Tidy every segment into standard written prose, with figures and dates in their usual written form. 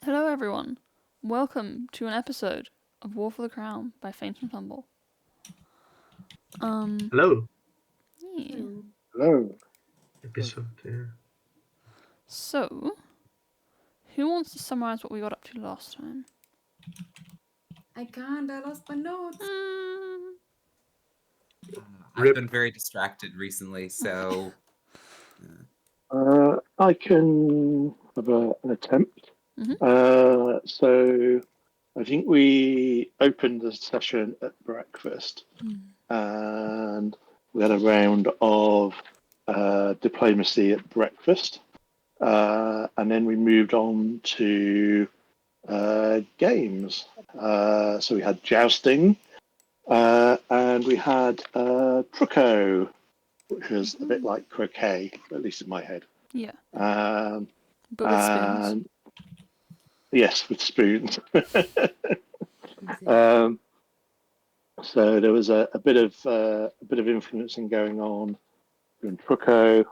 Hello everyone, welcome to an episode of War for the Crown by Feint Fumble. Hello. Yeah. Hello. Episode. So, who wants to summarize what we got up to last time? I can't. I lost my notes. Rip. I've been very distracted recently, so I can have an attempt. Mhm. So I think we opened the session at breakfast, and we had a round of diplomacy at breakfast, and then we moved on to games. So we had jousting, and we had truco, which was a bit like croquet, at least in my head. Yeah, Um, but with spoons. and yes, with spoons. So there was a bit of influencing going on in Truco.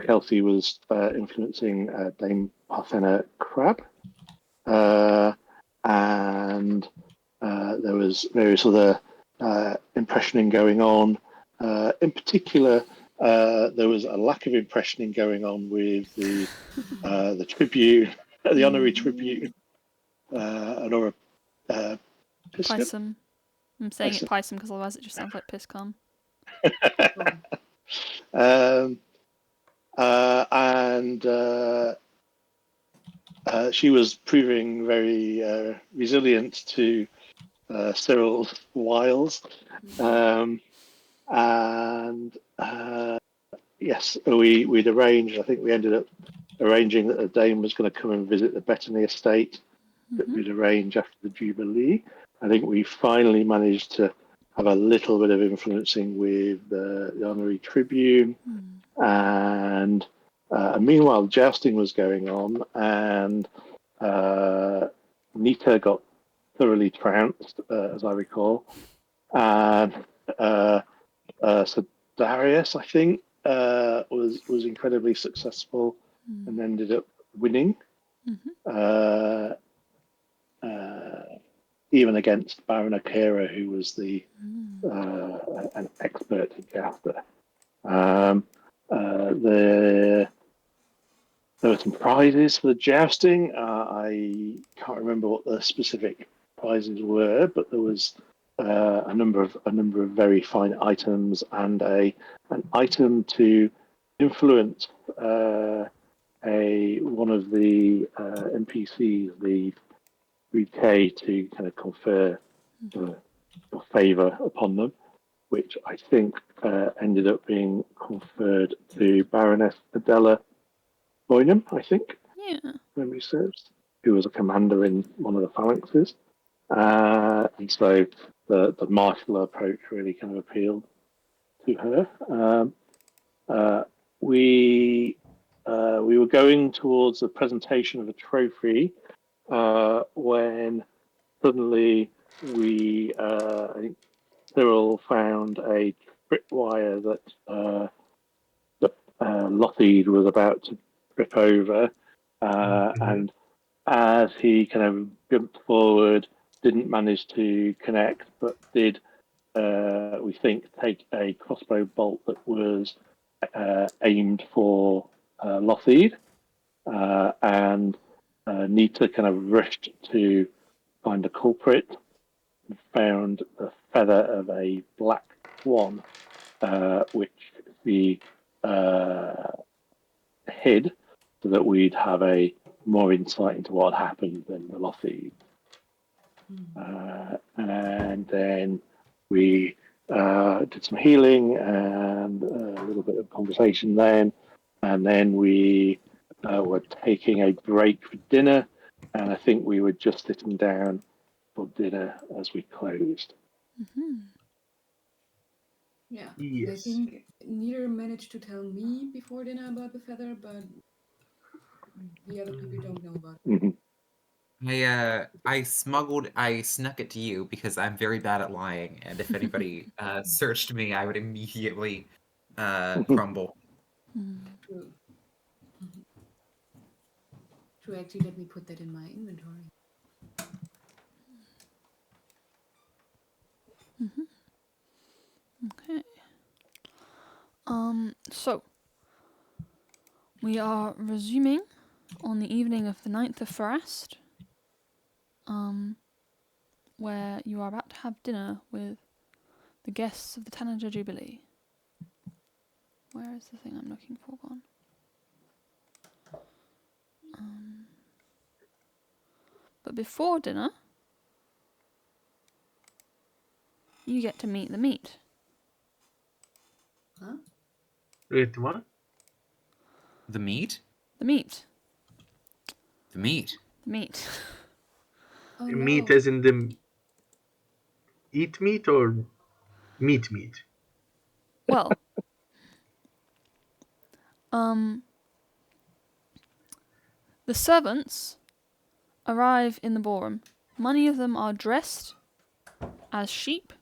Kelsey was influencing Dame Parthena Crab, and there was various other impressioning going on. In particular, there was a lack of impressioning going on with the tribune, the honorary tribune, Honora Pisum. I'm saying it Pisum because otherwise it just sounds like Piscon. And she was proving very resilient to Cyril's wiles. And yes, we'd arranged, I think we ended up arranging that the Dame was going to come and visit the Bettany estate that we'd arrange after the Jubilee. I think we finally managed to have a little bit of influencing with the honorary tribune. And meanwhile, jousting was going on, and Nita got thoroughly trounced, as I recall. And so Darius, I think, was incredibly successful and ended up winning, even against Baron Akira, who was an expert jouster. There were some prizes for the jousting. I can't remember what the specific prizes were, but there was a number of very fine items and an item to influence one of the NPCs, the 3K, to kind of confer your favour upon them, which I think ended up being conferred to Baroness Adela Boynham, I think, memory serves, who was a commander in one of the phalanxes. And so the martial approach really kind of appealed to her. We were going towards the presentation of a trophy when suddenly I think Cyril found a tripwire that Lougheed was about to trip over, and as he kind of jumped forward, didn't manage to connect, but did, we think, take a crossbow bolt that was aimed for Lougheed, and Nita kind of rushed to find the culprit and found the feather of a black swan, which she hid so that we'd have a more insight into what happened than the Lougheed. And then we did some healing and a little bit of conversation then. And then we were taking a break for dinner. And I think we were just sitting down for dinner as we closed. Yeah. Yes. I think neither managed to tell me before dinner about the feather, but the other people don't know about it. Mm-hmm. I snuck it to you because I'm very bad at lying, and if anybody searched me, I would immediately crumble. True. To actually let me put that in my inventory. Okay. So we are resuming on the evening of the 9th of Farast, where you are about to have dinner with the guests of the Tanager Jubilee. Where is the thing I'm looking for gone? But before dinner, you get to meet the meat. Huh? Wait, what? The meat? The meat. The meat. The meat. Oh Meat no. as in the eat meat or meat meat? Well, the servants arrive in the ballroom. Many of them are dressed as sheep,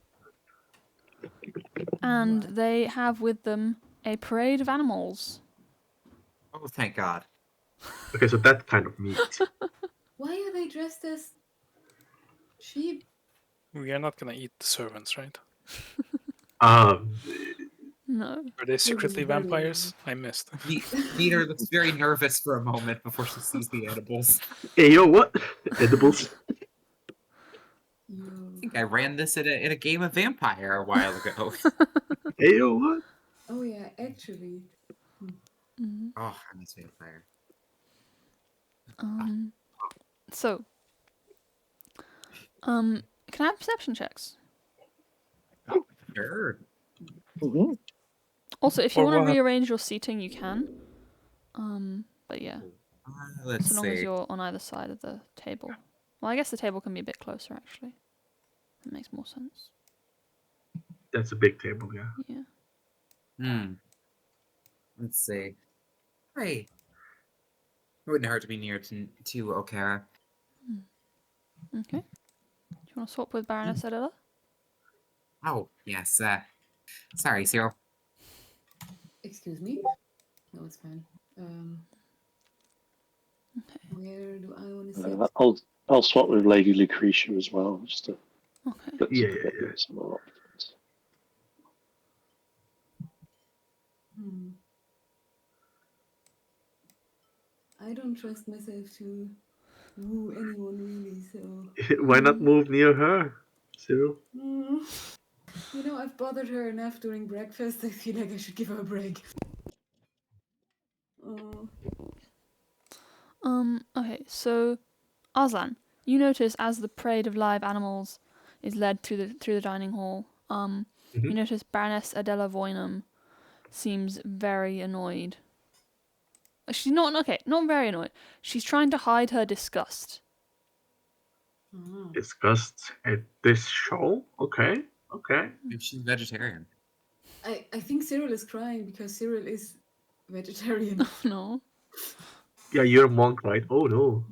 and What? they have with them a parade of animals. Oh, thank God. Okay, so that kind of meat. Why are they dressed as sheep? We are not gonna eat the servants, right? Um, No. Are they secretly very vampires? I missed. Peter looks very nervous for a moment before she sees the edibles. hey, yo, what? Edibles? Yo. I think I ran this in a game of Vampire a while ago. Hey, yo, what? Oh yeah, actually. Mhm. Oh, I miss Vampire. So, can I have perception checks? Sure. Also, if you Or want to what? rearrange your seating, you can. But yeah, Let's so long as see. you're on either side of the table. Well, I guess the table can be a bit closer, actually. That makes more sense. That's a big table, yeah. Yeah. Let's see. Hey. It wouldn't hurt to be near to Okara. Okay. Do you want to swap with Baroness Edilla? Oh, yes. Sorry, Cyril. Excuse me? No, it's fine. Where do I want to sit? I'll swap with Lady Lucretia as well, just to Okay. get, Yeah, get yeah. some more options. I don't trust myself to woo anyone really, so. Why not move near her, Cyril? You know, I've bothered her enough during breakfast. I feel like I should give her a break. Oh. Okay, so Arslan, you notice as the parade of live animals is led through the dining hall, you notice Baroness Adela Voynam seems very annoyed. She's not very annoyed. She's trying to hide her disgust. Discussed at this show? Okay. Maybe she's vegetarian. I think Cyril is crying because Cyril is vegetarian. No. Yeah, you're a monk, right? Oh no.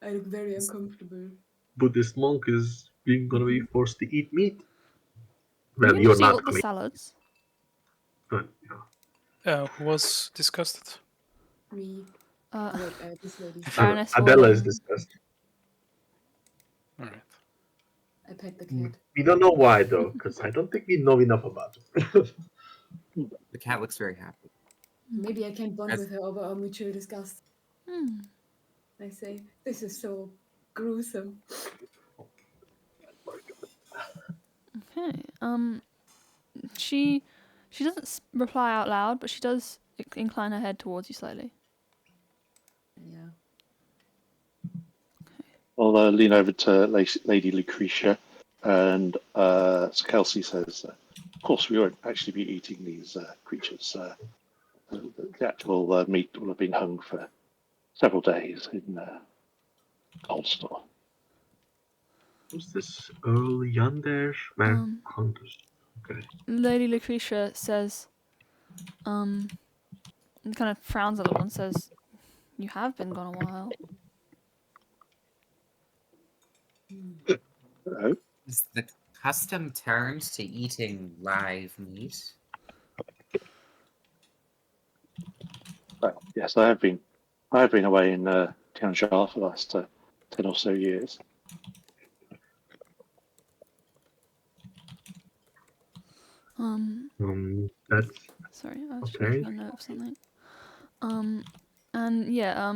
I look very uncomfortable. Buddhist monk is gonna be forced to eat meat. You Well, can you're just eat not all the gonna eat, salads. but yeah. Who was disgusted? Me. Uh, Wait, this lady. Baroness Adela is Voynam. disgusted. All right. I pet the cat. We don't know why though, because I don't think we know enough about it. The cat looks very happy. Maybe I can bond As- with her over our mutual disgust. I say, this is so gruesome. Okay. She doesn't reply out loud, but she does incline her head towards you slightly. Yeah. I'll lean over to Lady Lucretia, and Sir Kelsey says, "Of course, we won't actually be eating these creatures. The actual meat will have been hung for several days in cold store." Who's this Earl Yonder? Hunters. Okay. Lady Lucretia says, and kind of frowns a little and says, "You have been gone a while." Hello? Is the custom turned to eating live meat? Well, yes, I have been I've been away in Tianjia for the last 10 or so years. That's Sorry, I was just okay. making a note of something. And yeah,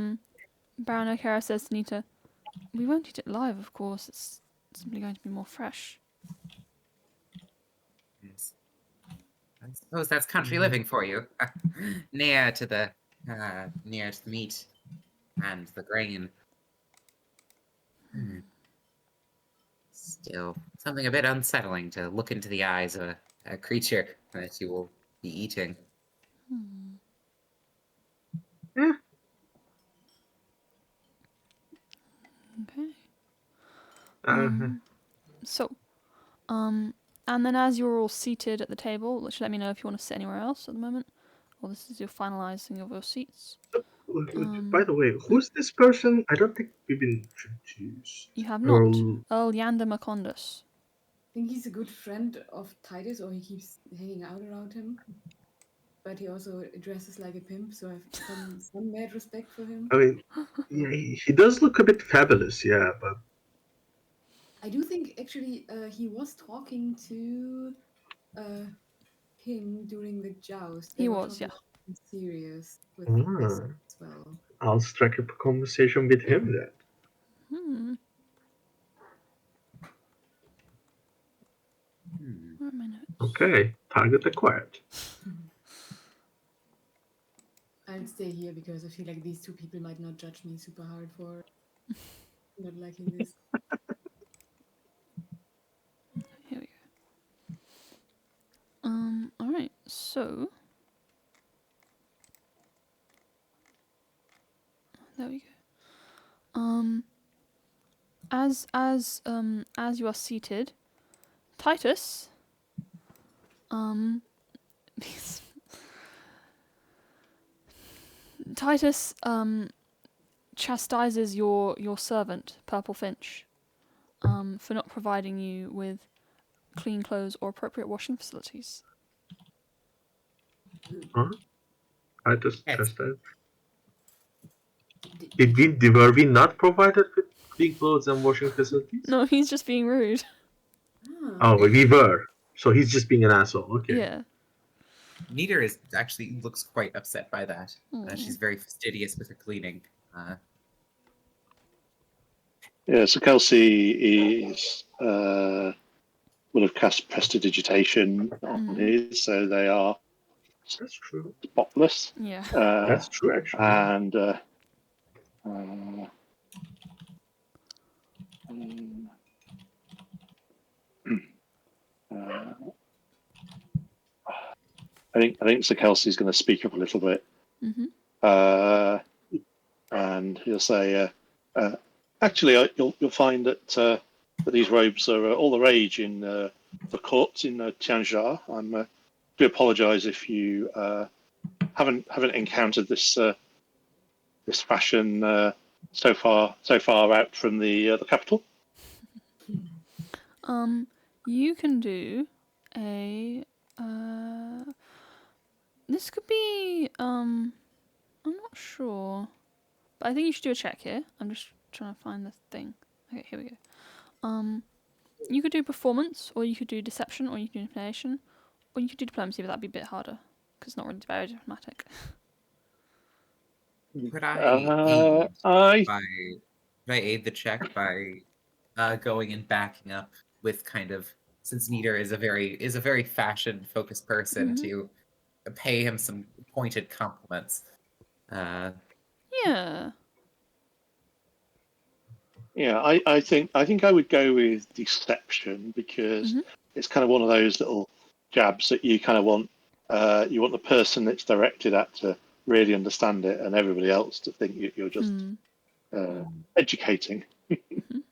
Baron O'Kara says to Nita, "We won't eat it live, of course. It's simply going to be more fresh." Yes. I suppose that's country living for you. near to the meat and the grain. Still, something a bit unsettling to look into the eyes of a creature that you will be eating. Yeah. Okay. Uh, So, and then as you're all seated at the table, which let me know if you want to sit anywhere else at the moment, or this is your finalising of your seats. by the way, who's this person? I don't think we've been introduced. You have not. Earl- Earl Yander Macondus. I think he's a good friend of Titus, or he keeps hanging out around him. But he also dresses like a pimp, so I have some mad respect for him. I mean, yeah, he does look a bit fabulous, yeah, but I do think actually he was talking to him during the joust. They He were was, talking yeah. about something serious with this Ah. as well. I'll strike up a conversation with him then. Where are my notes? Okay, target acquired. I'll stay here because I feel like these two people might not judge me super hard for not liking this. Here we go. Alright, so there we go. As you are seated, Titus, Titus, chastises your servant, Purple Finch, for not providing you with clean clothes or appropriate washing facilities. Huh? I just Yes. that. Were we not provided with clean clothes and washing facilities? No, he's just being rude. Oh, we were. So he's just being an asshole. Okay. Yeah. Nita is actually looks quite upset by that. Aw. She's very fastidious with her cleaning. Yeah, so Kelsey is will have cast prestidigitation on his, so they are That's true. spotless. Yeah. That's true, actually. And I think Sir Kelsey's going to speak up a little bit, and he'll say, "Actually, you'll find that these robes are all the rage in the courts in Tianjia. I do apologise if you haven't encountered this this fashion so far out from the capital." You can do a this could be I'm not sure. But I think you should do a check here. I'm just trying to find the thing. Okay, here we go. You could do performance, or you could do deception, or you could do intimidation, or you could do diplomacy, but that'd be a bit harder because it's not really very diplomatic. Could I aid the check by going and backing up with kind of, since Nita is a very fashion focused person, to pay him some pointed compliments. Yeah. Yeah, I think I would go with deception because it's kind of one of those little jabs that you kind of want. You want the person that's directed at to really understand it, and everybody else to think you're just educating.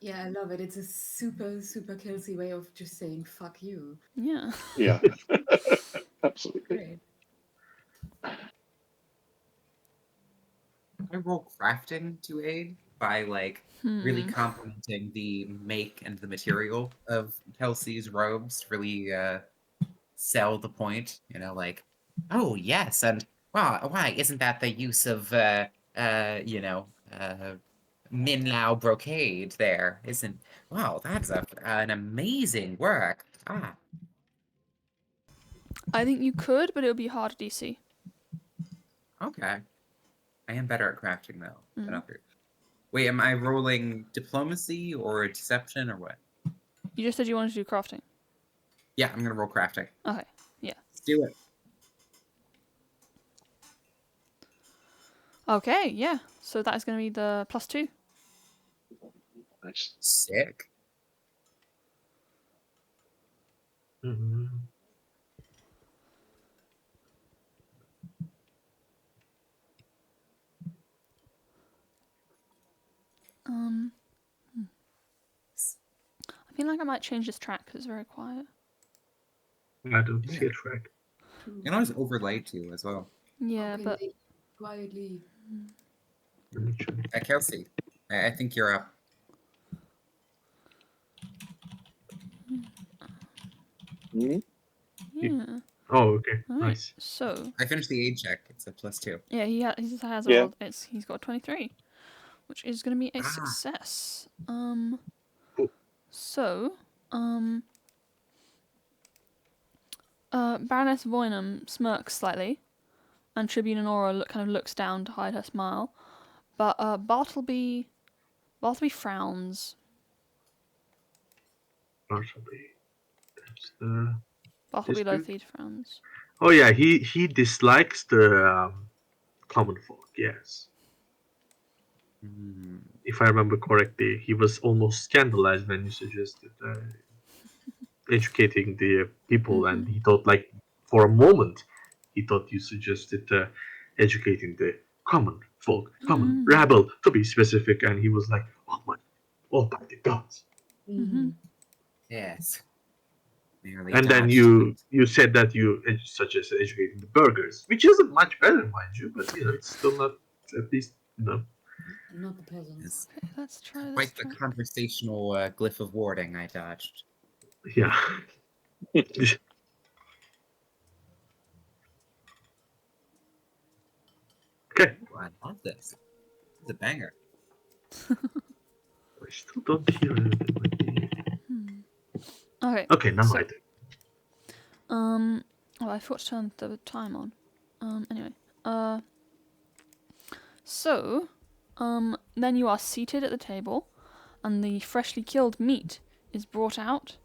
Yeah, I love it. It's a super Kelsey way of just saying "fuck you." Yeah. Yeah, absolutely. Great. I roll crafting to aid by really complimenting the make and the material of Kelsey's robes to really sell the point. You know, like, oh yes, and wow, why isn't that the use of Min Lao brocade there, isn't? Wow, that's an amazing work. Ah, I think you could, but it would be hard to DC. okay. I am better at crafting though than Mm. others. Wait, am I rolling diplomacy or deception or what? You just said you wanted to do crafting. Yeah, I'm gonna roll crafting. Okay, yeah. Let's do it. Okay, yeah. So that is going to be the +2. Nice. Sick. Mhm. I feel like I might change this track because it's very quiet. I don't see a track. You can always overlay too as well. Yeah, Okay, but they quietly. Let me check. Kelsey, I think you're up. Mhm. yeah. Oh, okay. All right. Nice. So I finished the aid check. It's a +2. yeah, he just has Yeah. he's got 23, which is going to be a Ah. success. Cool. So Baroness Voynam smirks slightly, and Tribune Honora kind of looks down to hide her smile, but Bartleby frowns. Bartleby. That's the. Bartleby Dispute? Lothid frowns. Oh yeah, he dislikes the common folk. Yes, Hmm. if I remember correctly, he was almost scandalized when you suggested educating the people, and he thought, like, for a moment, he thought you suggested educating the common folk, common rabble, to be specific, and he was like, "Oh my, almighty gods!" Mm-hmm. Yes. Nearly And then dodged. you said that you suggested educating the burghers, which isn't much better, mind you, but it's still not, at least, Not the peasants. Yes. Okay, let's try this. Quite the track. conversational glyph of warding I dodged. Yeah. Okay. Ooh, I love this. It's a banger. I still don't hear anything. Okay. Okay, now so, I do. Well, I forgot to turn the time on. Anyway. So, then you are seated at the table, and the freshly killed meat is brought out,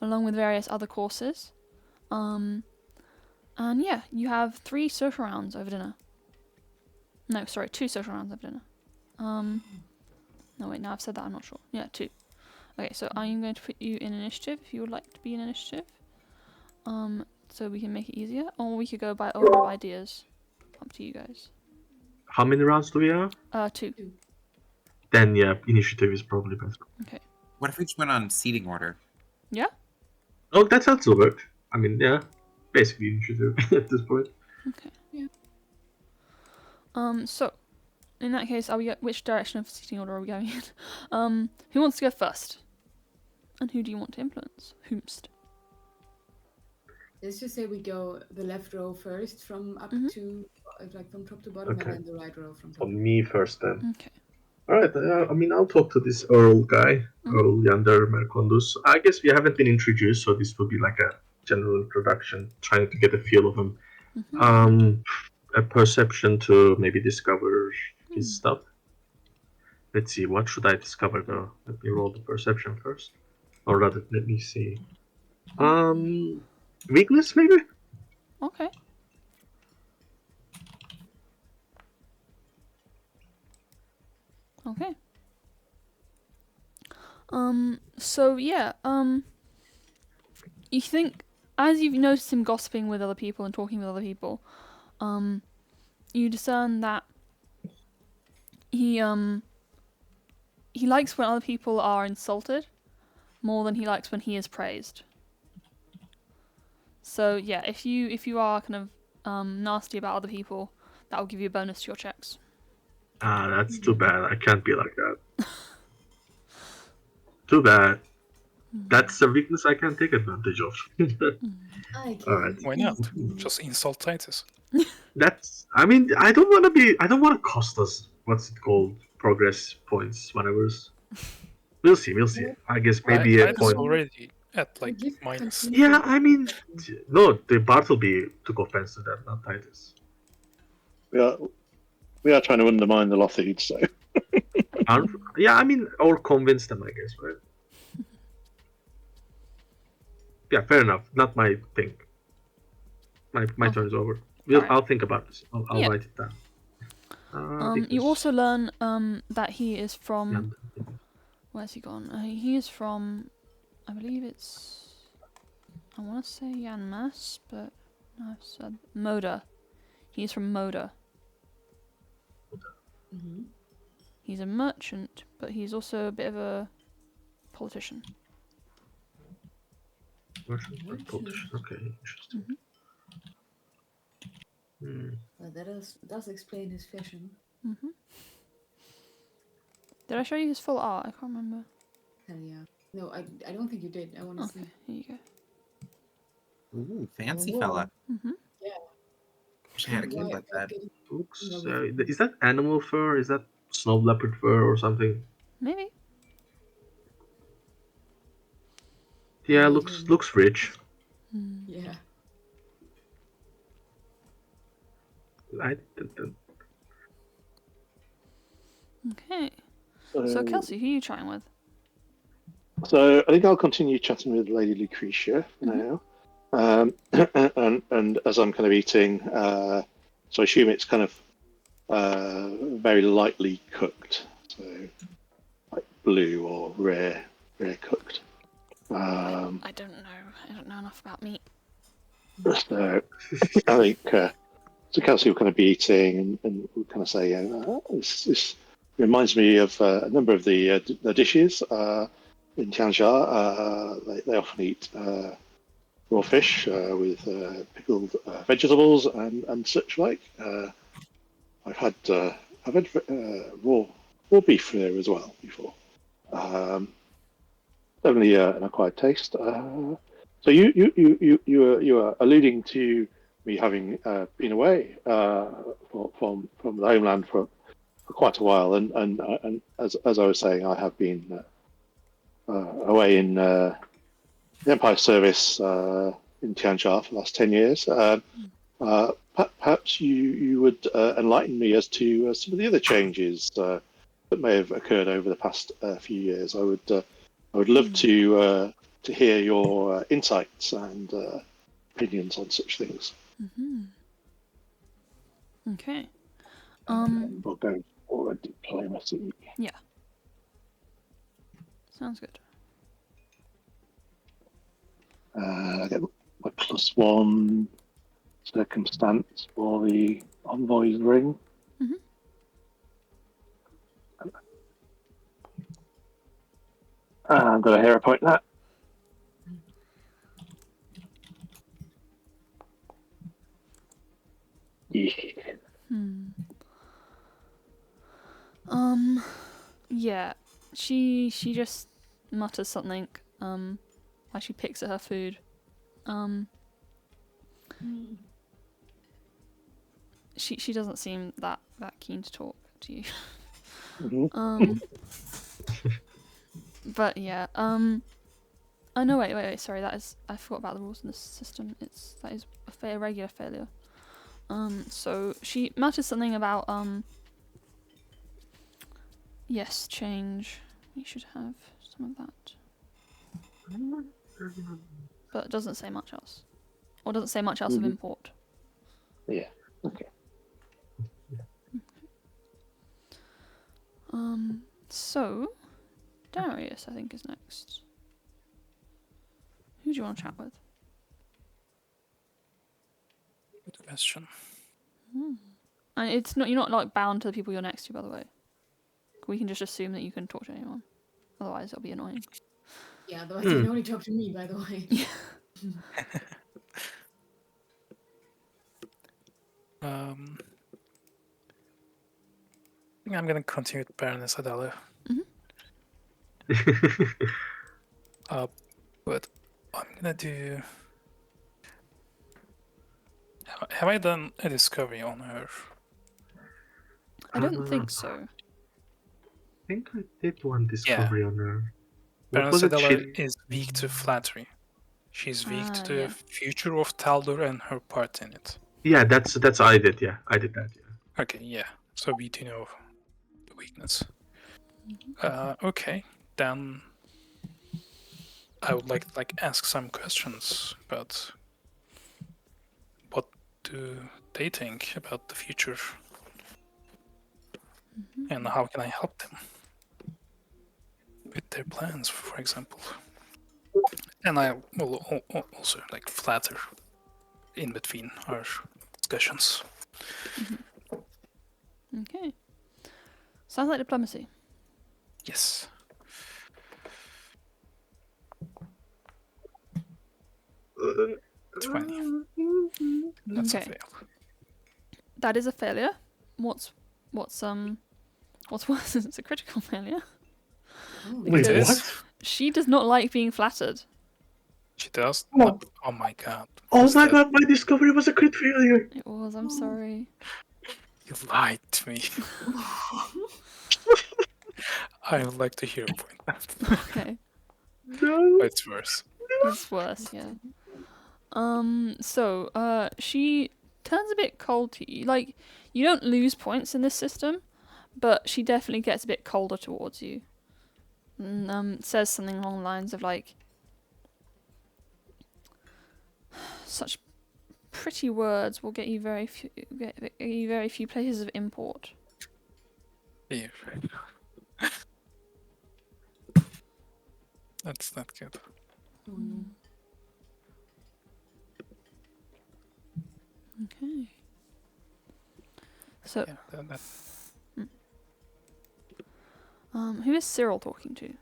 along with various other courses. And yeah, you have 3 social rounds over dinner. No, sorry, 2 social rounds over dinner. No, wait, now I've said that, I'm not sure. Yeah, 2. Okay, so I'm going to put you in initiative if you would like to be in initiative. So we can make it easier, or we could go by order of ideas. Up to you guys. How many rounds do we have? 2. Then, yeah, initiative is probably better. Okay. What if we just went on seating order? Yeah? Oh, that also worked. I mean, yeah, basically initiative at this point. Okay. Yeah. So, in that case, which direction of seating order are we going in? Who wants to go first? And who do you want to influence? Whomst? Let's just say we go the left row first, from up to like from top to bottom, Okay. and then the right row from top. For me first, then. Okay. Alright, I mean, I'll talk to this Earl guy, Earl Yander Mercondus. I guess we haven't been introduced, so this will be like a general introduction, trying to get a feel of him. A perception to maybe discover his stuff. Let's see, what should I discover though? Let me roll the perception first. Or rather, let me see. Weakness, maybe? Okay. Okay. So yeah, you think, as you've noticed him gossiping with other people and talking with other people, you discern that he likes when other people are insulted more than he likes when he is praised. So yeah, if you are kind of nasty about other people, that will give you a bonus to your checks. That's too bad. I can't be like that. Too bad. That's a weakness I can't take advantage of. I Alright. can. Why not? Just insult Titus. That's. I mean, I don't want to be. I don't want to cost us. What's it called? Progress points. Whatever's. We'll see. We'll see. I guess maybe a Titus point. already at You like give minus. confusion. Yeah, I mean, no. The Bartleby took offense to that, not Titus. We are trying to undermine the Lothid, so. Yeah, I mean, or convince them, I guess, right? Yeah, fair enough. Not my thing. My turn is over. Alright. I'll think about this. I'll Yeah. write it down. You Because- also learn that he is from. Yeah, Where's he gone? He is from. I believe it's. I want to say Yanmas, but no, I've said Moda. He's from Moda. Mm-hmm. He's a merchant, but he's also a bit of a politician. Okay, interesting. Well, that does explain his fashion. Did I show you his full art? I can't remember. Hell yeah. No, I don't think you did. I want to Okay, see. here you go. Ooh, fancy Oh. fella. Mm-hmm. Yeah. Wish I had a kid Why- like that. Looks. Yeah, Is that animal fur? Is that snow leopard fur or something? Maybe. Yeah, Yeah, looks rich. Yeah. Okay. So Kelsey, who are you chatting with? So I think I'll continue chatting with Lady Lucretia now. And as I'm kind of eating, so I assume it's kind of very lightly cooked, so like blue or rare cooked. I don't know. I don't know enough about meat. So I think so Kelsey will kind of be eating and we'll kind of say, this reminds me of a number of the dishes in Tianjia. They often eat raw fish with pickled vegetables and such like. I've had raw beef there as well before. Definitely an acquired taste. So you were alluding to me having been away from the homeland for quite a while, and as I was saying, I have been away in the Empire service in Tianjia for the last 10 years. Perhaps you would enlighten me as to some of the other changes that may have occurred over the past few years. I would love to hear your insights and opinions on such things. Okay. We'll go for a diplomacy. Yeah. Sounds good. I get my +1 circumstance for the envoy's ring. I'm going to hero point that. Yeah. Yeah. She just mutters something, while she picks at her food. She doesn't seem that keen to talk to you. But yeah, oh no, wait, sorry, I forgot about the rules in this system. That is a regular failure. So she mutters something about, yes, change. You should have some of that. But it doesn't say much else. Or doesn't say much else of import. Yeah, okay. So, Darius, I think, is next. Who do you want to chat with? Good question. And it's not, you're not like bound to the people you're next to, by the way. We can just assume that you can talk to anyone. Otherwise, it'll be annoying. Yeah, otherwise you can only talk to me, by the way. I think I'm gonna continue with Baroness Adala. But I'm gonna do. Have I done a discovery on her? I don't think so. I think I did one discovery on her. What Baroness was it? Adela is weak to flattery. She's weak to the Yeah. future of Taldor and her part in it. Yeah, that's I did. Yeah, I did that. Yeah. Okay, yeah. So we do know the weakness. Okay, then I would like to ask some questions about what do they think about the future, and how can I help them with their plans, for example. And I will also flatter in between our discussions. Okay. Sounds like diplomacy. Yes. 20. That's a Okay. fail. That is a failure. What's worse is it's a critical failure. Oh, Wait, It is. what? She does not like being flattered. She does? Oh. Oh my god. Oh What's my that? god, my discovery was a crit failure. It was, I'm sorry. You lied to me. I would like to hear a point. Okay. No. It's worse. It's worse, yeah. So, she turns a bit cold to you. Like, you don't lose points in this system, but she definitely gets a bit colder towards you. And, says something along the lines of, like, such pretty words will get you very few places of import. Here. That's not good. Okay. So, Yeah, that who is Cyril talking to?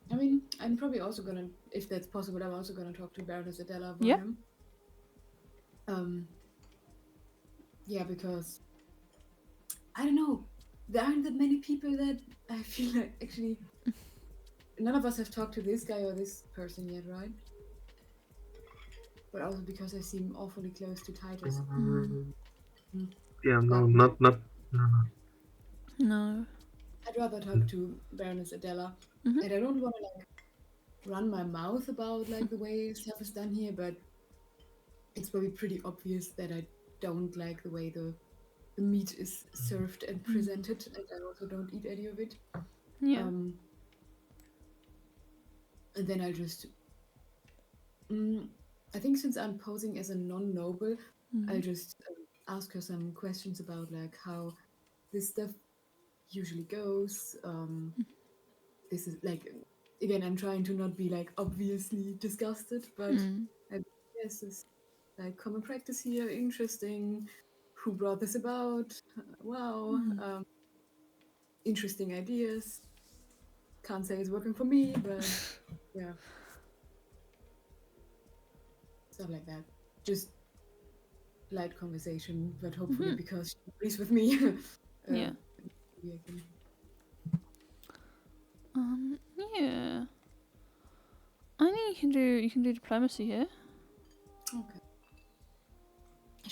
I mean, I'm probably also gonna, if that's possible, I'm also gonna talk to Baroness Adela about Yeah. him. Yeah, because I don't know, there aren't that many people that I feel like actually none of us have talked to this guy or this person yet, right? But also because I seem awfully close to Titus. Yeah, no, not no. No. I'd rather talk to Baroness Adela. Mhm. And I don't want to run my mouth about the way stuff is done here, but it's probably pretty obvious that I don't like the way the meat is served and presented, and I also don't eat any of it. Yeah. And then I'll just I think since I'm posing as a non-noble, I'll just ask her some questions about how this stuff usually goes. This is again, I'm trying to not be obviously disgusted, but yes, it's common practice here, interesting. Who brought this about? Wow, interesting ideas. Can't say it's working for me, but yeah, stuff like that. Just light conversation, but hopefully because she agrees with me. Yeah. maybe I can... Yeah. I think you can do diplomacy here. Okay.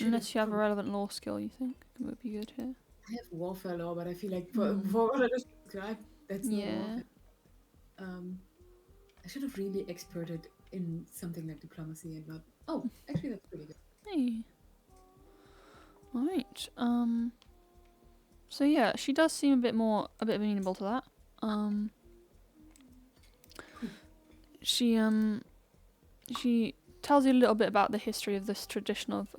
Unless you have a relevant law skill, you think it would be good here. I have warfare law, but I feel like for what I just described, that's not warfare. I should have really experted in something like diplomacy and not. Oh, actually, that's pretty good. Hey. Alright. So yeah, she does seem a bit amenable to that. She tells you a little bit about the history of this tradition of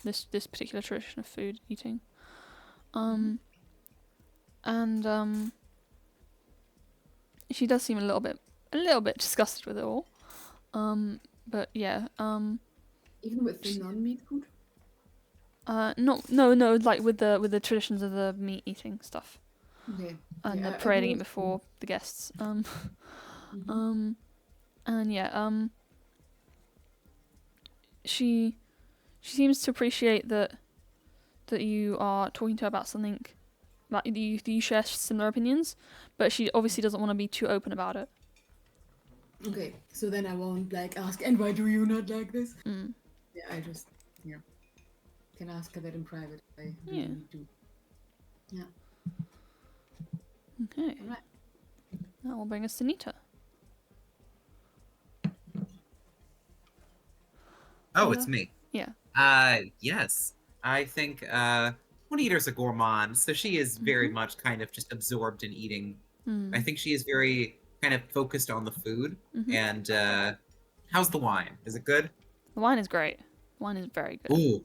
this particular tradition of food eating. She does seem a little bit disgusted with it all. But yeah. Even with the non-meat food. No, like with the traditions of the meat eating stuff. Okay. And Yeah, the parading it before the guests. And yeah, she seems to appreciate that you are talking to her about something, that you share similar opinions, but she obviously doesn't want to be too open about it. Okay, so then I won't ask, and why do you not like this? Yeah, I just can ask her that in private. I Yeah. really do. Yeah. Okay. All right. That will bring us to Nita. Oh, it's me. Yeah. Yes. I think Juanita's a gourmand, so she is very much kind of just absorbed in eating. I think she is very kind of focused on the food. And how's the wine? Is it good? The wine is great. The wine is very good. Ooh,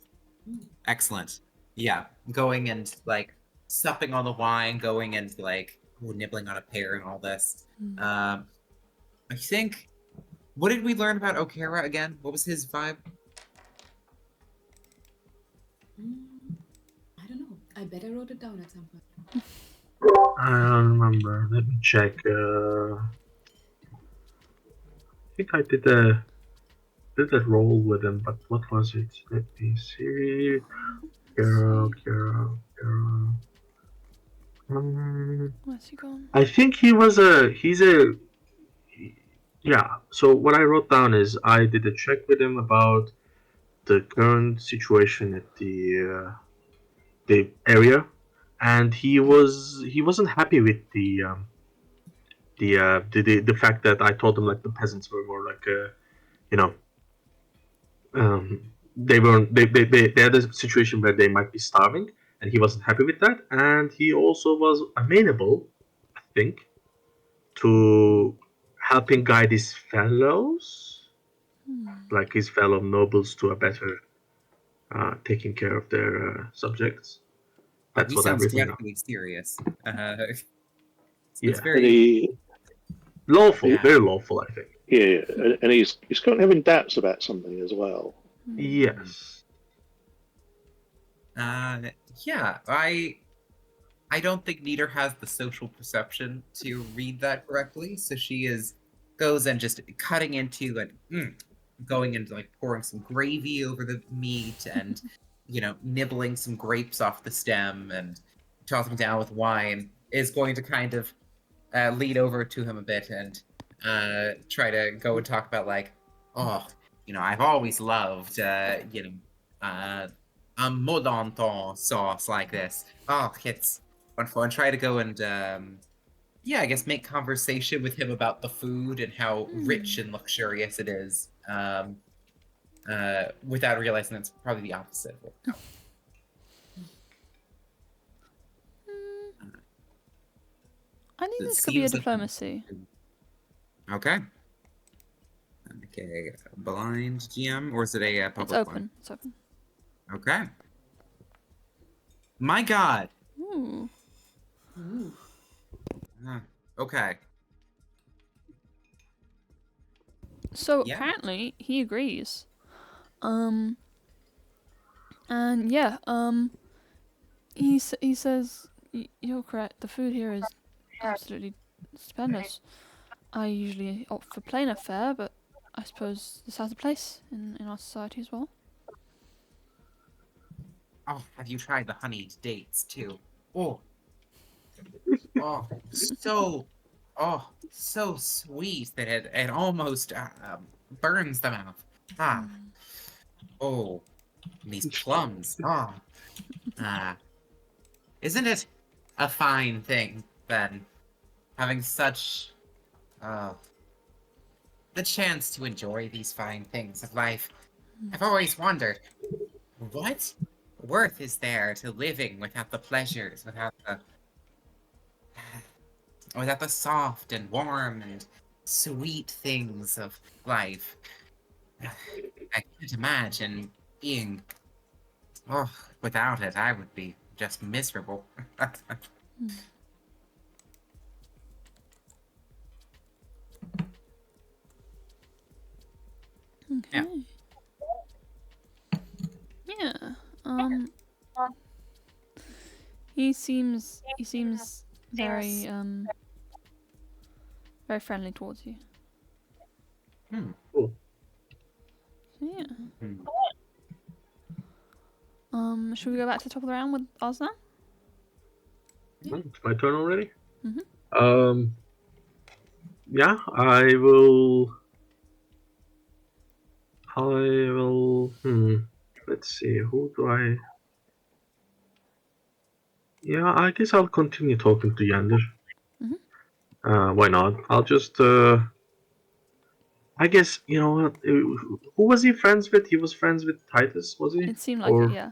excellent. Yeah, going and like supping on the wine, going and like nibbling on a pear and all this. I think. What did we learn about Okara again? What was his vibe? I don't know. I bet I wrote it down at some point. I don't remember. Let me check. I think I did a roll with him, but what was it? Let me see. Kira. Where's he gone? I think yeah. So what I wrote down is I did a check with him about the current situation at the area, and he wasn't happy with the fact that I told him like the peasants were more like they had a situation where they might be starving, and he wasn't happy with that, and he also was amenable, I think, to helping guide his fellows, like his fellow nobles, to a better taking care of their subjects. That's He what sounds everything. definitely serious. It's Yeah. very lawful, Yeah. very lawful, I think. Yeah, and he's kind of having doubts about something as well. Yes. Yeah, I don't think Nita has the social perception to read that correctly, so she goes and just cutting into and going into like pouring some gravy over the meat and nibbling some grapes off the stem and tossing down with wine is going to kind of lead over to him a bit and try to go and talk about like, I've always loved a Modanton sauce like this. Oh, it's wonderful. And try to go and I guess make conversation with him about the food and how rich and luxurious it is. Without realizing it's probably the opposite. I think this could be a diplomacy. Okay. Okay, blind GM, or is it a public It's open. one? It's open. Okay. My God. Ooh. Okay. So apparently he agrees. And he says you're correct. The food here is absolutely stupendous. I usually opt for plainer fare, but I suppose this has a place in our society as well. Oh, have you tried the honeyed dates too? Oh, so sweet that it almost burns the mouth. Oh, and these plums. Isn't it a fine thing then, having such the chance to enjoy these fine things of life? I've always wondered, what worth is there to living without the pleasures, without the soft and warm and sweet things of life? I can't imagine being without it. I would be just miserable. Okay. Yeah. He seems very very friendly towards you. Cool. So yeah. Should we go back to the top of the round with Oznan? It's my turn already. Mhm. Yeah, I will. I will. Let's see. Who do I? Yeah, I guess I'll continue talking to Yander. Why not? I'll just. I guess you know what. Who was he friends with? He was friends with Titus, was he? It seemed like it, yeah.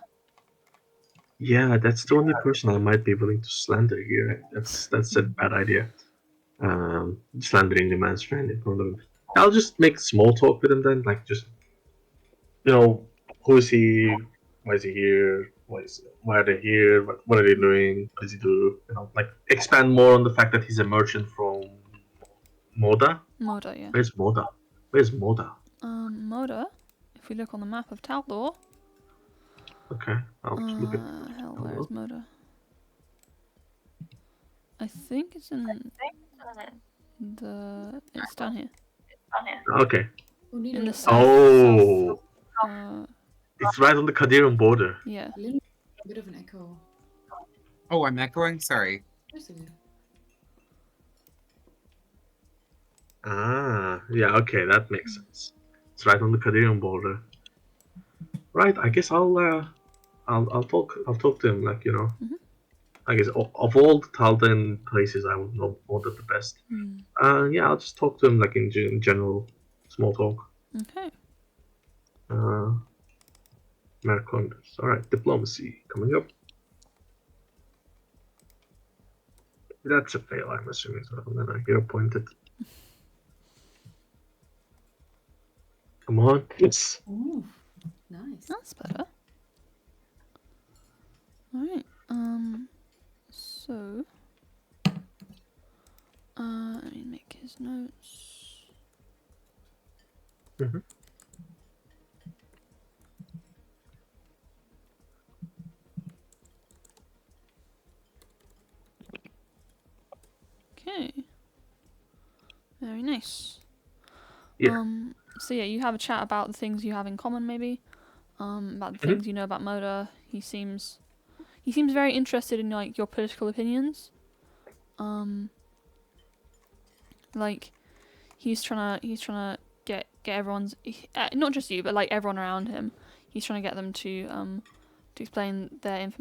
Yeah, that's the only person I might be willing to slander here. That's a bad idea. Slandering the man's friend in front of him. I'll just make small talk with him then, like just who is he? Why is he here? Why are they here? What are they doing? What does he do? Like expand more on the fact that he's a merchant from Moda. Moda, yeah. Where's Moda? Moda. If we look on the map of Taldor. Okay, I'll look at. Hell, where's Moda? I think it's in the. It's down here. Okay. In the south. Oh. South, it's right on the Kadiran border. Yeah. A bit of an echo. Oh, I'm echoing? Sorry. Yeah, okay, that makes sense. It's right on the Kadiran border. Right, I guess I'll talk to him, like, I guess of all the Taldan places I would know Moda the best. Yeah, I'll just talk to him like in general, small talk. Okay. Marcondes. Alright, diplomacy coming up. That's a fail, I'm assuming, so then I get appointed. Come on, yes. Ooh, nice. That's better. Alright, so let me make his notes. Okay. Very nice. Yeah. So yeah, you have a chat about the things you have in common, maybe. About the things you know about Moda. He seems very interested in like your political opinions. Like he's trying to get everyone's not just you, but like everyone around him. He's trying to get them to explain their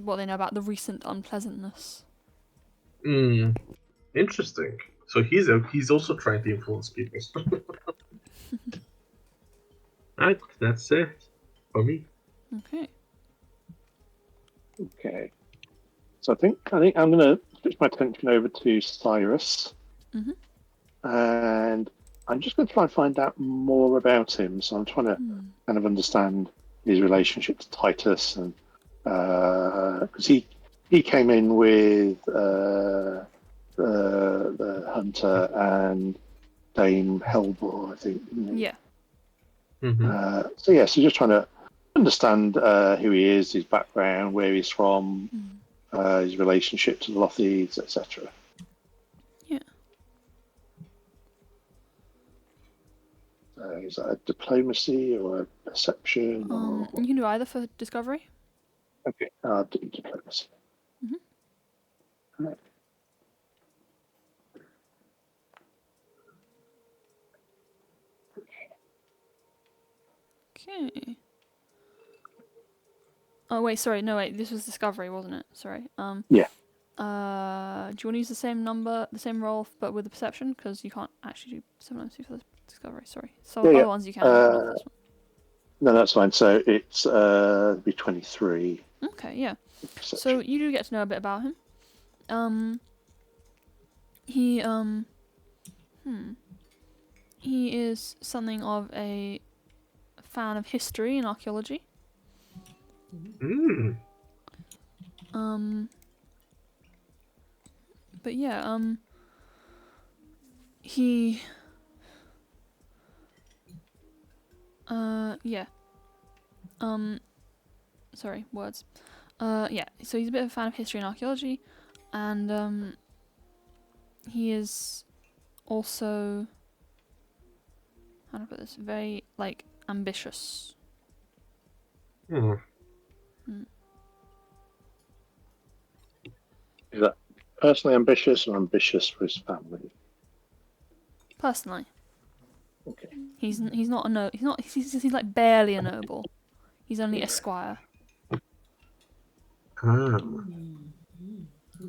what they know about the recent unpleasantness. Interesting. So he's also trying to influence people. Right, that's it for me. Okay. Okay. So I think I'm going to switch my attention over to Cyrus, and I'm just going to try and find out more about him. So I'm trying to kind of understand his relationship to Titus, and because he came in with the hunter and Dame Helbor, I think. Yeah. So just trying to understand who he is, his background, where he's from, his relationship to the Lothies, etc. Yeah. Is that a diplomacy or a perception? You can do either for discovery. Okay, I'll do diplomacy. Right. Okay. Oh wait, sorry, no wait, this was discovery, wasn't it? Sorry. Yeah. Do you want to use the same roll, but with the perception? Because you can't actually do diplomacy for the discovery. Sorry. So other ones you can. But not this one. No, that's fine. So it's be 23. Okay, yeah. Perception. So you do get to know a bit about him. He is something of a fan of history and archaeology. But yeah, he yeah. Sorry, words. Yeah, so he's a bit of a fan of history and archaeology, and he is also, how do I put this, very like ambitious. Is that personally ambitious or ambitious for his family? Personally. Okay. He's not a no. He's like barely a noble. He's only esquire. Ah.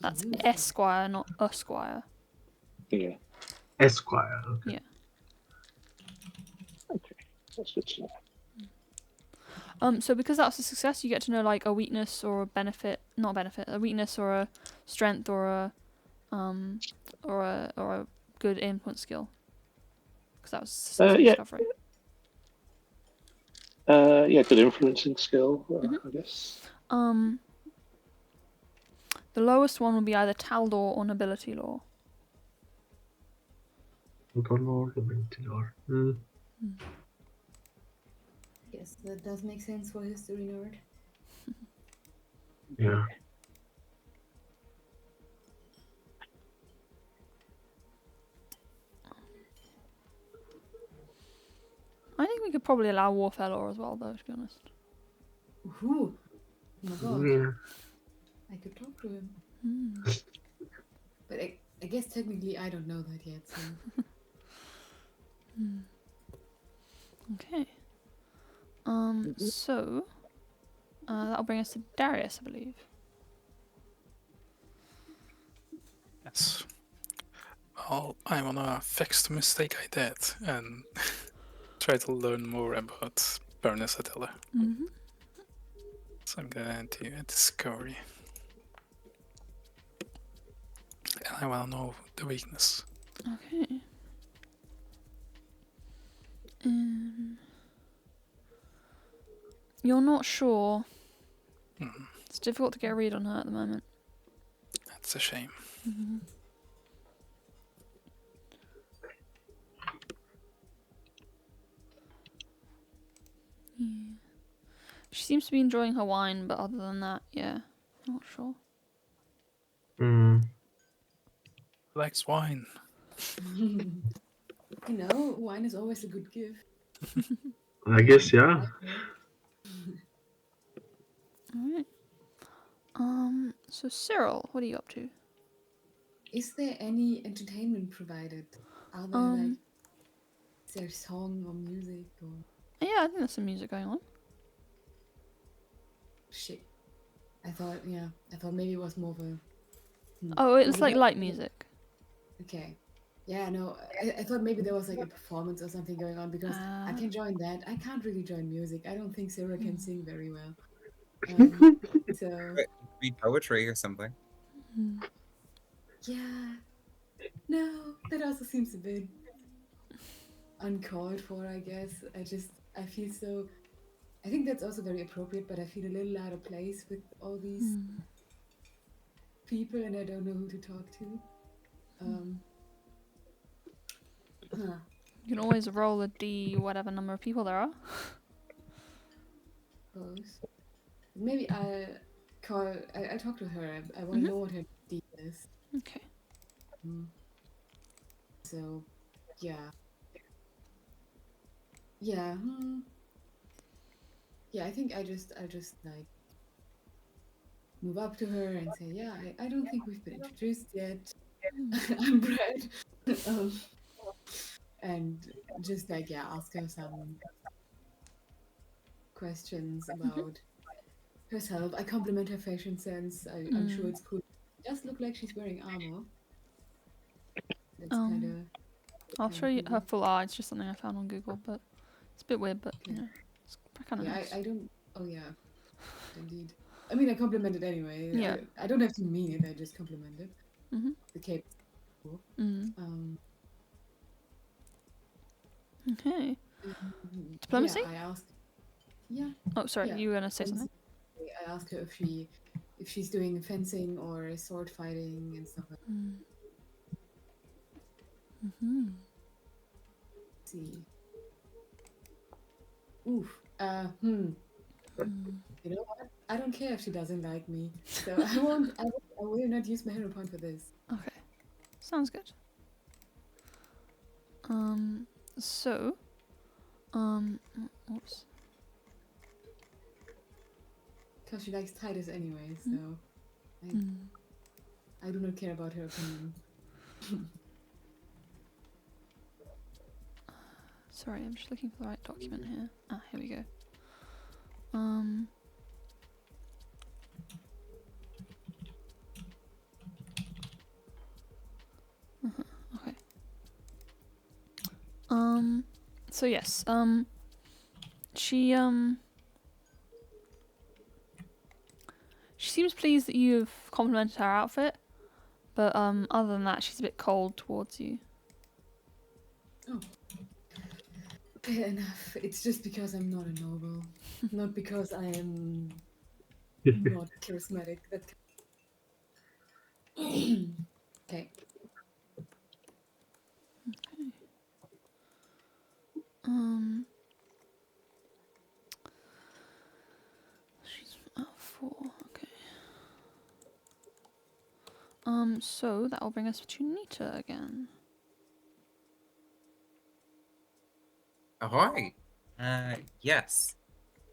That's esquire, not esquire. Yeah. Esquire. Okay. Yeah. Okay. That's good to know. So because that's a success, you get to know like a weakness or a benefit, not a benefit, a weakness or a strength or a good influence skill. Because that was successful discovery. Yeah, good influencing skill, I guess. The lowest one would be either Taldor or Nobility Law. Yes, that does make sense for history nerd. Yeah. I think we could probably allow Warfare Law as well, though, to be honest. Ooh. Oh my god. Yeah. I could talk to him. But I guess technically I don't know that yet, so... Okay. So that'll bring us to Darius, I believe. Yes. Well, I wanna fix the mistake I did and try to learn more about Baroness Ediwir. So I'm gonna do a discovery. And I wanna know the weakness. Okay. You're not sure. It's difficult to get a read on her at the moment. That's a shame. Yeah. She seems to be enjoying her wine, but other than that, yeah, not sure. Likes wine. You know, wine is always a good gift. I guess, yeah. Alright. So Cyril, what are you up to? Is there any entertainment provided? Are there like... Is there song or music or... Yeah, I think there's some music going on. Shit. I thought maybe it was more of a... Oh, it's like light music. Okay. Yeah, no, I thought maybe there was like a performance or something going on because I can join that. I can't really join music. I don't think Sarah can sing very well. So... Read poetry or something. Yeah. No, that also seems a bit uncalled for, I guess. I feel so... I think that's also very appropriate, but I feel a little out of place with all these people and I don't know who to talk to. You can always roll a D, whatever number of people there are. Suppose. Maybe I'll talk to her. I want to know what her D is. Okay. So, yeah. Yeah. Yeah, I think I'll just like move up to her and say, yeah, I don't think we've been introduced yet. I'm Brad. And just like, yeah, ask her some questions about herself. I compliment her fashion sense. I'm sure it's cool. It does look like she's wearing armor. That's kind of... I'll show you her full art. It's just something I found on Google, but it's a bit weird, but you know, it's kind of nice. I don't... Oh, yeah. Indeed. I mean, I compliment it anyway. Yeah. I don't have to mean it. I just compliment it. The cape is cool. Okay. Diplomacy? Yeah, I asked... Yeah. Oh, sorry. Yeah. You were going to say something? I asked her if she's doing fencing or sword fighting and stuff like that. Let's see. Oof. You know what? I don't care if she doesn't like me. So I will not use my hero point for this. Okay. Sounds good. So, oops. Because she likes Titus anyway, so I do not care about her opinion. Sorry, I'm just looking for the right document here. Ah, here we go. Okay. So yes, she seems pleased that you've complimented her outfit, but other than that, she's a bit cold towards you. Oh. Fair enough. It's just because I'm not a noble, not because I am not charismatic. That. Okay. She's at 4. Okay. So that will bring us to Nita again. Ahoy! Yes.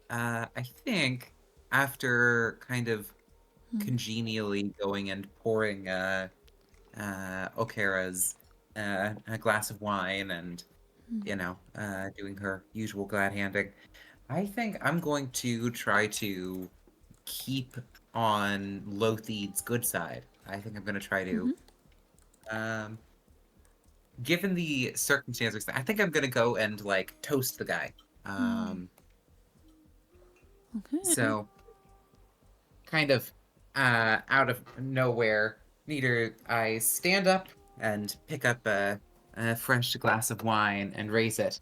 I think after kind of congenially going and pouring Okara's a glass of wine and, doing her usual glad handing, I think I'm going to try to keep on Lotheed's good side. I think I'm going to try to, given the circumstances, I think I'm going to go and, toast the guy. Okay. So, kind of out of nowhere, I stand up and pick up a fresh glass of wine and raise it.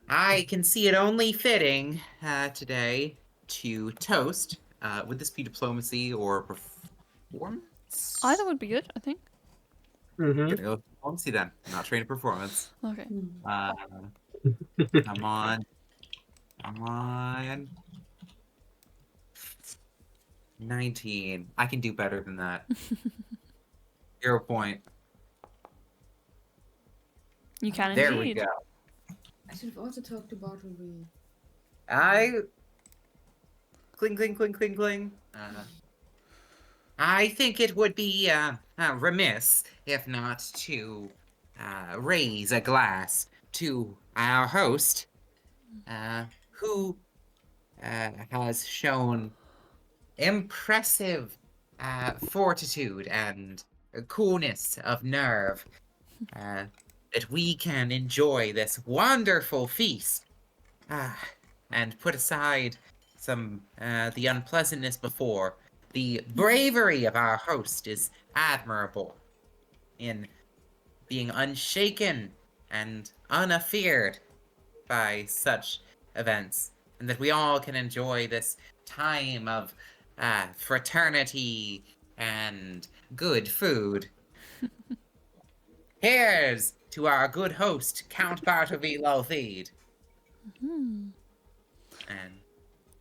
I can see it only fitting today to toast. Would this be diplomacy or performance? Either would be good, I think. Gonna go with diplomacy then. I'm not trained in performance. Okay. Come on. 19. I can do better than that. 0 point. You can There indeed. we go. I should have also talked about when we. Cling, cling, cling, cling, cling. I think it would be remiss if not to raise a glass to our host, who has shown impressive fortitude and coolness of nerve, that we can enjoy this wonderful feast, and put aside some the unpleasantness before. The bravery of our host is admirable in being unshaken and unafeared by such events, and that we all can enjoy this time of fraternity and good food. Here's to our good host, Count Bartleby Lotheed. And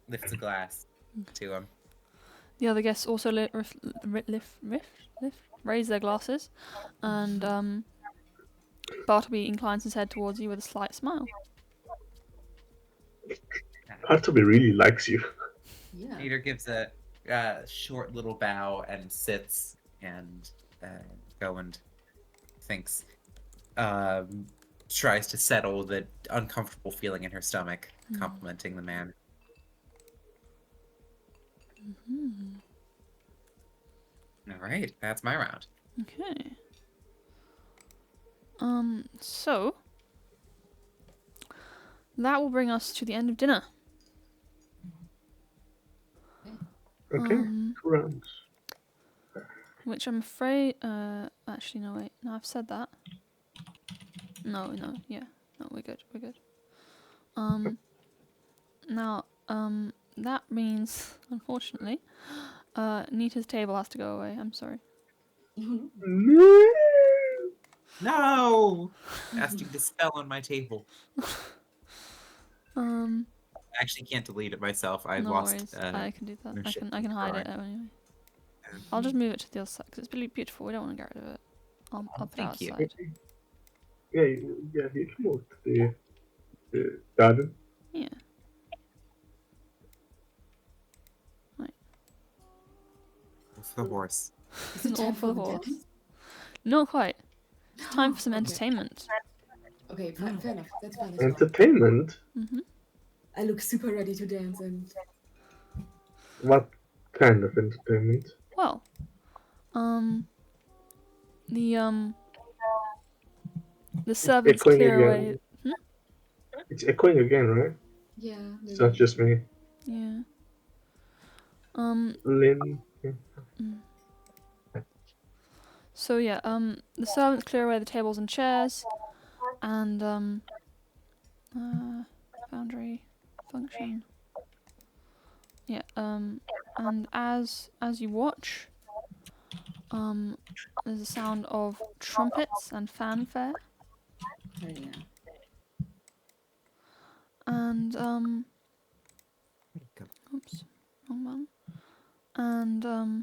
lifts a glass to him. The other guests also raise their glasses, and Bartleby inclines his head towards you with a slight smile. Bartleby really likes you. Yeah. Peter gives a short little bow and sits and go and thinks. Tries to settle the uncomfortable feeling in her stomach, complimenting the man. All right, that's my round. Okay. So that will bring us to the end of dinner. Okay, 2 rounds. Which I'm afraid. Actually, no, wait. No, I've said that. No, yeah. No, we're good. Now, that means, unfortunately, Nita's table has to go away. I'm sorry. No! Casting Dispel on my table. Um, I actually can't delete it myself. I no lost. worries. I can do that. ownership I can hide it drawing. anyway. I'll just move it to the other side because it's really beautiful. We don't want to get rid of it. I'll put it Thank you. outside. Yeah, you can move to the garden. Yeah. Right. With the horse. Is it All time for the the horse. dance? Not quite. It's time for some Okay. entertainment. Okay, fair enough. That's fine as well. Entertainment? I look super ready to dance and... What kind of entertainment? Well, the servants Echoing clear again. away. It's echoing again, right? Yeah. It's not just me. Yeah. Lynn. So yeah, the servants clear away the tables and chairs, and boundary function. Yeah. And as you watch, there's a sound of trumpets and fanfare, Oh, yeah. and oops, wrong one. And I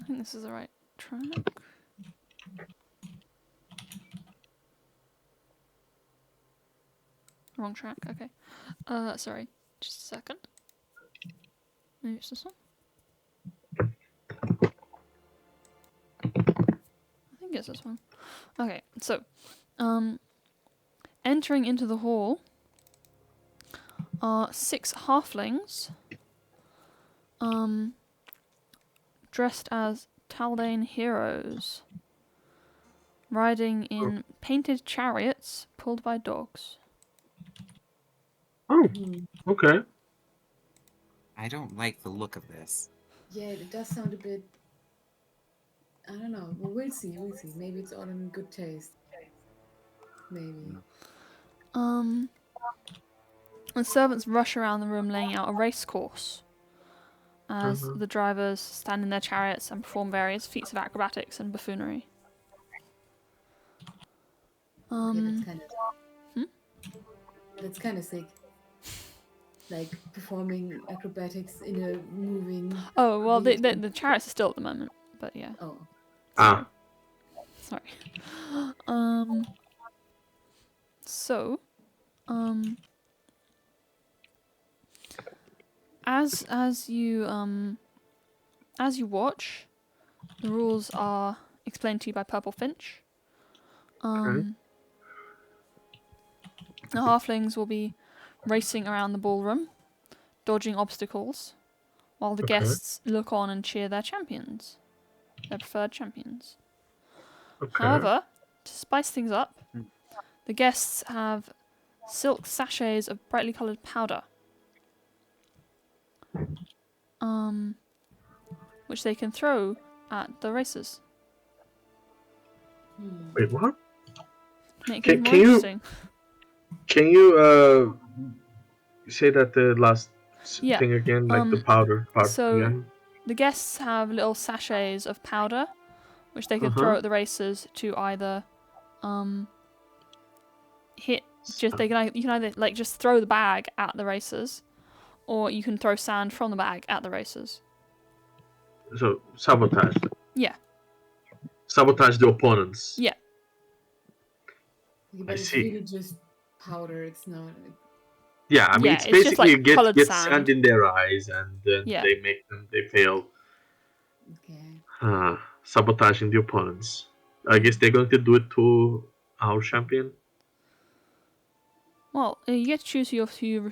think this is the right track. Wrong track. Okay. Sorry. Just a second. Maybe it's this one. I think it's this one. Okay. So, entering into the hall are 6 halflings, dressed as Taldane heroes, riding in painted chariots pulled by dogs. Oh, okay. I don't like the look of this. Yeah, it does sound a bit... I don't know. Well, we'll see. Maybe it's all in good taste. Maybe. The servants rush around the room laying out a race course as the drivers stand in their chariots and perform various feats of acrobatics and buffoonery. Okay, that's kind of... That's kind of sick. Like performing acrobatics in a moving... Oh, well, the chariots are still at the moment, but yeah. Oh. Sorry. So, as you watch, the rules are explained to you by Purple Finch. The halflings will be racing around the ballroom, dodging obstacles, while the guests look on and cheer their champions, their preferred champions. Okay. However, to spice things up, the guests have silk sachets of brightly coloured powder, which they can throw at the racers. Wait, what? Make it more interesting. Can you say that the last Yeah, thing again, like the powder part so again? the guests have little sachets of powder, which they can throw at the racers to either hit. You can either like just throw the bag at the racers, or you can throw sand from the bag at the racers. So sabotage. Yeah. Sabotage the opponents. Yeah. But it's really just powder. It's not. Yeah, I mean, it's basically just like get sand in their eyes, and then they fail. Okay. Sabotaging the opponents. I guess they're going to do it to our champion. Well, you get to choose who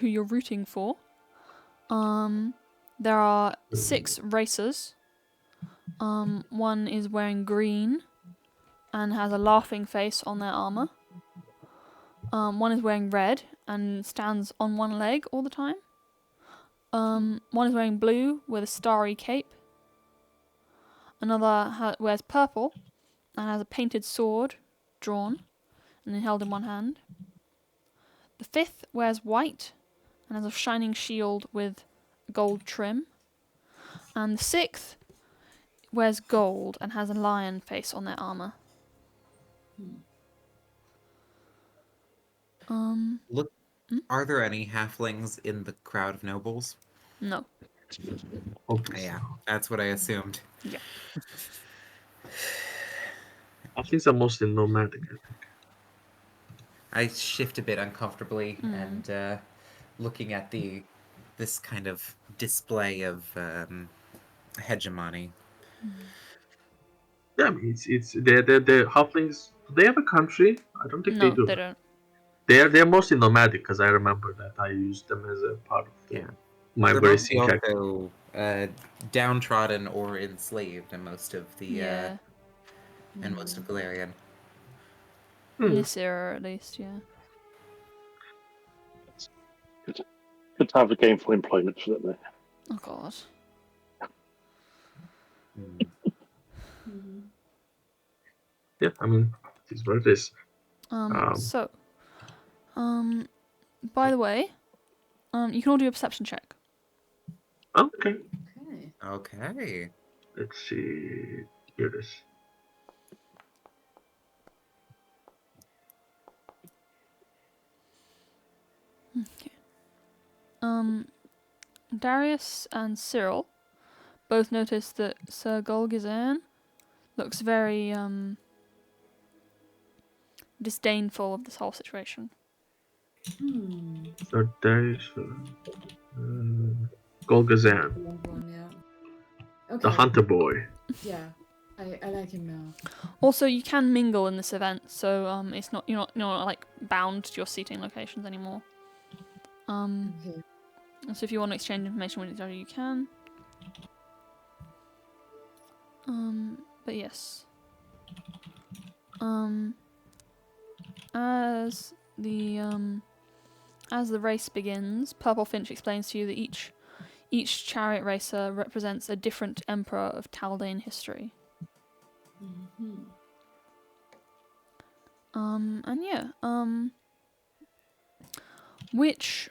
you're rooting for. There are 6 racers. One is wearing green and has a laughing face on their armor. One is wearing red and stands on one leg all the time. One is wearing blue with a starry cape. Another wears purple and has a painted sword drawn and held in one hand. The 5th wears white and has a shining shield with gold trim. And the 6th wears gold and has a lion face on their armor. Look, are there any halflings in the crowd of nobles? No. Yeah, that's what I assumed. Yeah. Halflings are mostly nomadic, I think. I shift a bit uncomfortably and looking at this kind of display of hegemony. Yeah, I mean, it's they're halflings. Do they have a country? I don't think they No, do. they don't. They're mostly nomadic because I remember that I used them as a part of my They're very mostly sync. also downtrodden or enslaved in most of the Yeah. in most of Galarian. In this era, at least, yeah. Good to have a gainful employment for them there. Oh god. Yeah, I mean, it is what it is. So, by the way, you can all do a perception check. Okay. Okay. Okay. Let's see. Here it is. Okay. Darius and Cyril both notice that Sir Golgazan looks very disdainful of this whole situation. So there is Golgazan, The long one, yeah. the Okay. hunter boy. Yeah. I like him now. Also, you can mingle in this event, so it's not you're not like bound to your seating locations anymore. Okay. So if you want to exchange information with each other, you can. But yes. As the race begins, Purple Finch explains to you that each chariot racer represents a different emperor of Taldane history. And yeah, which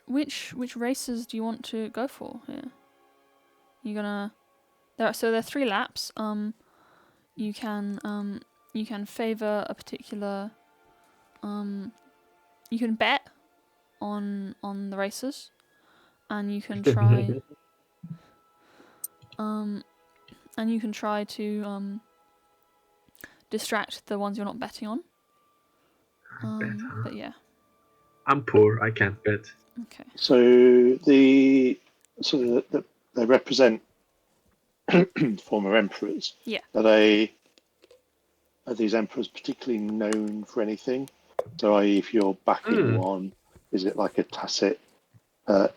races do you want to go for here? You're gonna there are 3 laps. You can favor a particular you can bet on the racers, and you can try to distract the ones you're not betting on. But yeah. I'm poor. I can't bet. Okay. So they represent former emperors. Yeah. Are these emperors particularly known for anything? So, i.e., if you're backing one, is it like a tacit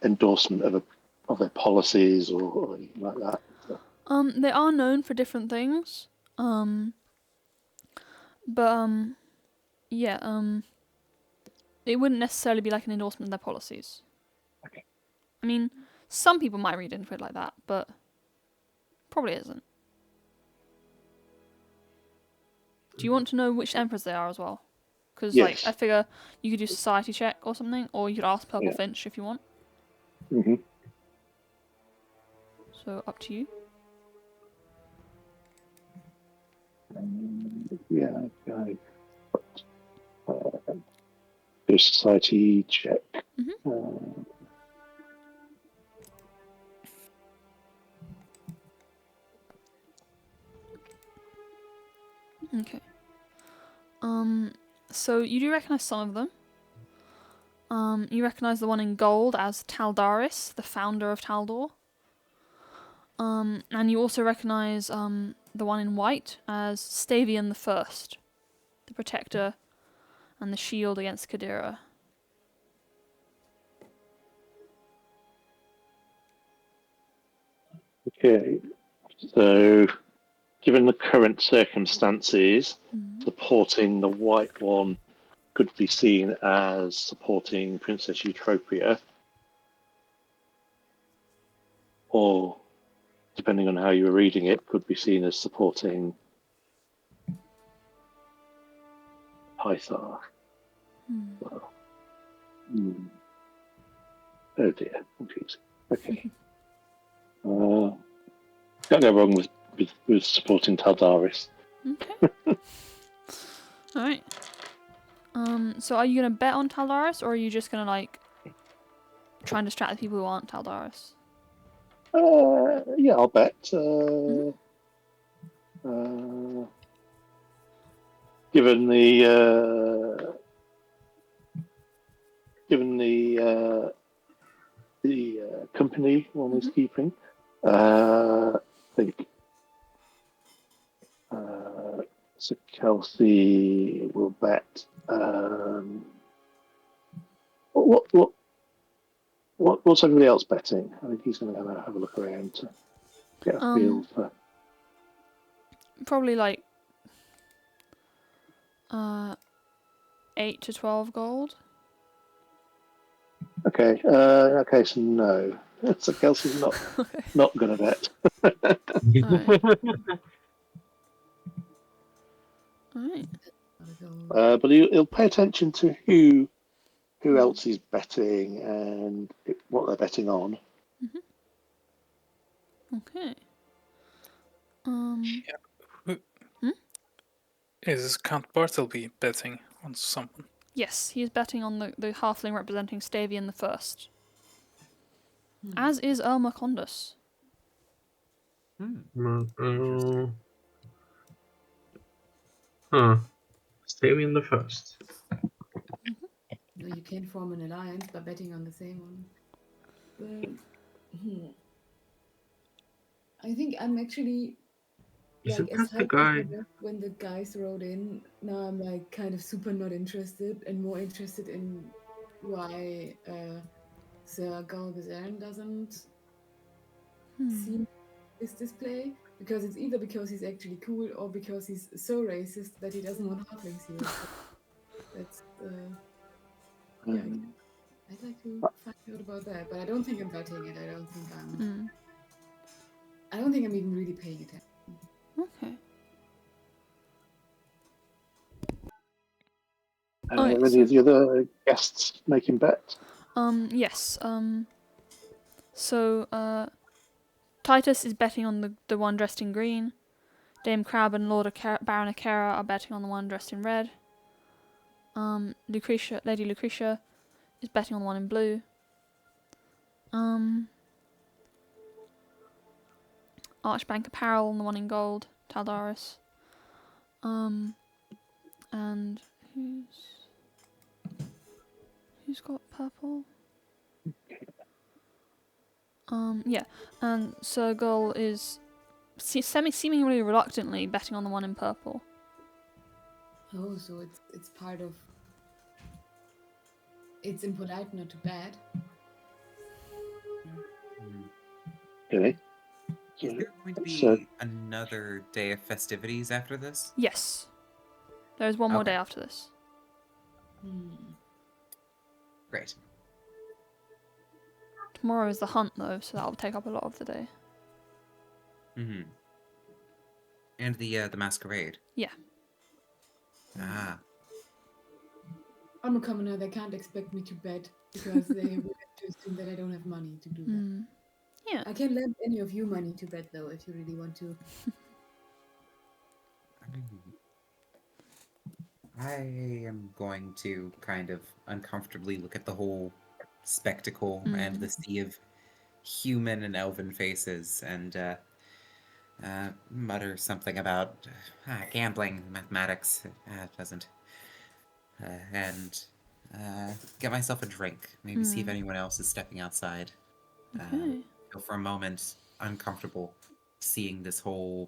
endorsement of their policies or anything like that? They are known for different things. It wouldn't necessarily be like an endorsement of their policies. Okay. I mean, some people might read into it like that, but probably isn't. Do you want to know which emperors they are as well? Because Yes. I figure you could do society check or something, or you could ask Purple Finch if you want. Mm-hmm. So up to you. Yeah. Okay. Do society check. Okay. So you do recognise some of them. You recognise the one in gold as Taldaris, the founder of Taldor. And you also recognise the one in white as Stavian the First, the protector and the shield against Kadira. Okay. So, given the current circumstances, supporting the white one could be seen as supporting Princess Eutropia, or, depending on how you were reading it, could be seen as supporting Pythar. Well, oh dear, confusing. Okay. Can't go wrong with supporting Taldaris. Okay. Alright. So are you going to bet on Taldaris, or are you just going to, try and distract the people who aren't Taldaris? Yeah, I'll bet. Given the company one is keeping, I think So Kelsey will bet. What's everybody else betting? I think he's going to have a look around to get a feel for. Probably like 8 to 12 gold. Okay. Okay. So no. So Kelsey's not going to bet. Alright. But he'll pay attention to who else is betting and what they're betting on. Okay. Is Count Bartleby betting on someone? Yes, he is betting on the halfling representing Stavian the First. As is Irma Condus. Stavian the First. No, you can't form an alliance by betting on the same one. But I think I'm actually Isn't as that the hyped as I guy? was when the guys wrote in. Now I'm like kind of super not interested and more interested in why Sir Galgazan doesn't see this display, because it's either because he's actually cool or because he's so racist that he doesn't want halflings here. So that's I'd like to find out about that, but I don't think I'm betting it. I don't think I'm even really paying attention. Okay. Any of the other guests making bets? Yes. So Titus is betting on the one dressed in green. Dame Crab and Baron Akera are betting on the one dressed in red. Lady Lucretia is betting on the one in blue. Archbank Apparel on the one in gold. Taldaris. And who's got purple? Yeah, and Sir Gull is seemingly reluctantly betting on the one in purple. Oh, so it's part of. It's impolite not to bet. Okay. Is there going to be another day of festivities after this? Yes. There is one more day after this. Great. Tomorrow is the hunt, though, so that'll take up a lot of the day. And the masquerade. Yeah. Ah. I'm a commoner. They can't expect me to bet because they would have to assume that I don't have money to do that. Yeah. I can lend any of you money to bet, though, if you really want to. I am going to kind of uncomfortably look at the whole spectacle and the sea of human and elven faces and mutter something about gambling, mathematics. It doesn't. And get myself a drink. Maybe see if anyone else is stepping outside. Okay. Feel for a moment uncomfortable seeing this the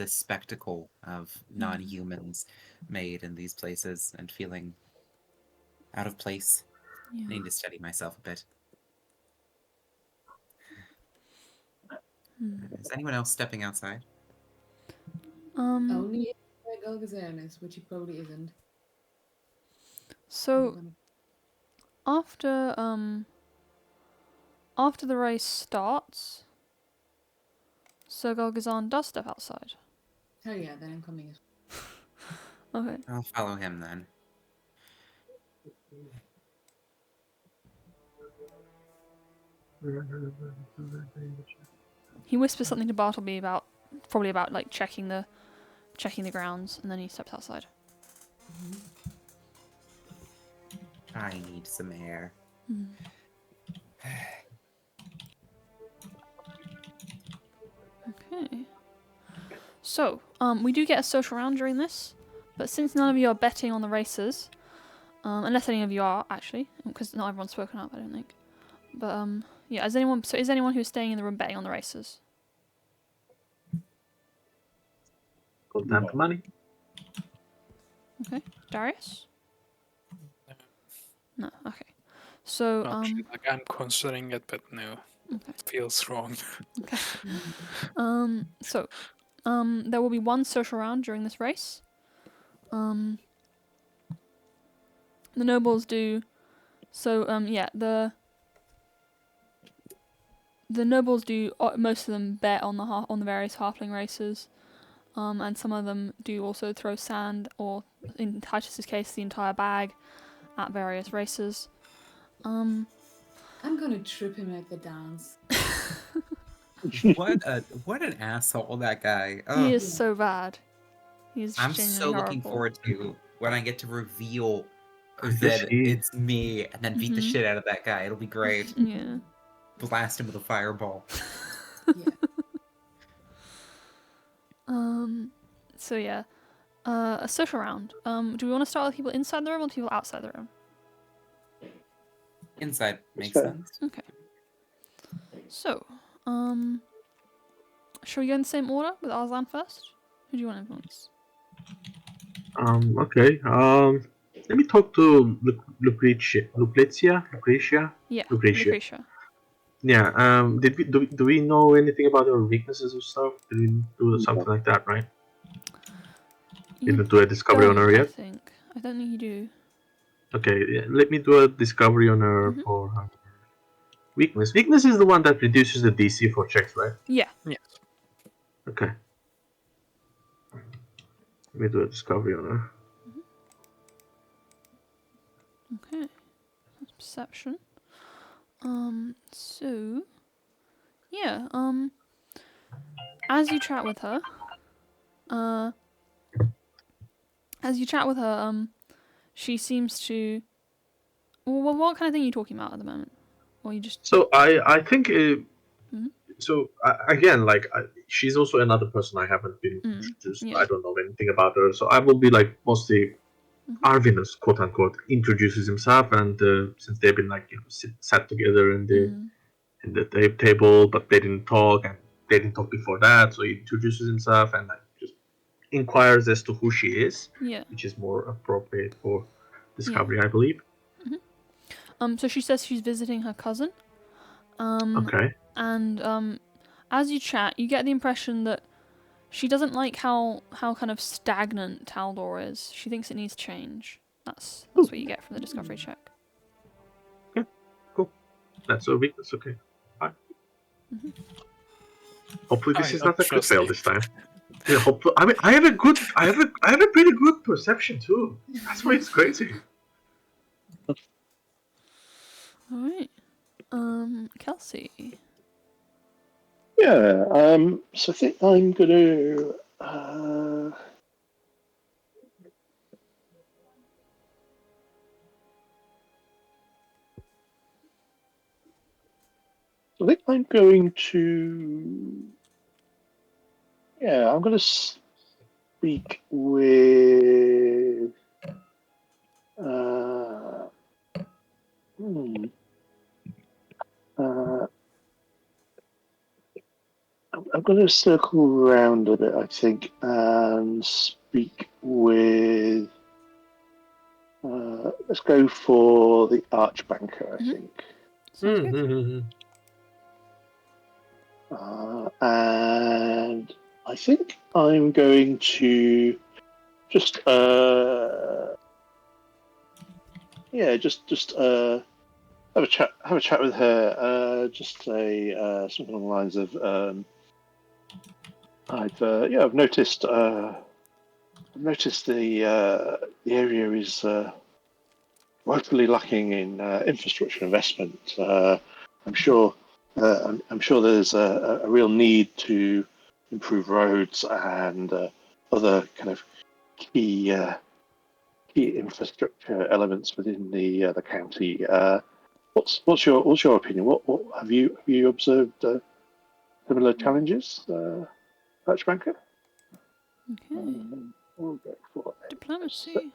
spectacle of non-humans made in these places and feeling out of place. Yeah. I need to steady myself a bit. Is anyone else stepping outside? Only if Galgazan is, which he probably isn't. So after the race starts, Sir Galgazan does step outside. Oh yeah, then I'm coming as well. Okay. I'll follow him then. He whispers something to Bartleby probably about like checking the grounds, and then he steps outside. I need some air. Okay. So, we do get a social round during this, but since none of you are betting on the races, unless any of you are actually, because not everyone's spoken up, I don't think. But yeah, is anyone who's staying in the room betting on the races? Put down the money. Okay, Darius. No. Okay. So Actually, like I'm considering it, but no, Okay. it feels wrong. Okay. So, there will be one social round during this race. The nobles do. So, yeah, the nobles do. Most of them bet on the various halfling races. And some of them do also throw sand, or in Titus's case, the entire bag, at various races. I'm gonna trip him at the dance. What an asshole that guy. He Ugh. is so bad. He's I'm genuinely so looking horrible. forward to when I get to reveal Yes, that he- it's me and then beat the shit out of that guy. It'll be great. Yeah. Blast him with a fireball. Yeah. So yeah, a social round. Do we want to start with people inside the room or people outside the room? Inside makes fair. sense. Okay. So, shall we go in the same order with Arslan first? Who do you want to influence? Okay. Let me talk to Lucretia. Yeah, Lucretia. Lucretia. Yeah. Do we know anything about her weaknesses or stuff? Did we do something like that, right? You Didn't do a discovery on her don't, yet. I don't think you do. Okay. Yeah, let me do a discovery on her for her weakness. Weakness is the one that reduces the DC for checks, right? Yeah. Yes. Okay. Let me do a discovery on her. Okay. That's perception. So, yeah. As you chat with her, she seems to. Well, what kind of thing are you talking about at the moment? Or you just. So I think so again, like she's also another person I haven't been introduced. yeah. I don't know anything about her, so I will be like mostly Arvinus, quote unquote, introduces himself, and since they've been like sat together in the table, but they didn't talk, and they didn't talk before that, so he introduces himself and like just inquires as to who she is, which is more appropriate for discovery, I believe. So she says she's visiting her cousin. Okay. And as you chat, you get the impression that she doesn't like how kind of stagnant Taldor is. She thinks it needs change. That's what you get from the discovery check. Okay, cool. That's a weakness. Okay, fine. Hopefully, this is not a crit fail this time. Yeah, hopefully. I mean, I have a pretty good perception too. That's why it's crazy. All right. Kelsey. Yeah. So I think I'm gonna. I think I'm going to. Yeah, I'm going to speak with. I'm going to circle around a bit, I think, and speak with. Let's go for the Archbanker, I think. Sounds good. And I think I'm going to just have a chat with her. Just say something along the lines of I've noticed the area is woefully lacking in infrastructure investment. I'm sure there's a real need to improve roads and other kind of key infrastructure elements within the county. What's your opinion? What have you observed similar challenges, Archbanker? Okay. We'll go for Diplomacy.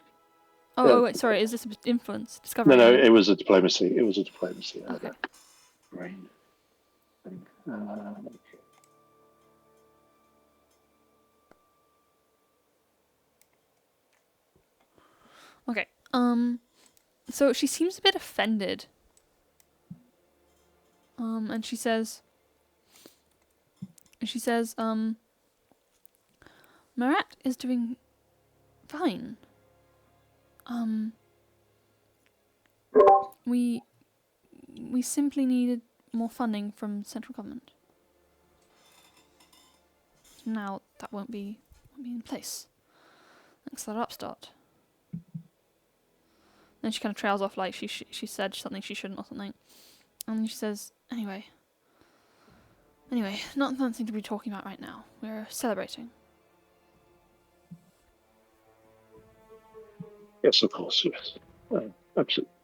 Oh, wait, sorry. Is this influence? Discovery? No, it was a diplomacy. Okay. Brain. Okay. So she seems a bit offended. And she says, Marat is doing fine. We simply needed more funding from central government. Now that won't be in place. Thanks to that upstart. Then she kind of trails off like she said something she shouldn't or something. And she says, anyway, not something to be talking about right now. We're celebrating. Yes, of course, yes. Absolutely.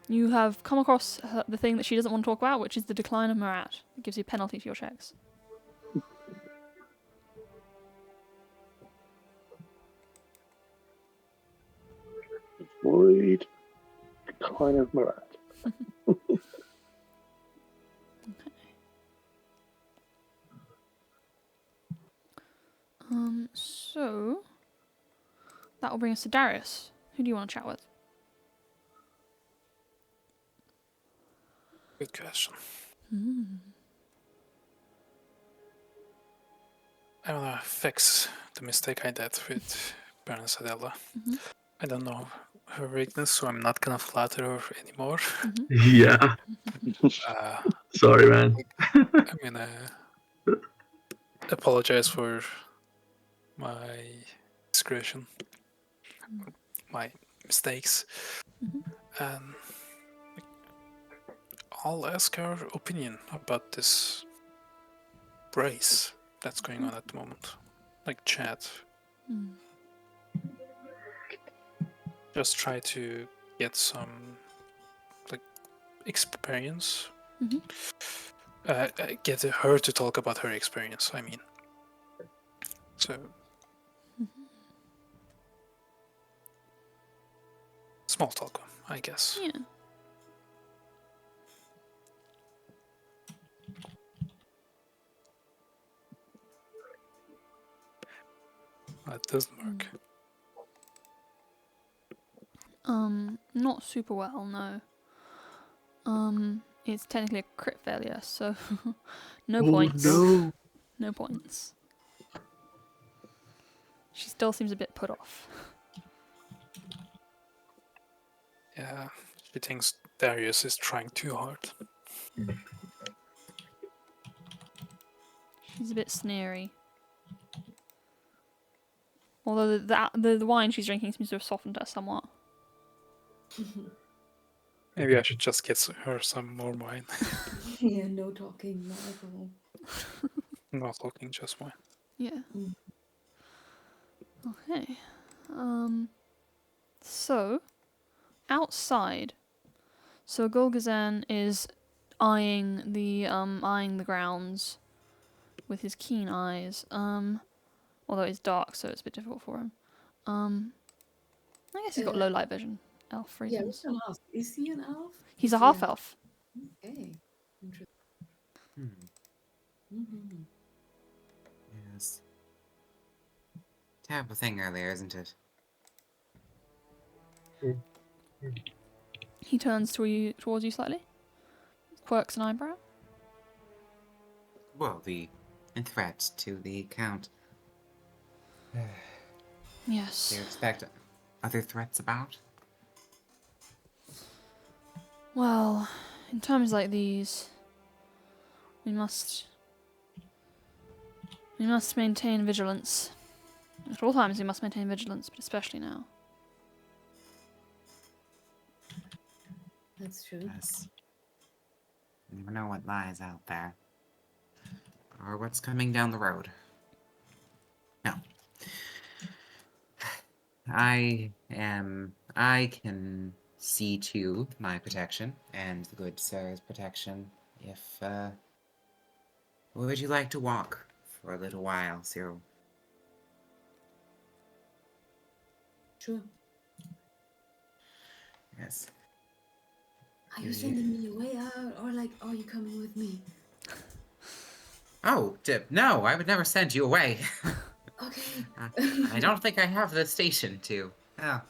You have come across the thing that she doesn't want to talk about, which is the decline of Marat. It gives you a penalty to your checks. Avoid decline of Marat. So that will bring us to Darius. Who do you want to chat with? Good question. I want to fix the mistake I did with Baroness Adela. I don't know her weakness, so I'm not gonna flatter her anymore. Yeah. Sorry, man. I'm gonna apologize for my discretion, my mistakes, and I'll ask her opinion about this race that's going on at the moment, like chat. Just try to get some like experience. Get her to talk about her experience. I mean, so small talk, I guess. Yeah. That doesn't work. Not super well, no. It's technically a crit failure, so no points. No. No points. She still seems a bit put off. Yeah, she thinks Darius is trying too hard. She's a bit sneery. Although the wine she's drinking seems to have softened her somewhat. Maybe I should just get her some more wine. Yeah, no talking, no alcohol. Not talking, just wine. Yeah. Okay. So outside, so Golgazan is eyeing the grounds with his keen eyes. Although it's dark, so it's a bit difficult for him. I guess he's got low light vision. Elf Yeah, reasons. we can ask. Is he an elf? He's Is a he half elf. Okay. Interesting. Yes. Terrible thing earlier, isn't it? He turns towards you slightly. Quirks an eyebrow. Well, the threat to the Count. Yes. Do you expect other threats about? Well, in times like these, we must maintain vigilance. At all times we must maintain vigilance, but especially now. That's true. Yes. You never know what lies out there. Or what's coming down the road. No. I can see to my protection and the good sir's protection. If, would you like to walk for a little while, Cyril? Sure. Yes. Are you sending me away out, or like, are you coming with me? Oh, no, I would never send you away. Okay. I don't think I have the station to. Oh.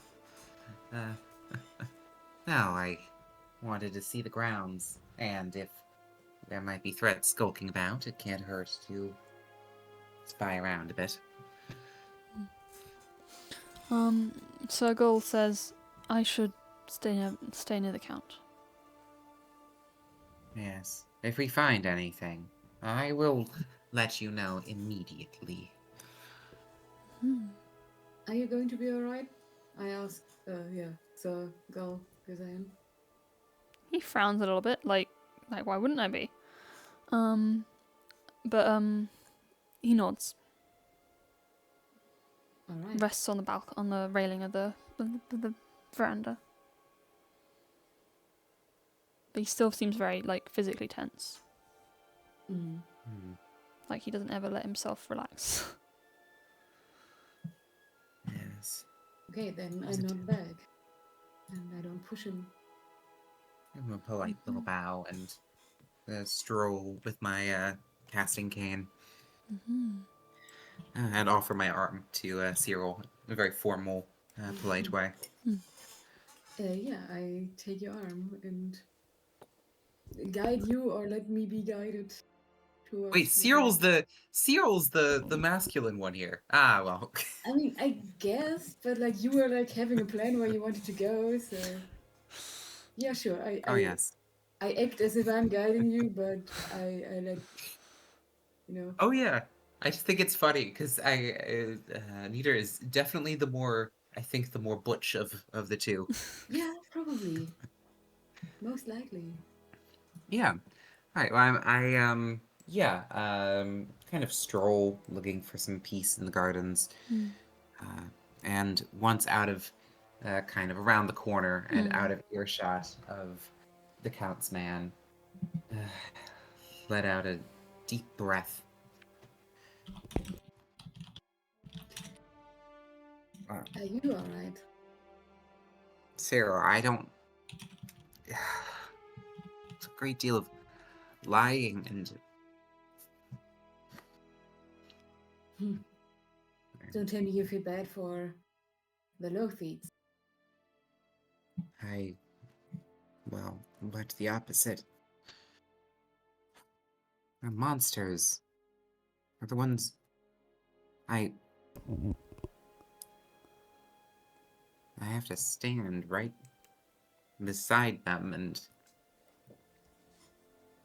No, I wanted to see the grounds, and if there might be threats skulking about, it can't hurt to spy around a bit. Sergul says I should stay near the count. Yes. If we find anything, I will let you know immediately. Are you going to be alright? I asked, Sir Gull Gazan. He frowns a little bit, like why wouldn't I be? But he nods. Alright. Rests on the railing of the veranda. But he still seems very physically tense. Mm. Like he doesn't ever let himself relax. Yes. Okay, then I nod back. And I don't push him. Give him a polite little bow and stroll with my casting cane. And offer my arm to Cyril in a very formal, polite way. Yeah, I take your arm and guide you, or let me be guided towards. Wait, Cyril's the masculine one here. Ah, well. I mean, I guess, but you were having a plan where you wanted to go, so yeah, sure. Yes. I act as if I'm guiding you, but I let Oh yeah. I just think it's funny because Nita is definitely the more butch of the two. Yeah, probably. Most likely. Yeah. All right. Well, kind of stroll, looking for some peace in the gardens, and once out of, kind of around the corner and out of earshot of the Count's man, let out a deep breath. Are you alright? Sarah, I don't. It's a great deal of lying and. Don't tell me you feel bad for the Lothites. Well, but the opposite. The monsters are the ones I have to stand right beside them, and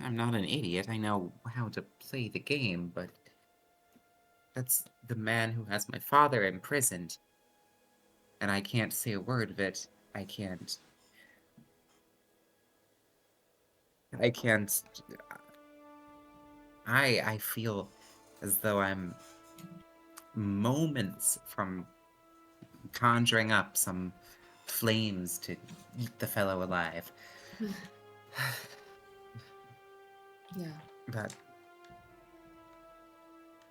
I'm not an idiot. I know how to play the game, but that's the man who has my father imprisoned, and I can't say a word of it. I can't. I feel as though I'm moments from conjuring up some flames to eat the fellow alive. Yeah. But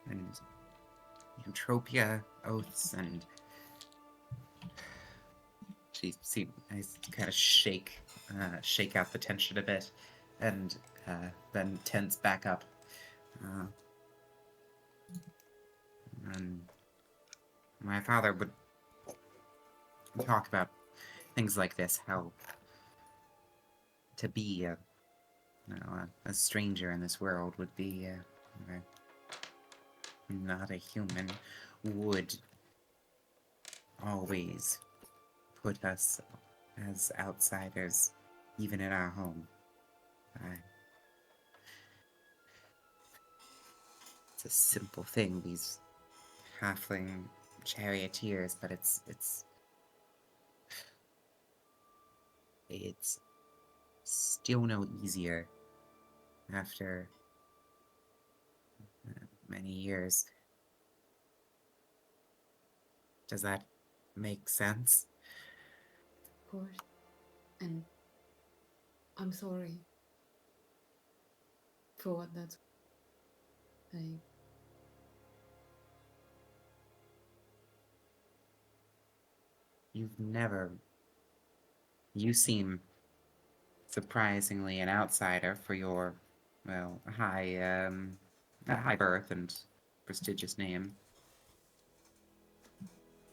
and Eutropia oaths and I kind of shake out the tension a bit, and then tense back up. And my father would talk about things like this, how to be a stranger in this world would be not a human, would always put us as outsiders, even in our home. It's a simple thing, these halfling charioteers, but it's still no easier after many years. Does that make sense? Of course. And I'm sorry for what that's. You seem surprisingly an outsider for your, high birth and prestigious name.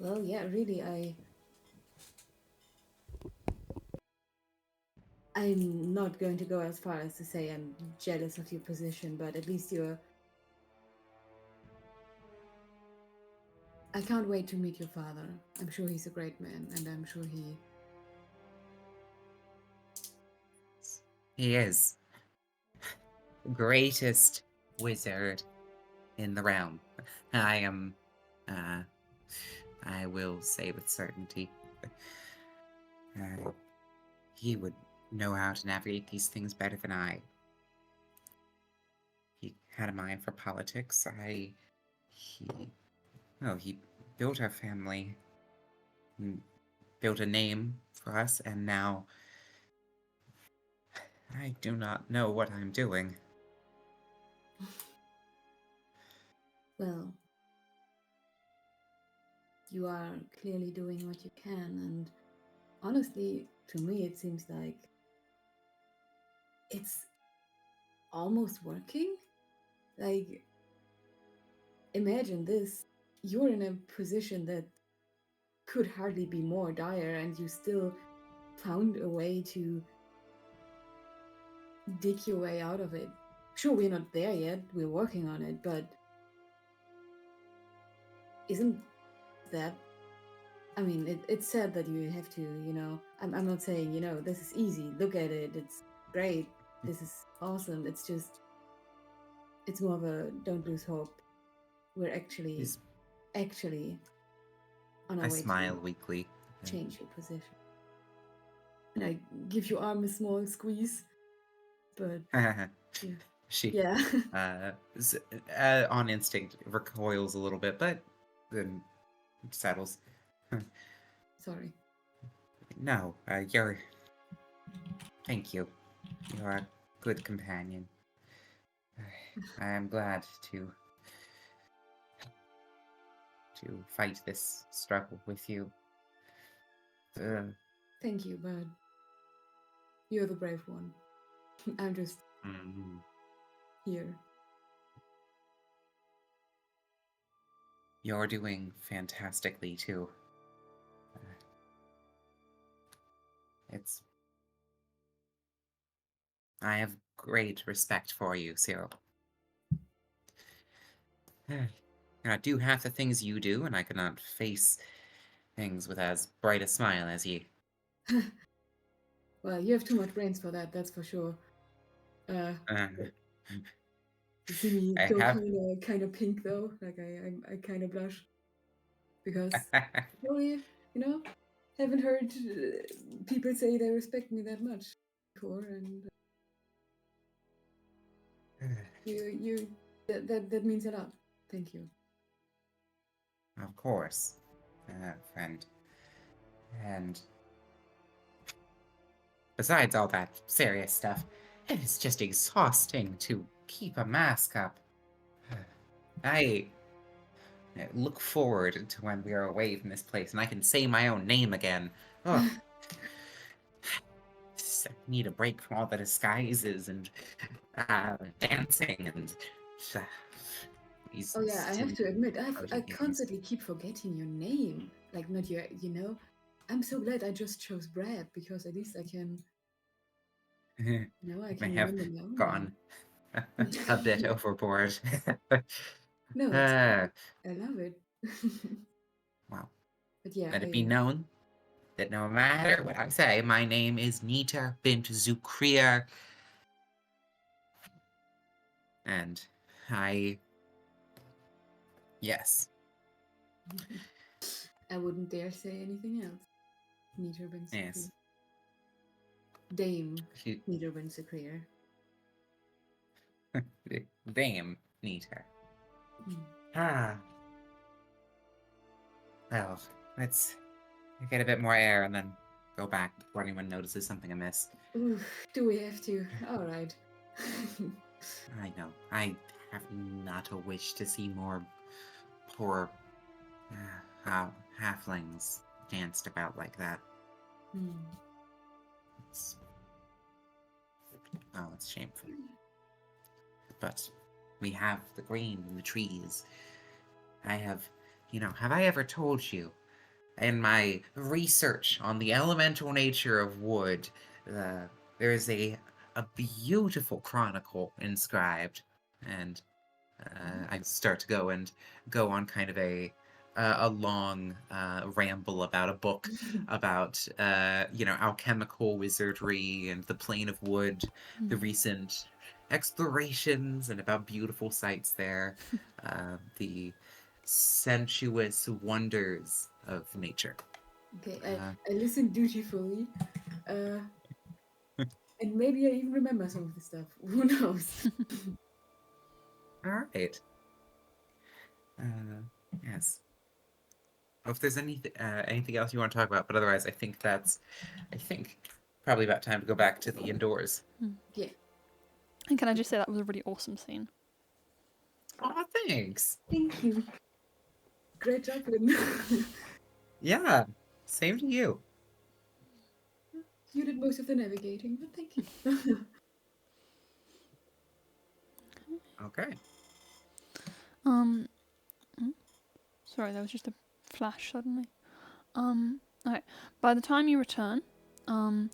Well, yeah, really, I'm not going to go as far as to say I'm jealous of your position, but at least you're. I can't wait to meet your father. I'm sure he's a great man, and I'm sure He is the greatest wizard in the realm. I am, I will say with certainty, he would know how to navigate these things better than I. He had a mind for politics. He built our family, built a name for us, and now I do not know what I'm doing. Well, you are clearly doing what you can, and honestly, to me, it seems like it's almost working. Like, imagine this. You're in a position that could hardly be more dire, and you still found a way to dig your way out of it. Sure, we're not there yet, we're working on it, but isn't that. I mean, it's sad that you have to, I'm not saying, this is easy, look at it, it's great, this is awesome. It's just, it's more of a don't lose hope. We're actually on our I way smile to weakly. change your position. And I give your arm a small squeeze, but She, yeah. on instinct, recoils a little bit, but then settles. Sorry. No, thank you. You're a good companion. I am glad to fight this struggle with you. Thank you, but you're the brave one. I'm just here. You're doing fantastically too. I have great respect for you, Cyril. I do half the things you do, and I cannot face things with as bright a smile as you. Well, you have too much brains for that, that's for sure. You see me go kind of pink though, like I kind of blush because really, haven't heard people say they respect me that much before, and that means a lot. Thank you. Of course, friend. And besides all that serious stuff, it is just exhausting to keep a mask up. I look forward to when we are away from this place and I can say my own name again. Oh. I need a break from all the disguises and dancing and. Oh yeah, I have to admit, I constantly keep forgetting your name. Like, not your, I'm so glad I just chose Brad, because at least I can, I can have remember my own gone a bit overboard. No, I love it. Wow. But yeah, Let it be known that no matter what I say, my name is Nita bint Zukria. And yes. I wouldn't dare say anything else. Nita bint Zukria. Yes. Dame Nita bint Zukria. Dame Nita. Well, let's get a bit more air and then go back before anyone notices something amiss. Ooh, do we have to? All right. I know. I have not a wish to see more poor halflings danced about like that. It's shameful. But we have the green and the trees. Have I ever told you in my research on the elemental nature of wood, there is a beautiful chronicle inscribed, and I start to go on kind of a long ramble about a book about alchemical wizardry and the plane of wood, the recent explorations, and about beautiful sights there, the sensuous wonders of nature. Okay, I listened dutifully. And maybe I even remember some of the stuff. Who knows? All right. Yes. If there's anything else you want to talk about, but otherwise, I think probably about time to go back to the indoors. Yeah. And can I just say that was a really awesome scene? Oh, thanks. Thank you. Great job, Lynn. Yeah, same to you. You did most of the navigating, but thank you. Okay. Sorry, there was just a flash suddenly. Okay. By the time you return, the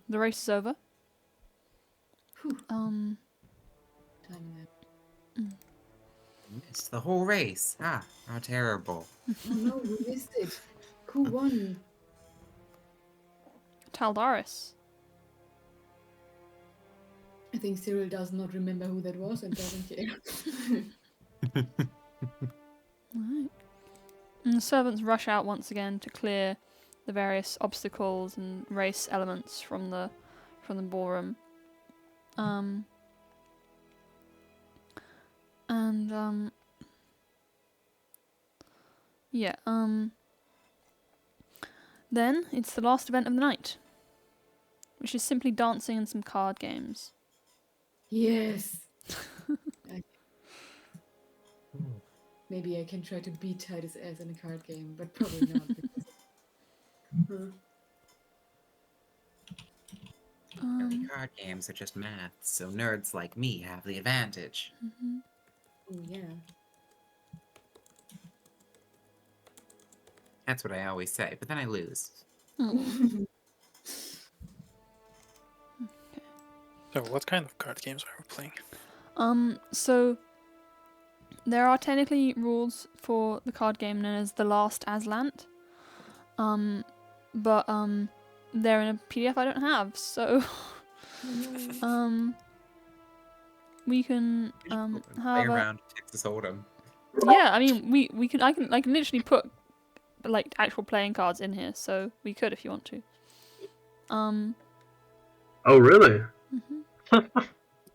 race is over. Time Missed the whole race. Ah, how terrible. Oh no, we missed it. Who won? Taldaris. I think Cyril does not remember who that was and doesn't care. Right. And the servants rush out once again to clear the various obstacles and race elements from the ballroom. Then it's the last event of the night, which is simply dancing and some card games. Yes. Maybe I can try to beat Titus S in a card game, but probably not. Because... Early card games are just math, so nerds like me have the advantage. Oh, yeah. That's what I always say, but then I lose. So what kind of card games are we playing? So there are technically rules for the card game known as The Last Aslant. But they're in a PDF I don't have, so we can Play have around Texas Hold'em. Yeah, I mean we can I can literally put like actual playing cards in here, so we could if you want to. Oh, really? I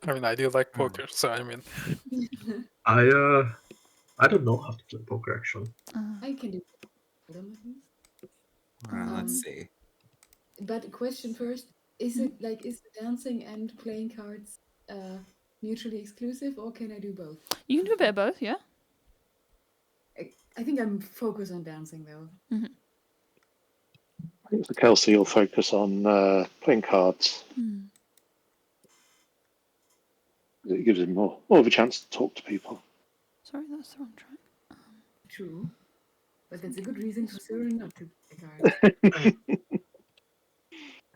mean, I do like poker, so I mean... I don't know how to play poker, actually. I can do Let's see. But question first, is it like, is the dancing and playing cards mutually exclusive, or can I do both? You can do a bit of both, yeah. I think I'm focused on dancing, though. I think for Kelsey, you'll focus on playing cards. It gives him more of a chance to talk to people. Sorry, that's the wrong track. True. But that's a good reason for Cyril not to play cards.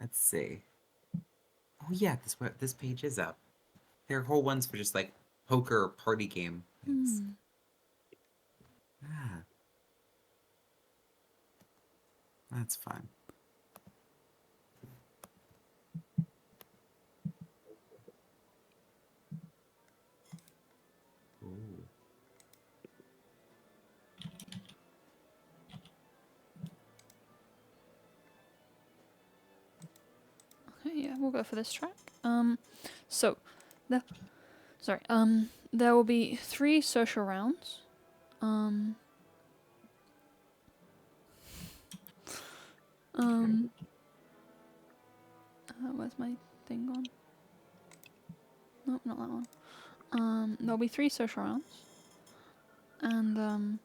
Let's see. Oh yeah, this page is up. There are whole ones for just like poker party game things. That's fun. Ooh. Okay, yeah, we'll go for this track. There will be 3 social rounds. Where's my thing gone? Nope, not that one. There'll be 3 social rounds. And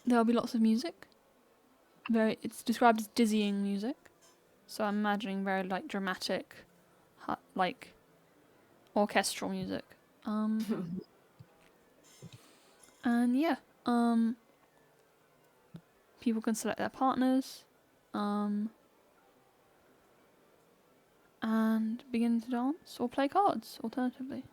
there'll be lots of music. It's described as dizzying music. So I'm imagining very like dramatic, like orchestral music. And yeah, people can select their partners, and begin to dance or play cards. Alternatively,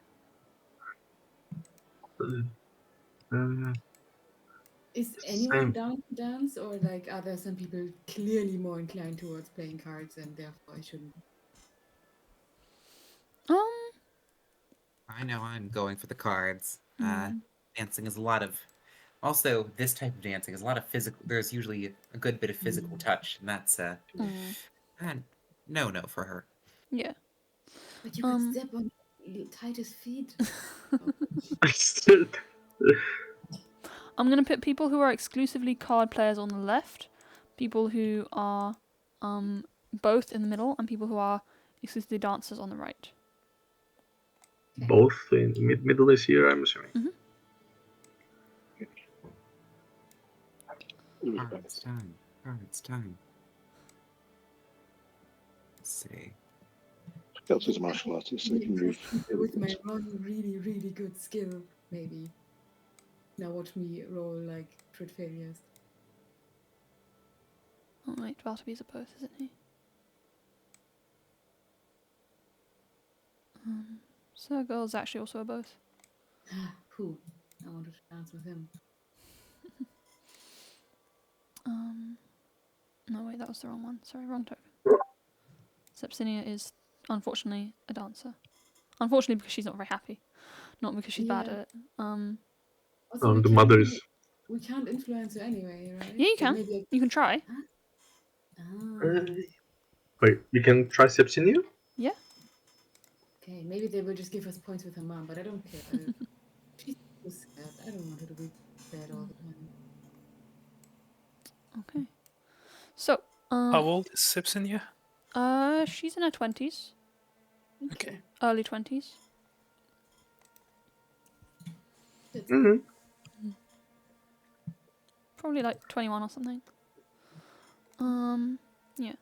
Is anyone down to dance, or like are there some people clearly more inclined towards playing cards and therefore I shouldn't? I know I'm going for the cards. Dancing is a lot of. Also, this type of dancing is a lot of physical. There's usually a good bit of physical touch, and that's no for her. Yeah. But you could step on Titus' feet. I'm going to put people who are exclusively card players on the left, people who are both in the middle, and people who are exclusively dancers on the right. Both in middle is here, I'm assuming. Cards time. Cards time. Let's see. Scout is a martial artist, so he can move. With my one really, really good skill, maybe. Now watch me roll like crit failures. Oh wait, Bartleby's a both, isn't he? Sergil's actually also a both. Who? I wanted to dance with him. No wait, that was the wrong one. Sorry, wrong token. Sepsinia is unfortunately a dancer. Unfortunately, because she's not very happy, not because she's bad at it. Also, The mothers. We can't influence her anyway, right? Yeah, you can. Maybe You can try. Wait, you can try Sepsinia? Yeah. Okay, maybe they will just give us points with her mom, but I don't care. She's so sad. I don't want her to be sad all the time. Okay. So, how old is Sepsinia? she's in her 20s. Okay. Early 20s. Probably like 21 or something. Yeah.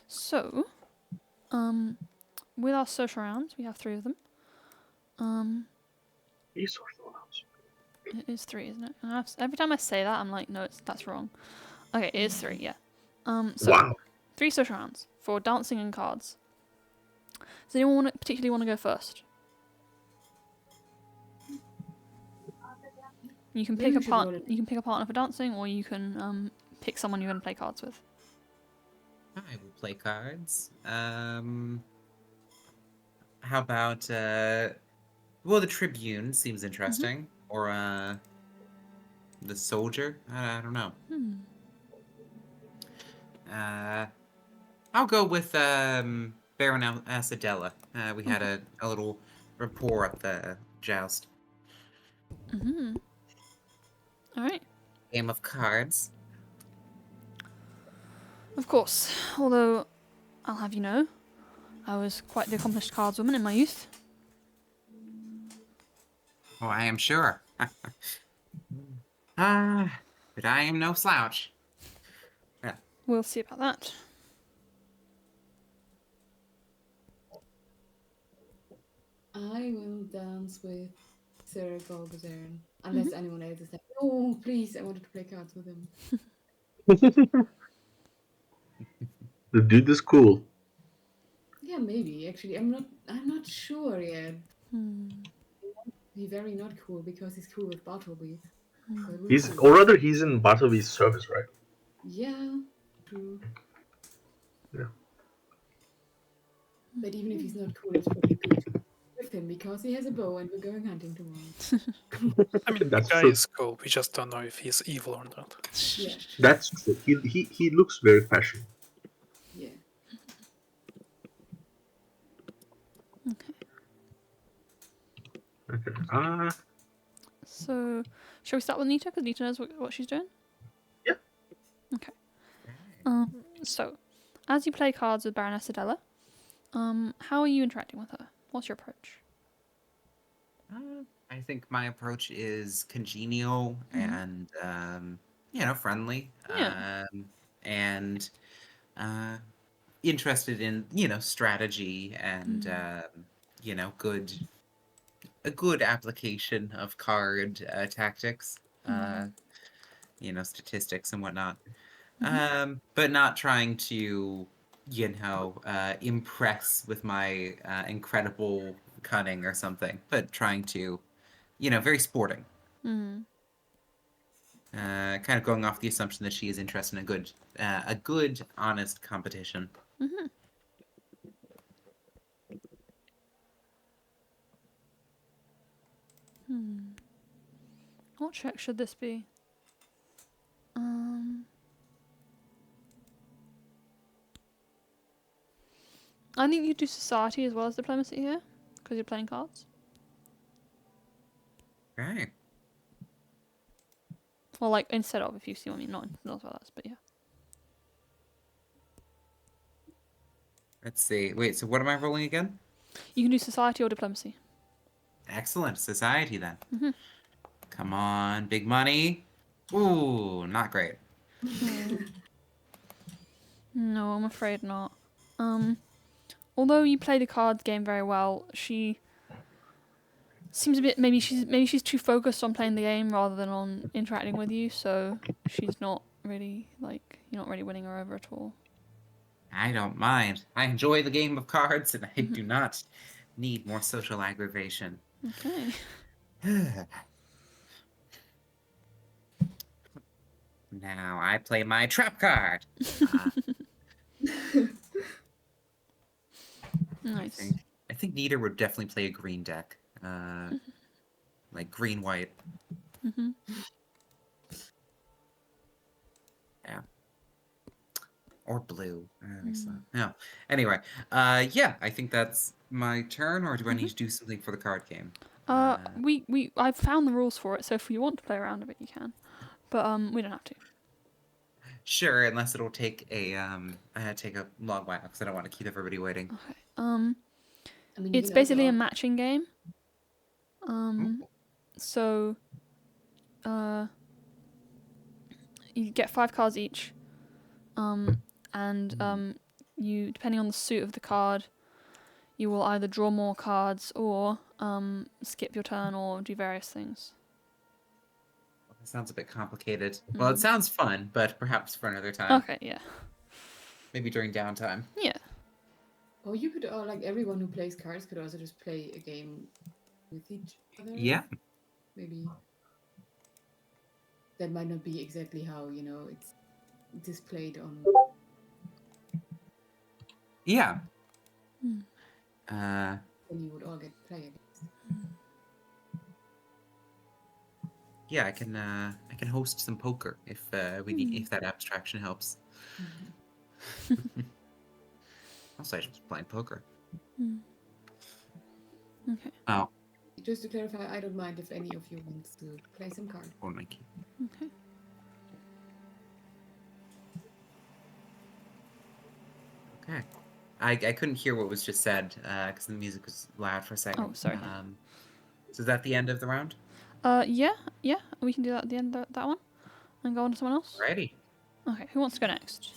So, with our social rounds, we have 3 of them. It is 3, isn't it? And every time I say that, I'm like, no, that's wrong. Okay, it is 3, yeah. So 3 social rounds for dancing and cards. Does anyone particularly want to go first? You can pick a partner for dancing, or you can pick someone you're going to play cards with. I will play cards. How about well, the Tribune seems interesting, or the Soldier. I don't know. I'll go with Baron Asadella. We had a little rapport at the joust. All right. Game of cards. Of course. Although, I'll have you know, I was quite the accomplished cardswoman in my youth. Oh, I am sure. But I am no slouch. Yeah. We'll see about that. I will dance with Sarah Golgazern, unless anyone else is like, no, please, I wanted to play cards with him. The dude is cool. Yeah, maybe. Actually, I'm not sure yet. He's very not cool because he's cool with Bartleby. He's in Bartleby's service, right? Yeah, true. Yeah. But even if he's not cool, it's probably good with him because he has a bow and we're going hunting tomorrow. I mean, the guy is cool. We just don't know if he's evil or not. Yeah. That's true. He looks very passionate. Yeah. Okay. So, shall we start with Nita? Because Nita knows what she's doing? Yeah. Okay. So, as you play cards with Baroness Adela, how are you interacting with her? What's your approach? I think my approach is congenial and, friendly. Yeah. And interested in, strategy and, a good application of card tactics, statistics and whatnot. but not trying to, impress with my incredible cunning or something, but trying to, very sporting. Kind of going off the assumption that she is interested in a good, honest competition. What check should this be? I think you do society as well as diplomacy here, because you're playing cards. Right. Well, like, instead of, if you see what I mean. Not as well as, but yeah. Let's see. Wait, so what am I rolling again? You can do society or diplomacy. Excellent. Society, then. Come on, big money. Ooh, not great. No, I'm afraid not. Although you play the card game very well, she seems a bit maybe she's too focused on playing the game rather than on interacting with you, so she's not really you're not really winning her over at all. I don't mind. I enjoy the game of cards, and I do not need more social aggravation. Okay. Now I play my trap card. Nice. I think Nita would definitely play a green deck. Like green-white. Yeah. Or blue. No. Anyway, yeah, I think that's my turn, or do I need to do something for the card game? I've found the rules for it, so if you want to play around a bit, you can. But we don't have to. Sure, unless it'll take a long while, because I don't want to keep everybody waiting. Okay. I mean, It's basically a matching game. So, you get 5 cards each. And you, depending on the suit of the card, you will either draw more cards or skip your turn or do various things. It sounds a bit complicated. Well, it sounds fun, but perhaps for another time. Okay, yeah. Maybe during downtime. Yeah. Or you could, like everyone who plays cards could also just play a game with each other. Yeah. Maybe that might not be exactly how, it's displayed on. Yeah. Then you would all get play against. Yeah, I can host some poker if if that abstraction helps. Also, I just playing poker. Okay. Oh. Just to clarify, I don't mind if any of you wants to play some card. Oh, thank you. Okay. Okay. I couldn't hear what was just said because the music was loud for a second. Oh, sorry. So is that the end of the round? Yeah, we can do that at the end of that one, and go on to someone else. Alrighty. Okay, who wants to go next?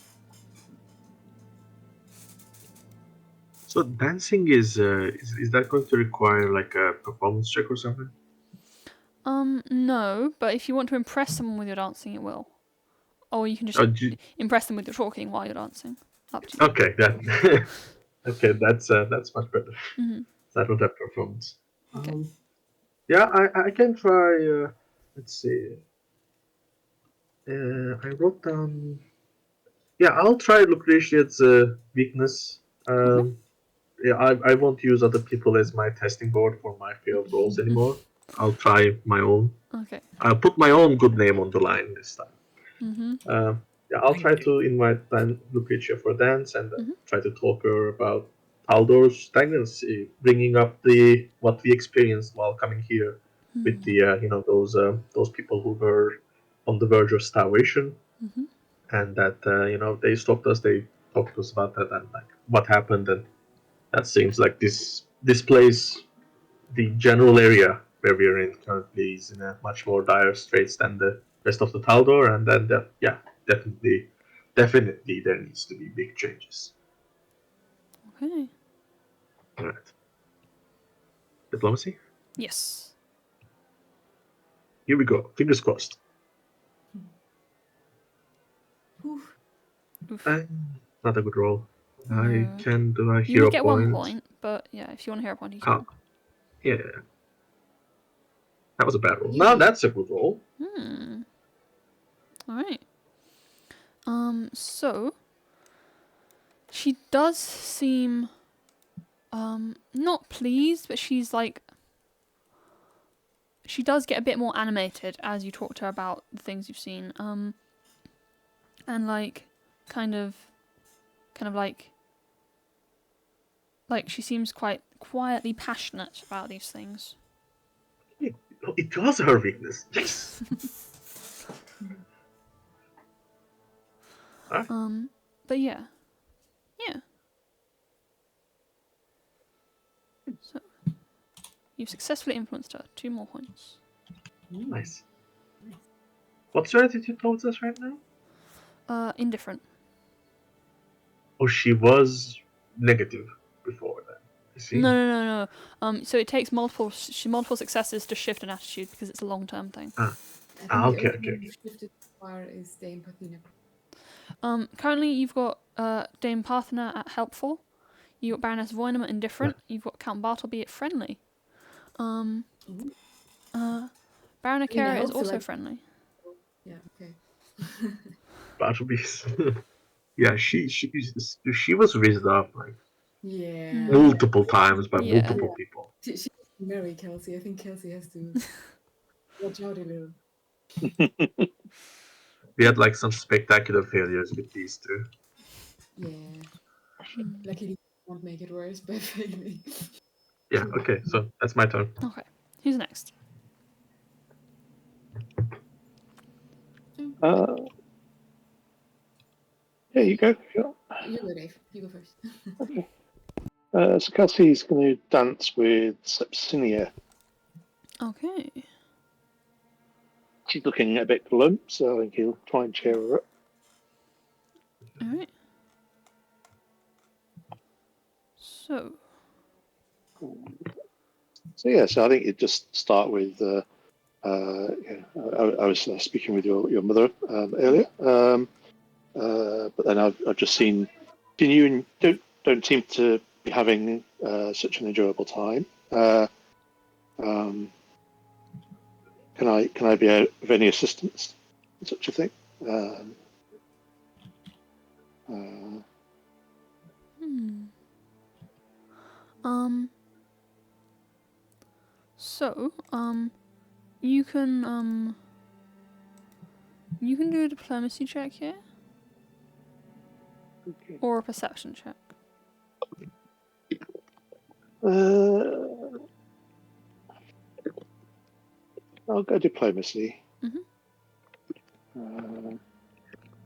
So dancing is that going to require like a performance check or something? No, but if you want to impress someone with your dancing, it will. Or you can just impress them with your talking while you're dancing. Up to you. Okay, okay, that's much better. That would have performance. Okay. Yeah, I can try. Let's see. I wrote down. Yeah, I'll try Lucretia's weakness. Yeah, I won't use other people as my testing board for my failed rolls anymore. I'll try my own. Okay. I'll put my own good name on the line this time. Yeah, I'll try to invite Lucretia for a dance and try to talk her about Taldor's stagnancy, bringing up what we experienced while coming here with the those people who were on the verge of starvation, and that they stopped us. They talked to us about that and like what happened, and that seems like this place, the general area where we are in currently, is in a much more dire straits than the rest of the Taldor, and then definitely there needs to be big changes. Okay. All right. Diplomacy? Yes. Here we go. Fingers crossed. Oof. Oof. Not a good roll. I No. can do a You hero would get point. 1 point, but yeah, if you want a hero point, you Oh, can. yeah. That was a bad roll. You No, can- that's a good roll. Alright. So she does seem not pleased, but she's like she does get a bit more animated as you talk to her about the things you've seen. And like kind of like she seems quite quietly passionate about these things. It was her weakness. Yes. But yeah. So you've successfully influenced her. 2 more points. Nice. What's your attitude towards us right now? Indifferent. Oh, she was negative before then. I see. No. So it takes multiple successes to shift an attitude because it's a long-term thing. I think Okay. the only one who shifted far is Dame Pathina. Currently you've got Dame Parthena at helpful. You've got Baroness Voynam at indifferent. Yeah. You've got Count Bartleby at friendly. Baron Akera is also friendly. Yeah. Okay. Bartleby's. Yeah, she was raised up like multiple times by multiple people. She marry Kelsey. I think Kelsey has to watch out a little. We had like some spectacular failures with these two. Yeah. Luckily, won't make it worse by failing. Yeah. Okay. So that's my turn. Okay. Who's next? Yeah, you go. Sure. You go, Dave. You go first. Okay. So Kelsey's going to dance with Sepsinia. Okay. She's looking a bit glum, so I think he'll try and cheer her up. Alright. So So I think you just start with. I was speaking with your mother earlier, but then I've just seen you and don't seem to be having such an enjoyable time. Can I be of any assistance in such a thing? So, you can do a diplomacy check here. Okay. Or a perception check. I'll go diplomacy.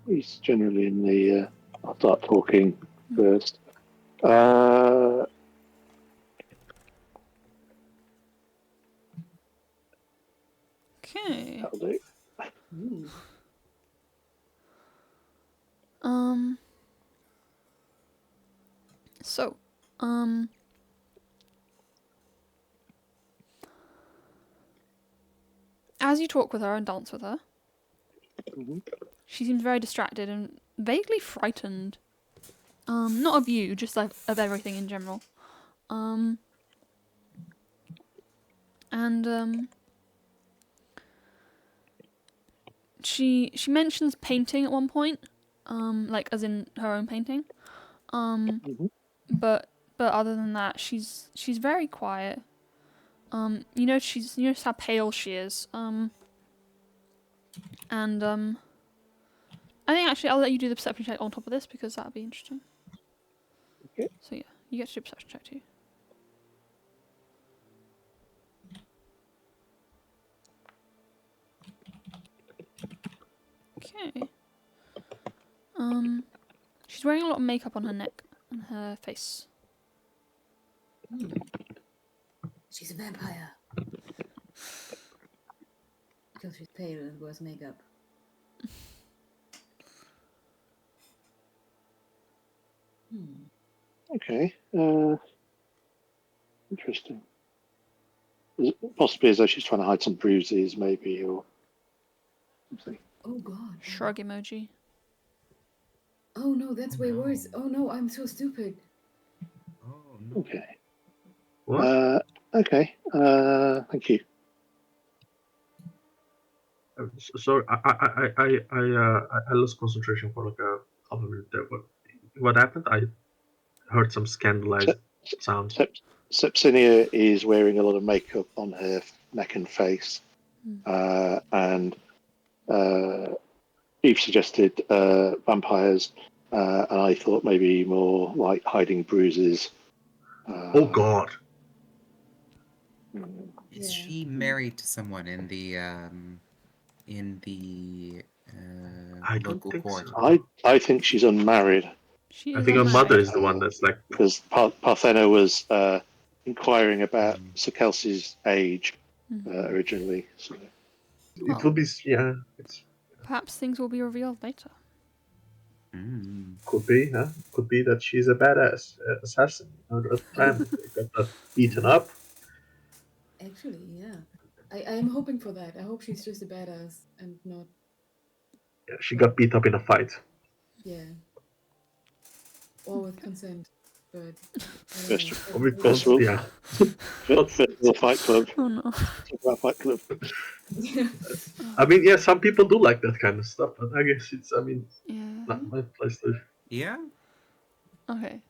He's generally in the. I'll start talking first. Okay. That'll do. So, as you talk with her and dance with her, she seems very distracted and vaguely frightened. Not of you, just like of everything in general. She mentions painting at one point, like as in her own painting. But other than that, she's very quiet. You notice how pale she is. I think actually I'll let you do the perception check on top of this because that'll be interesting. Okay. So yeah, you get to do a perception check too. Okay. She's wearing a lot of makeup on her neck and her face. She's a vampire. Because she's pale and wears makeup. Okay. Interesting. Possibly as though she's trying to hide some bruises, maybe, or something. Oh God. Shrug emoji. Oh no, that's way worse. no. Oh no, I'm so stupid. Oh no. Okay. What? Okay. Thank you. Sorry, I lost concentration for like a couple minutes there. What happened? I heard some scandalized sounds. Sepsinia is wearing a lot of makeup on her neck and face, and Eve suggested vampires, and I thought maybe more like hiding bruises. Oh God! Is Yeah. she married to someone in the I don't local think court? so. I think she's unmarried She I is think her mother unmarried. is the one that's like. because Parthena was inquiring about Sir Kelsey's age originally. So. It will be, yeah. It's Perhaps things will be revealed later. could be, huh? Could be that she's a badass assassin under a plan. They got that beaten up. Actually, yeah. I'm hoping for that. I hope she's just a badass and not, Yeah, she got beat up in a fight. yeah. Or with consent. But I First, don't know. first rule, Yeah. first rule of Fight Club. Oh no. Talk about Fight Club. Yeah. I mean, yeah, some people do like that kind of stuff, but I guess it's, I mean, Yeah. not my place to. Yeah. Okay.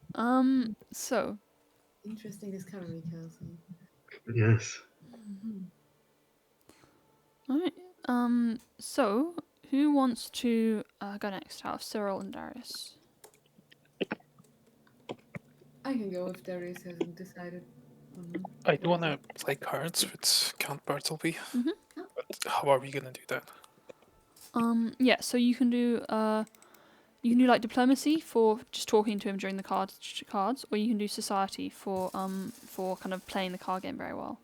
So. Interesting discovery, Kelsey. Yes. Alright. So who wants to go next out of Cyril and Darius? I can go if Darius hasn't decided. I do want to play cards with Count Bartleby. But how are we gonna do that? Yeah, so you can do like diplomacy for just talking to him during the cards, or you can do society for kind of playing the card game very well,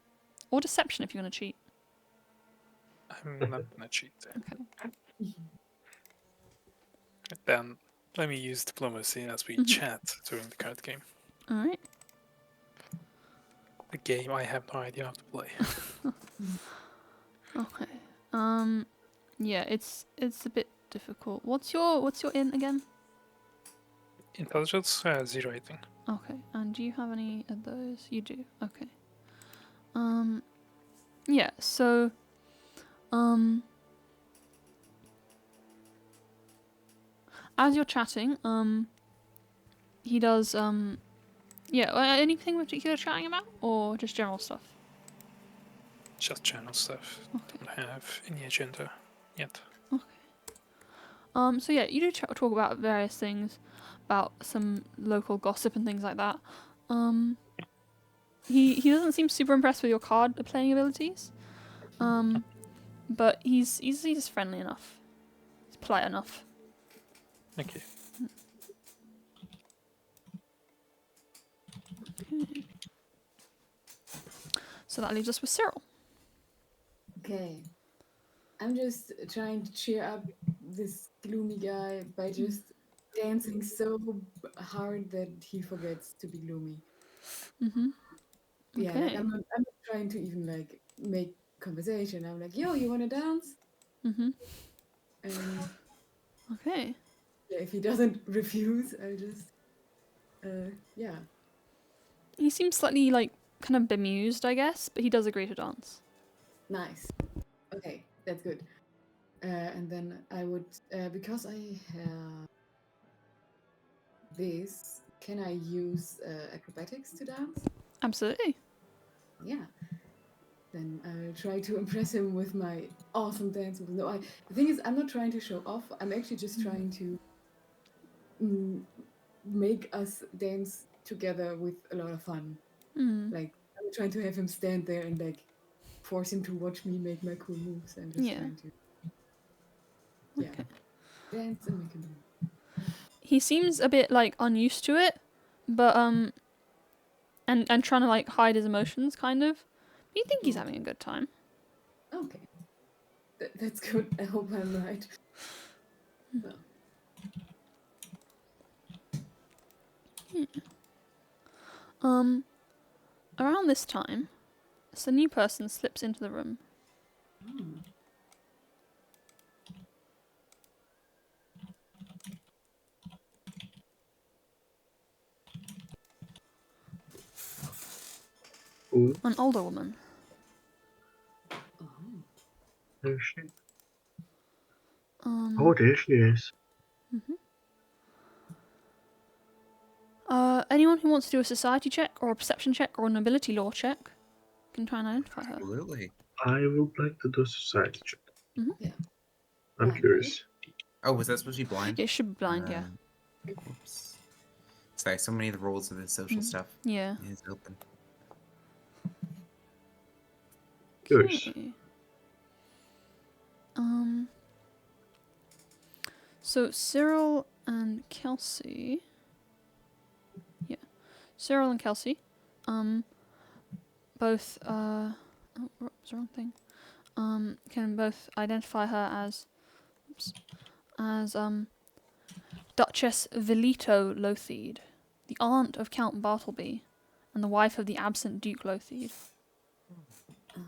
or deception if you're gonna cheat. I'm not gonna cheat. Okay. Then let me use diplomacy as we chat during the card game. All right. A game I have no idea how to play. Okay. Yeah, it's a bit difficult. What's your int again? Intelligence 0, I think. Okay. And do you have any of those? You do. Okay. Yeah. So. As you're chatting, he does yeah. Anything in particular chatting about, or just general stuff? Just channel stuff. Okay. Don't have any agenda yet. So yeah, you do talk about various things, about some local gossip and things like that. He doesn't seem super impressed with your card playing abilities, but he's just friendly enough. He's polite enough. Okay. So that leaves us with Cyril. Okay. I'm just trying to cheer up this gloomy guy by just dancing so hard that he forgets to be gloomy. Yeah, like Okay. I'm not trying to even like make conversation. I'm like, yo, you wanna dance? And Okay. yeah, if he doesn't refuse, I'll just yeah. He seems slightly like kind of bemused, I guess, but he does agree to dance. Nice. Okay, that's good. And then I would, because I have this, can I use acrobatics to dance? Absolutely. Yeah. Then I'll try to impress him with my awesome dance moves. No, the thing is, I'm not trying to show off. I'm actually just trying to make us dance together with a lot of fun. Like, I'm trying to have him stand there and like force him to watch me make my cool moves. I'm just trying to, dance and make him move. He seems a bit like unused to it, but and trying to like hide his emotions, kind of. But you think he's having a good time. Okay, that's good. I hope I'm right. Around this time, a new person slips into the room. Ooh, An older woman. Oh. there she. Um, Oh, there she is. Anyone who wants to do a society check or a perception check or a nobility law check can try and identify her. Absolutely. I would like to do a society check. Yeah. I'm Blind, curious. Oh, was that supposed to be blind? It should be blind, yeah. Oops. Sorry, so many of the roles of the social stuff Yeah. is open. Curious. Okay. So Cyril and Kelsey. Yeah. Cyril and Kelsey. Both oh, what's the wrong thing? Can both identify her as Duchess Velito Lothied, the aunt of Count Bartleby, and the wife of the absent Duke Lothied. Oh.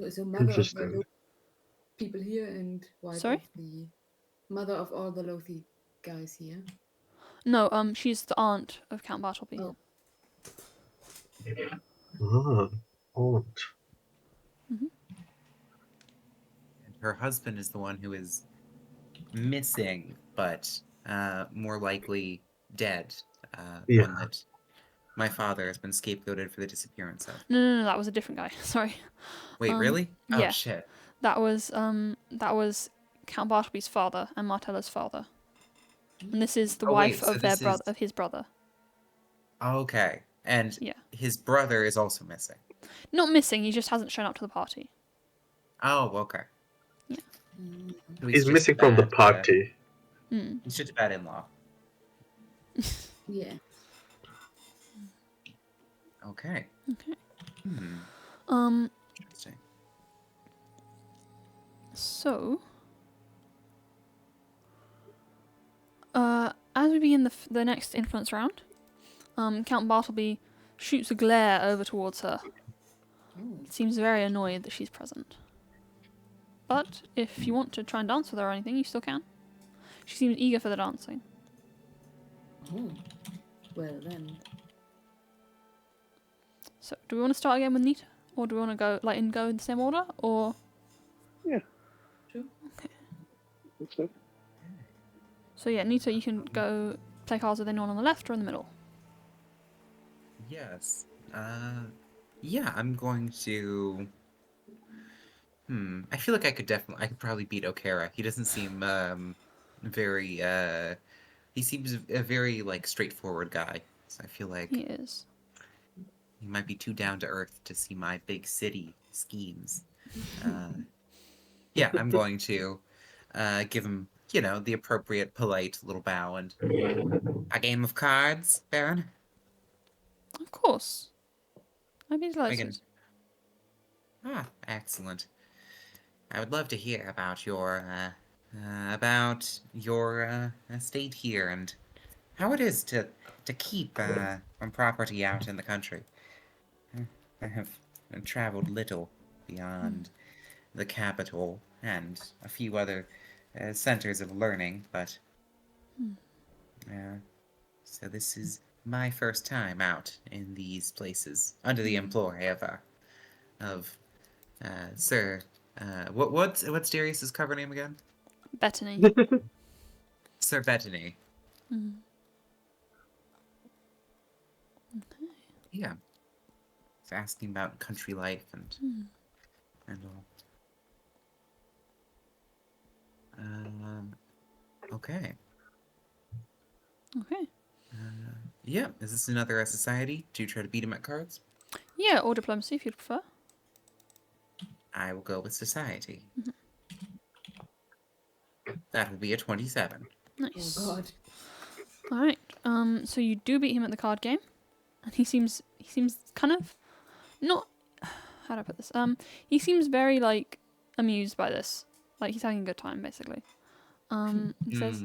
So mother of the Interesting. Lothied people here and wife Sorry? of the mother of all the Lothied guys here. No, she's the aunt of Count Bartleby. Oh. Ah, aunt. And her husband is the one who is missing, but more likely dead. Yeah. One that my father has been scapegoated for the disappearance of. No, that was a different guy. Sorry. Wait, really? Oh, yeah. shit. That was Count Bartleby's father and Martella's father. And this is the wife so of their this brother, is- of his brother. Okay. And Yeah. his brother is also missing. Not missing, he just hasn't shown up to the party. Oh, okay. Mm. So He's just missing from the bad, party. he's just a bad in-law. Yeah. Okay. Okay. Interesting. So, as we begin the next influence round, Count Bartleby shoots a glare over towards her. Oh. Seems very annoyed that she's present. But if you want to try and dance with her or anything, you still can. She seems eager for the dancing. Oh. Well then. So, do we want to start again with Nita, or do we want to go in the same order, or? Yeah. Sure. Okay. That's it. So yeah, Nita, you can go play cards with anyone on the left or in the middle. Yes. Yeah, I'm going to... I feel like I could probably beat Okara. He doesn't seem, very, he seems a very, like, straightforward guy. So I feel like He is. he might be too down to earth to see my big city schemes. Yeah, I'm going to, give him, the appropriate polite little bow and... A game of cards, Baron? Of course. I'd be delighted. Excellent. I would love to hear about your estate here and how it is to keep property out in the country. I have traveled little beyond the capital and a few other centers of learning, but so this is my first time out in these places under the employ of Sir. What's Darius's cover name again? Bettany. Sir Bettany. Okay. Yeah. He's asking about country life and all. Okay. Okay. Yeah. Is this another society? Do you try to beat him at cards? Yeah, or diplomacy if you'd prefer. I will go with society. That will be a 27. Nice. Oh God. All right. So you do beat him at the card game, and he seems kind of not. How do I put this? He seems very like amused by this. Like he's having a good time, basically. He says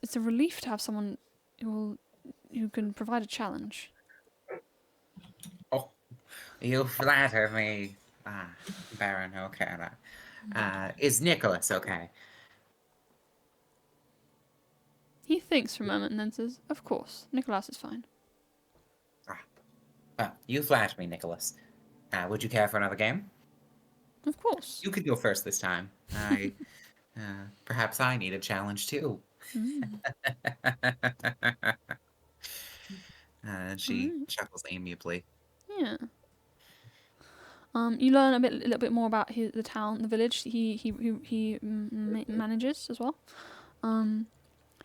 it's a relief to have someone who can provide a challenge. Oh, you flatter me, Baron O'Cara. Is Nicholas okay? He thinks for a moment and then says, "Of course, Nicholas is fine." Well, you flatter me, Nicholas. Would you care for another game? Of course. You could go first this time. Perhaps I need a challenge too. She chuckles amiably. Yeah. You learn a little bit more about the town, the village he manages as well.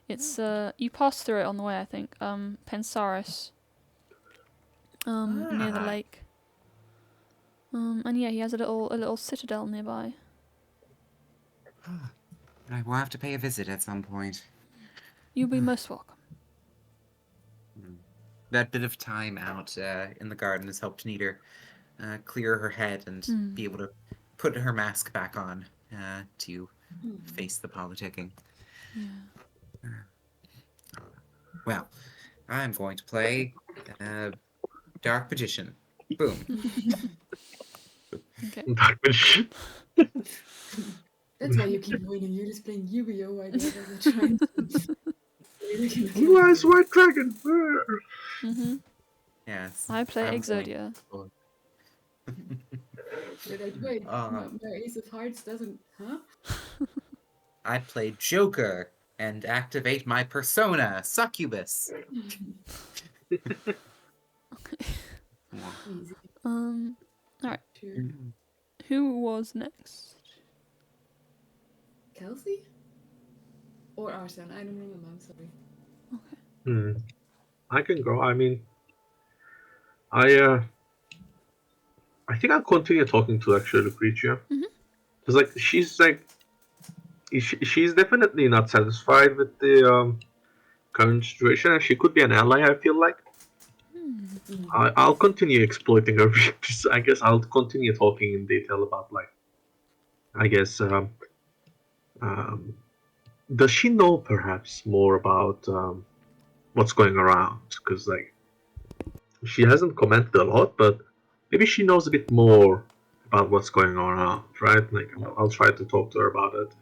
It's you pass through it on the way, I think. Pensaris. Near the lake. And yeah, he has a little citadel nearby. I will have to pay a visit at some point. You'll be most welcome. That bit of time out in the garden has helped Nita clear her head and be able to put her mask back on to face the politicking. Yeah. Well, I'm going to play Dark Magician. Boom. Okay. Dark Magician. That's why you keep winning. You're just playing Yu-Gi-Oh! I guess. Trying to... Blue Eyes White Dragon. Yes. I play Exodia. You're like, wait, my Ace of Hearts doesn't, huh? I play Joker and activate my persona, Succubus. Okay. Easy. Alright. Sure. Who was next? Kelsey? Or Arsene? I don't remember, I'm sorry. Okay. I can go. I mean, I think I'll continue talking to actually Lucretia. Because she's definitely not satisfied with the current situation, and she could be an ally. I feel like I'll continue exploiting her. I guess I'll continue talking in detail about does she know perhaps more about what's going around? Because she hasn't commented a lot, but maybe she knows a bit more about what's going on, right? I'll try to talk to her about it.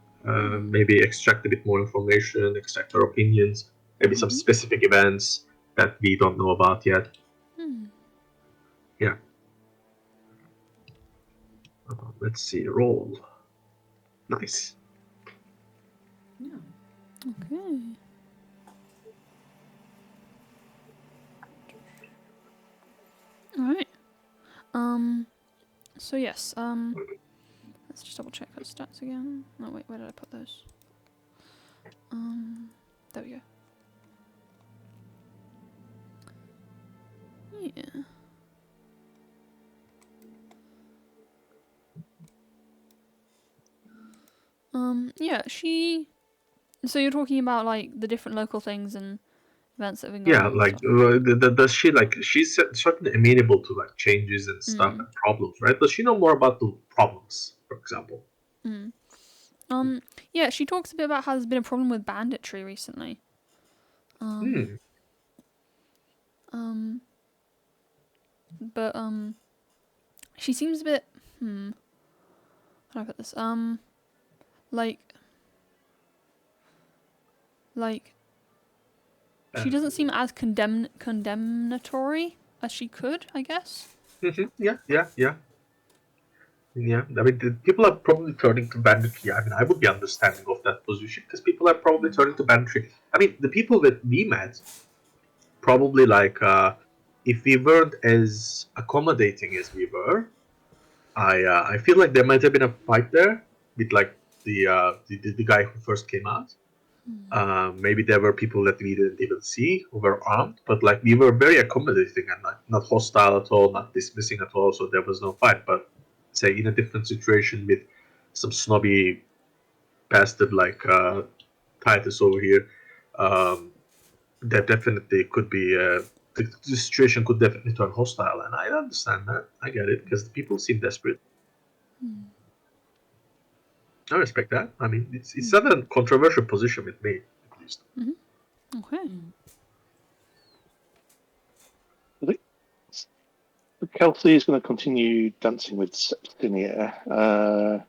Maybe extract a bit more information, extract her opinions, maybe some specific events that we don't know about yet. Yeah. Let's see. Roll. Nice. Yeah. Okay. Alright. So yes, let's just double check her stats again. Oh wait, where did I put those? There we go. Yeah. Yeah, so you're talking about the different local things and events that have been going on. Does she she's certainly amenable to changes and stuff and problems, right? Does she know more about the problems, for example? Yeah, she talks a bit about how there's been a problem with banditry recently. But she seems a bit how do I put this? She doesn't seem as condemnatory as she could, I guess. Yeah. I mean, people are probably turning to banditry. I mean, I would be understanding of that position because people are probably turning to banditry. I mean, the people that we met probably if we weren't as accommodating as we were, I feel like there might have been a fight there with the guy who first came out. Maybe there were people that we didn't even see who were armed, but we were very accommodating and not hostile at all, not dismissing at all. So there was no fight. But say in a different situation with some snobby bastard Titus over here, that definitely could be the situation could definitely turn hostile, and I understand that. I get it because the people seem desperate. I respect that. I mean, it's not a controversial position with me, at least. Okay. I think Kelsey is going to continue dancing with Septinia.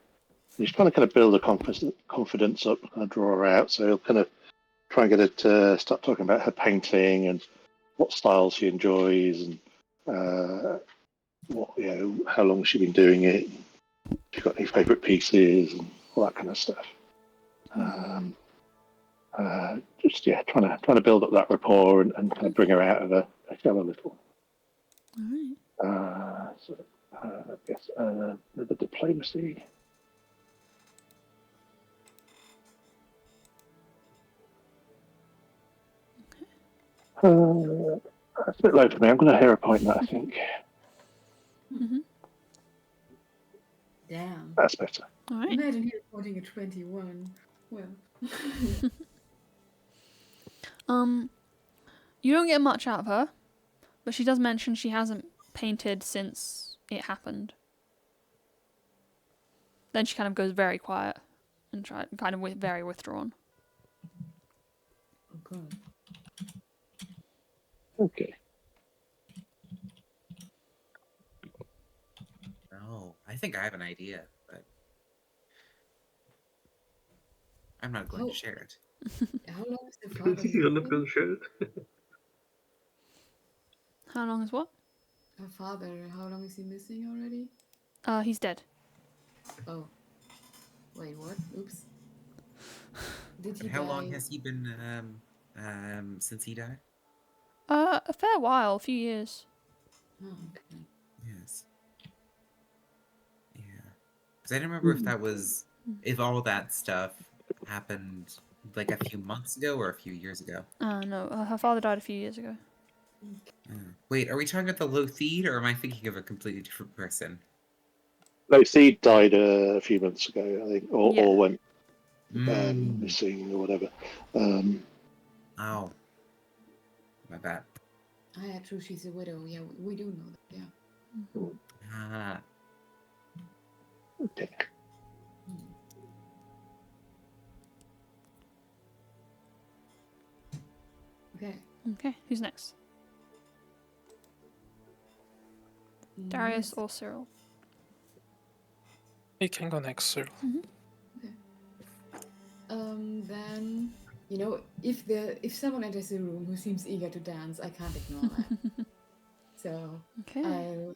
He's trying to kind of build a confidence up and draw her out, so he'll kind of try and get her to start talking about her painting and what styles she enjoys and what how long she's been doing it. She's got any favourite pieces and all that kind of stuff. Just trying to build up that rapport and kind of bring her out of her shell a little. All right. I guess the diplomacy. That's a bit low for me. I'm going to hero point that, I think. Damn. That's better. All right. Imagine hero pointing a 21. Well. You don't get much out of her, but she does mention she hasn't painted since it happened. Then she kind of goes very quiet and very withdrawn. Oh god. Okay. No, I think I have an idea, but I'm not going to share it. How long is the father? You're not going to share it? How long is what? Her father, how long is he missing already? He's dead. Oh. Wait, what? Oops. Did he And how die? long has he been since he died? A fair while, a few years. Oh, okay. Yes. Yeah. Because I don't remember if that was if all that stuff happened like a few months ago or a few years ago. No, her father died a few years ago. Wait, are we talking about the Lothid, or am I thinking of a completely different person? No, Seed died a few months ago, I think, or went missing or whatever. Oh. My bad. Ah, yeah, true, she's a widow. Yeah, we do know that, yeah. Ah. Okay. Okay. Okay, who's next? Darius or Cyril? You can go next, sir. Then, if someone enters the room who seems eager to dance, I can't ignore that. So Okay. I'll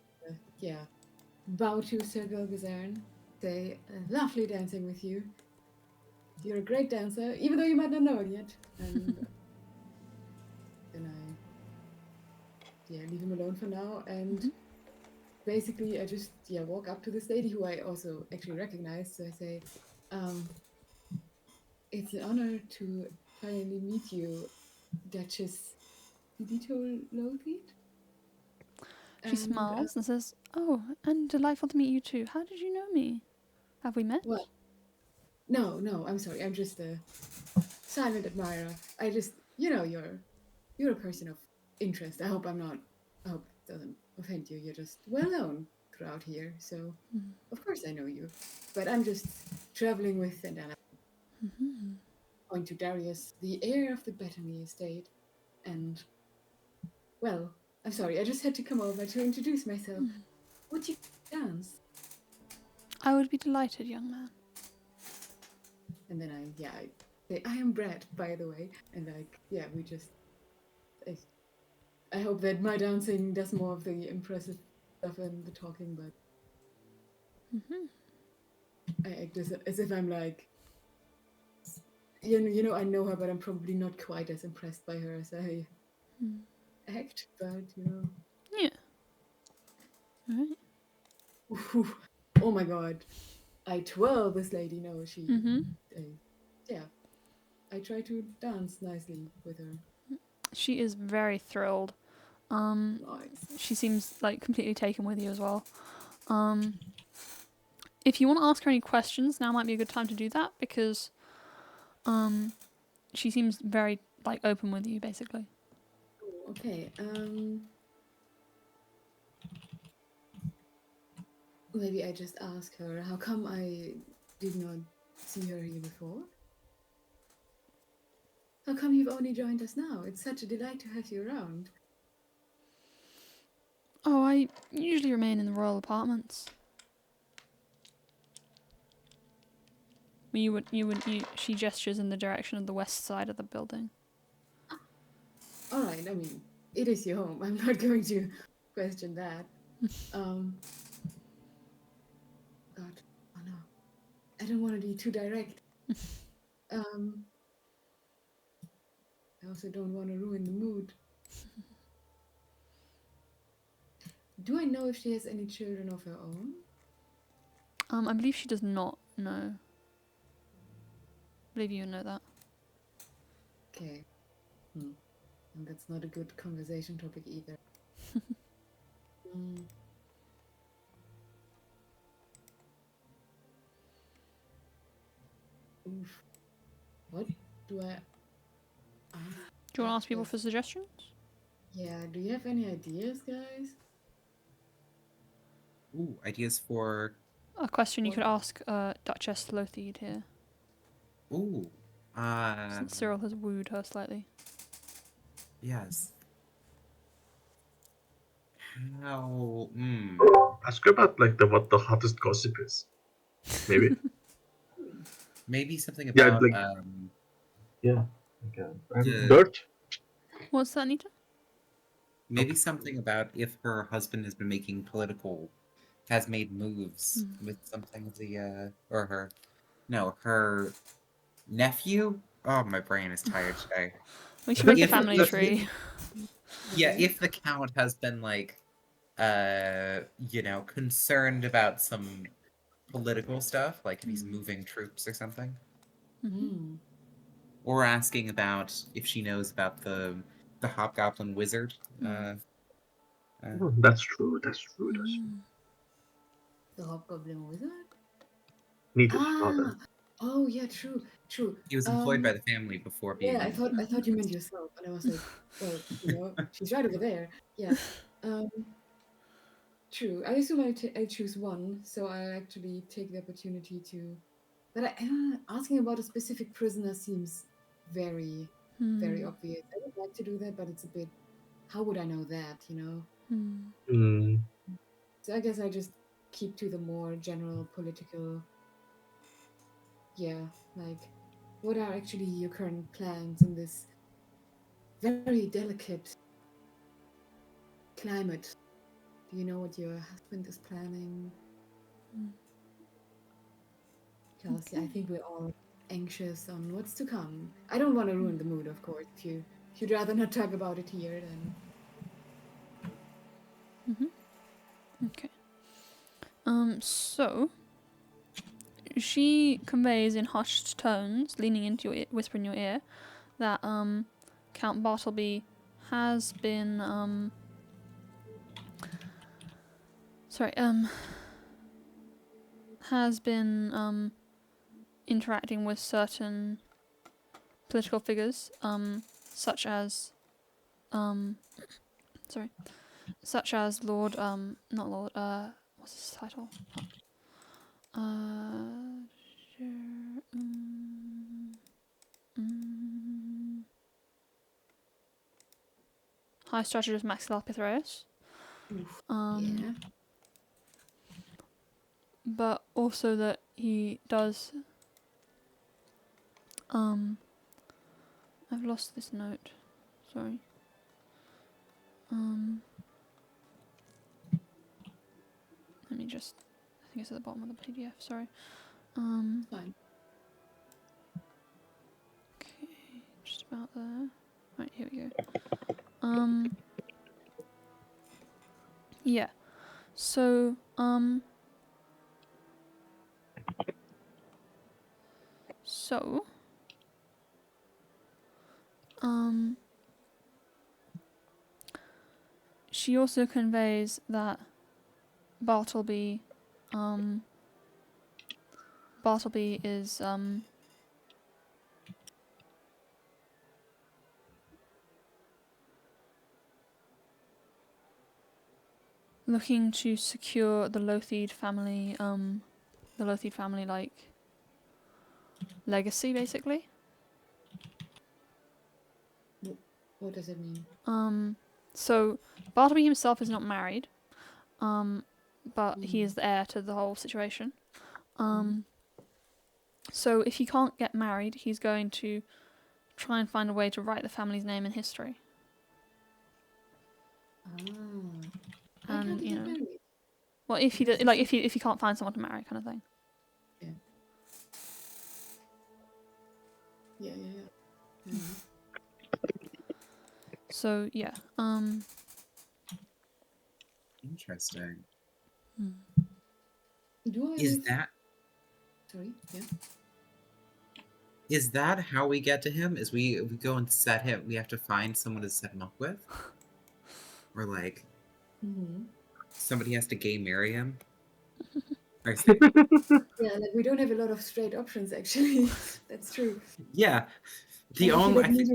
bow to Sir Gilgazern, say, lovely dancing with you. You're a great dancer, even though you might not know it yet. And then I leave him alone for now. And basically, I just walk up to this lady who I also actually recognize. So I say, it's an honor to finally meet you, Duchess Edito Lothid. She smiles and says, "Oh, and delightful to meet you too. How did you know me? Have we met?" What? No, I'm sorry. I'm just a silent admirer. I just, you're a person of interest. I hope it doesn't offend you. You're just well known throughout here, so of course I know you. But I'm just traveling with, and then I point to Darius, the heir of the Bethany estate, and well, I'm sorry. I just had to come over to introduce myself. Would you dance? I would be delighted, young man. And then I say, I am Brett, by the way. And we just, I hope that my dancing does more of the impressive stuff and the talking, but I act as if I'm like, I know her, but I'm probably not quite as impressed by her as I act, but Yeah. All right. Ooh, oh my god. I twirl this lady. No, she. I try to dance nicely with her. She is very thrilled. Nice. She seems like completely taken with you as well. If you want to ask her any questions, now might be a good time to do that because she seems very open with you basically. Okay. Maybe I just ask her, how come I did not see her here before? How come you've only joined us now? It's such a delight to have you around. Oh, I usually remain in the royal apartments. She gestures in the direction of the west side of the building. All right. I mean, it is your home. I'm not going to question that. God. Oh no. I don't want to be too direct. I also don't want to ruin the mood. Do I know if she has any children of her own? I believe she does not know. I believe you know that. Okay. And that's not a good conversation topic either. Oof. What do I ask? Do you want to ask people for suggestions? Yeah, do you have any ideas, guys? Ooh, ideas for... A question you could ask Duchess Lothied here. Ooh. Since Cyril has wooed her slightly. Yes. How... Ask her about like what the hottest gossip is. Maybe. Maybe something Yeah, about... like- Yeah. The- Dirt. What's that, Anita? Maybe something about if her husband has been making has made moves with something of the, or her nephew? Oh, my brain is tired today. We should make a If- family if- tree. Yeah, if the Count has been, like, concerned about some political stuff, like if he's moving troops or something. Or asking about if she knows about the Hobgoblin Wizard. That's true. That's true. The Hobgoblin Wizard? Need to know that. Oh yeah, true. He was employed by the family before being... Yeah, I thought you meant yourself, and I was like, well, she's right over there. Yeah. True. I assume I choose one, so I actually take the opportunity to. But asking about a specific prisoner seems very, very obvious. I would like to do that, but it's a bit. How would I know that? So I guess I just keep to the more general political. Yeah, like, what are actually your current plans in this very delicate climate? Do you know what your husband is planning? Because I think we're all anxious on what's to come. I don't want to ruin the mood, of course. If you'd rather not talk about it here, then. Okay. So she conveys in hushed tones, leaning into your ear, whisper in your ear, that Count Bartleby has been interacting with certain political figures, such as Lord, not Lord, what's his title? High Strategist Maxilla Pithreus. Yeah. But also that he does. I've lost this note. Sorry. Let me just. I think it's at the bottom of the PDF. Sorry. Fine. Okay, just about there. Right, here we go. Yeah. So, she also conveys that Bartleby is looking to secure the Lothied family like legacy, basically. What does it mean? So Bartleby himself is not married, but he is the heir to the whole situation. So if he can't get married, he's going to try and find a way to write the family's name in history. Why can't And he you get know, married? well, if he like if he can't find someone to marry, kind of thing. Yeah. So yeah. Interesting. Do I? Is that Sorry. Yeah. is that how we get to him? Is we go and set him? We have to find someone to set him up with, or like somebody has to gay marry him. I see. Yeah, like we don't have a lot of straight options actually. That's true. Yeah, And I think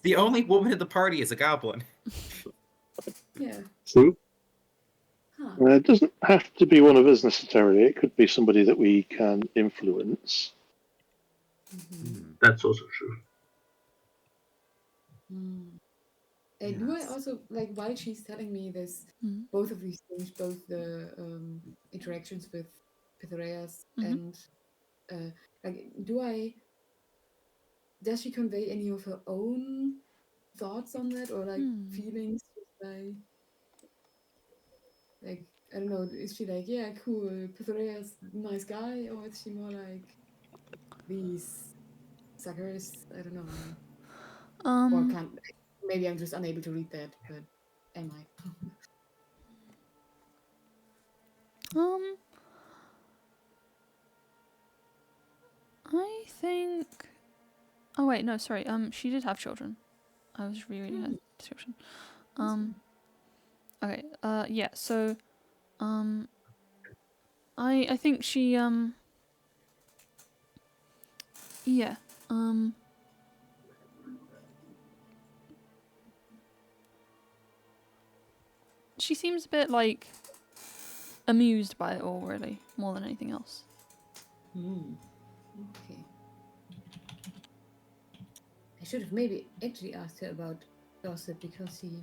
the only woman in the party is a goblin. Yeah. True. Huh. It doesn't have to be one of us necessarily. It could be somebody that we can influence. That's also true. And do I also, like, while she's telling me this, both of these things, both the interactions with Pythareas and like, does she convey any of her own thoughts on that, or like feelings? Like, I don't know, is she like, yeah, cool, Pythareas, nice guy, or is she more like, these suckers? I don't know. Or can't, maybe I'm just unable to read that, but am I? I think. Oh wait, no, sorry. She did have children. I was rereading her description. Okay. Yeah. So, I think she yeah. She seems a bit like amused by it all, really, more than anything else. Okay. I should have maybe actually asked her about gossip because she,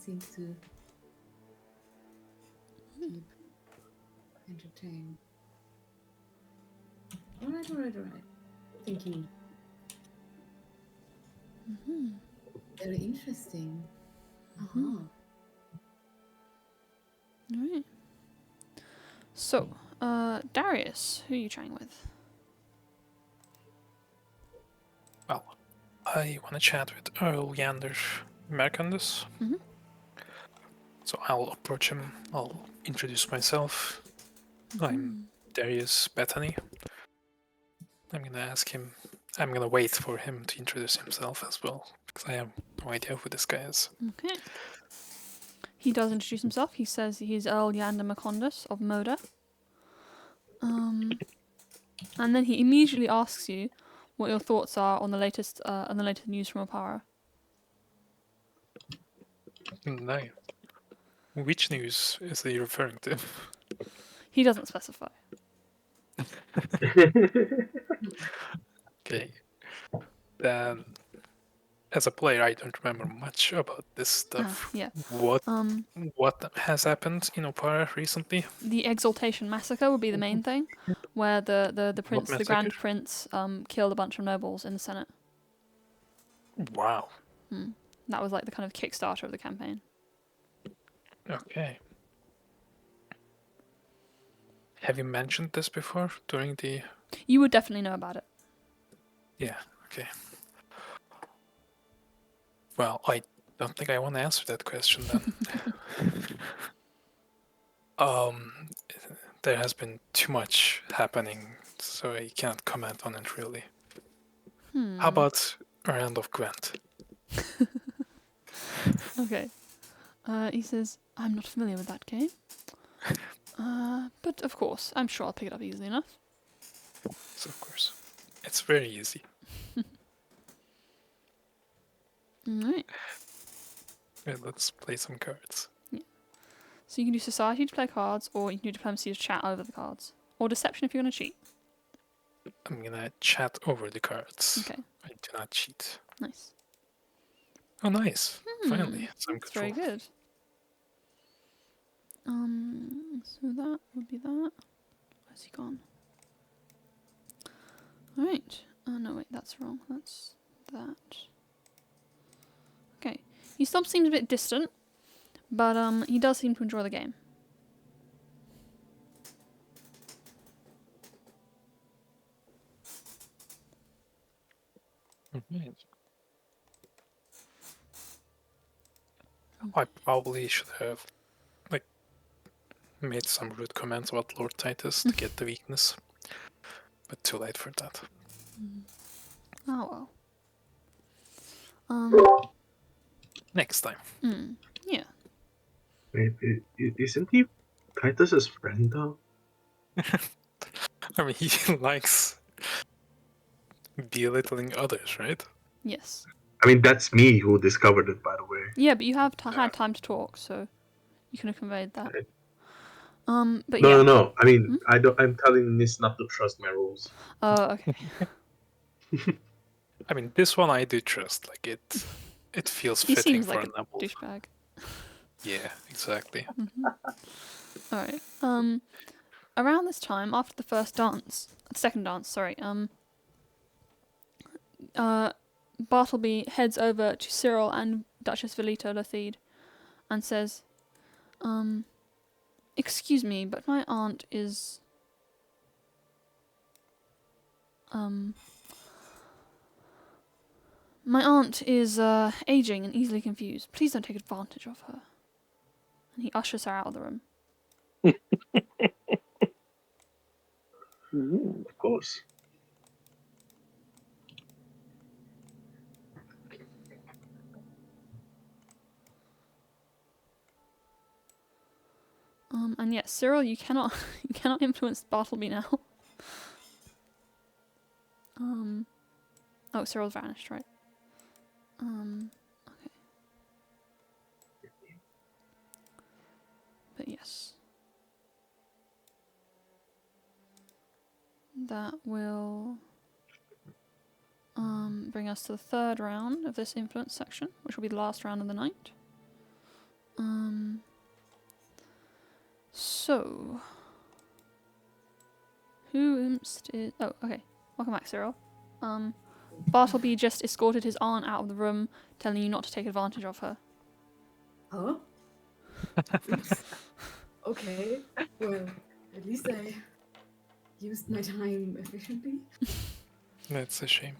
seems to keep entertained. All right. Thank you. Very interesting. Alright. So, Darius, who are you chatting with? Well, I want to chat with Earl Yander Mercandus. So I'll approach him. I'll introduce myself. I'm Darius Bethany. I'm gonna ask him. I'm gonna wait for him to introduce himself as well, because I have no idea who this guy is. Okay. He does introduce himself. He says he's Earl Yander Mercandus of Moda. And then he immediately asks you what your thoughts are on the latest news from Opara. No. Which news is he referring to? He doesn't specify. Okay. Then, as a player, I don't remember much about this stuff. Yeah. What has happened in Opara recently? The Exaltation Massacre would be the main thing, where the prince, the Grand Prince, killed a bunch of nobles in the Senate. Wow. That was like the kind of Kickstarter of the campaign. Okay. Have you mentioned this before during the... You would definitely know about it. Yeah, okay. Well, I don't think I want to answer that question then. There has been too much happening, so I can't comment on it really. How about Rand of Gwent? Okay. He says, I'm not familiar with that game. But of course, I'm sure I'll pick it up easily enough. So of course. It's very easy. Alright. Yeah, let's play some cards. Yeah. So you can do Society to play cards, or you can do Diplomacy to chat over the cards. Or Deception if you're going to cheat. I'm gonna chat over the cards. Okay. I do not cheat. Nice. Oh, nice. Finally, some That's control. very good. So that would be that. Where's he gone? Alright. Oh no, wait, that's wrong. That's that. Okay. He still seems a bit distant, but he does seem to enjoy the game. Right. I probably should have made some rude comments about Lord Titus to get the weakness, but too late for that. Oh well. Next time. Yeah. Maybe isn't he Titus's friend though? I mean, he likes belittling others, right? Yes. I mean, that's me who discovered it, by the way. Yeah, but you have had time to talk, so you could have conveyed that. Right. But No, yeah. no. I mean, I'm telling Nis not to trust my rules. Oh, okay. I mean, this one I do trust. Like it feels He fitting seems for like a noble. douchebag. Yeah, exactly. Alright. Around this time, after the second dance, sorry, Bartleby heads over to Cyril and Duchess Velita Lothede and says, excuse me, but my aunt is, aging and easily confused. Please don't take advantage of her. And he ushers her out of the room. Of course. And yes, Cyril, you cannot influence Bartleby now. Oh, Cyril's vanished, right? Okay. But yes. That will bring us to the third round of this influence section, which will be the last round of the night. So who is? Oh, okay. Welcome back, Cyril. Bartleby just escorted his aunt out of the room, telling you not to take advantage of her. Huh? Oops. Okay. Well, at least I used my time efficiently. That's a shame.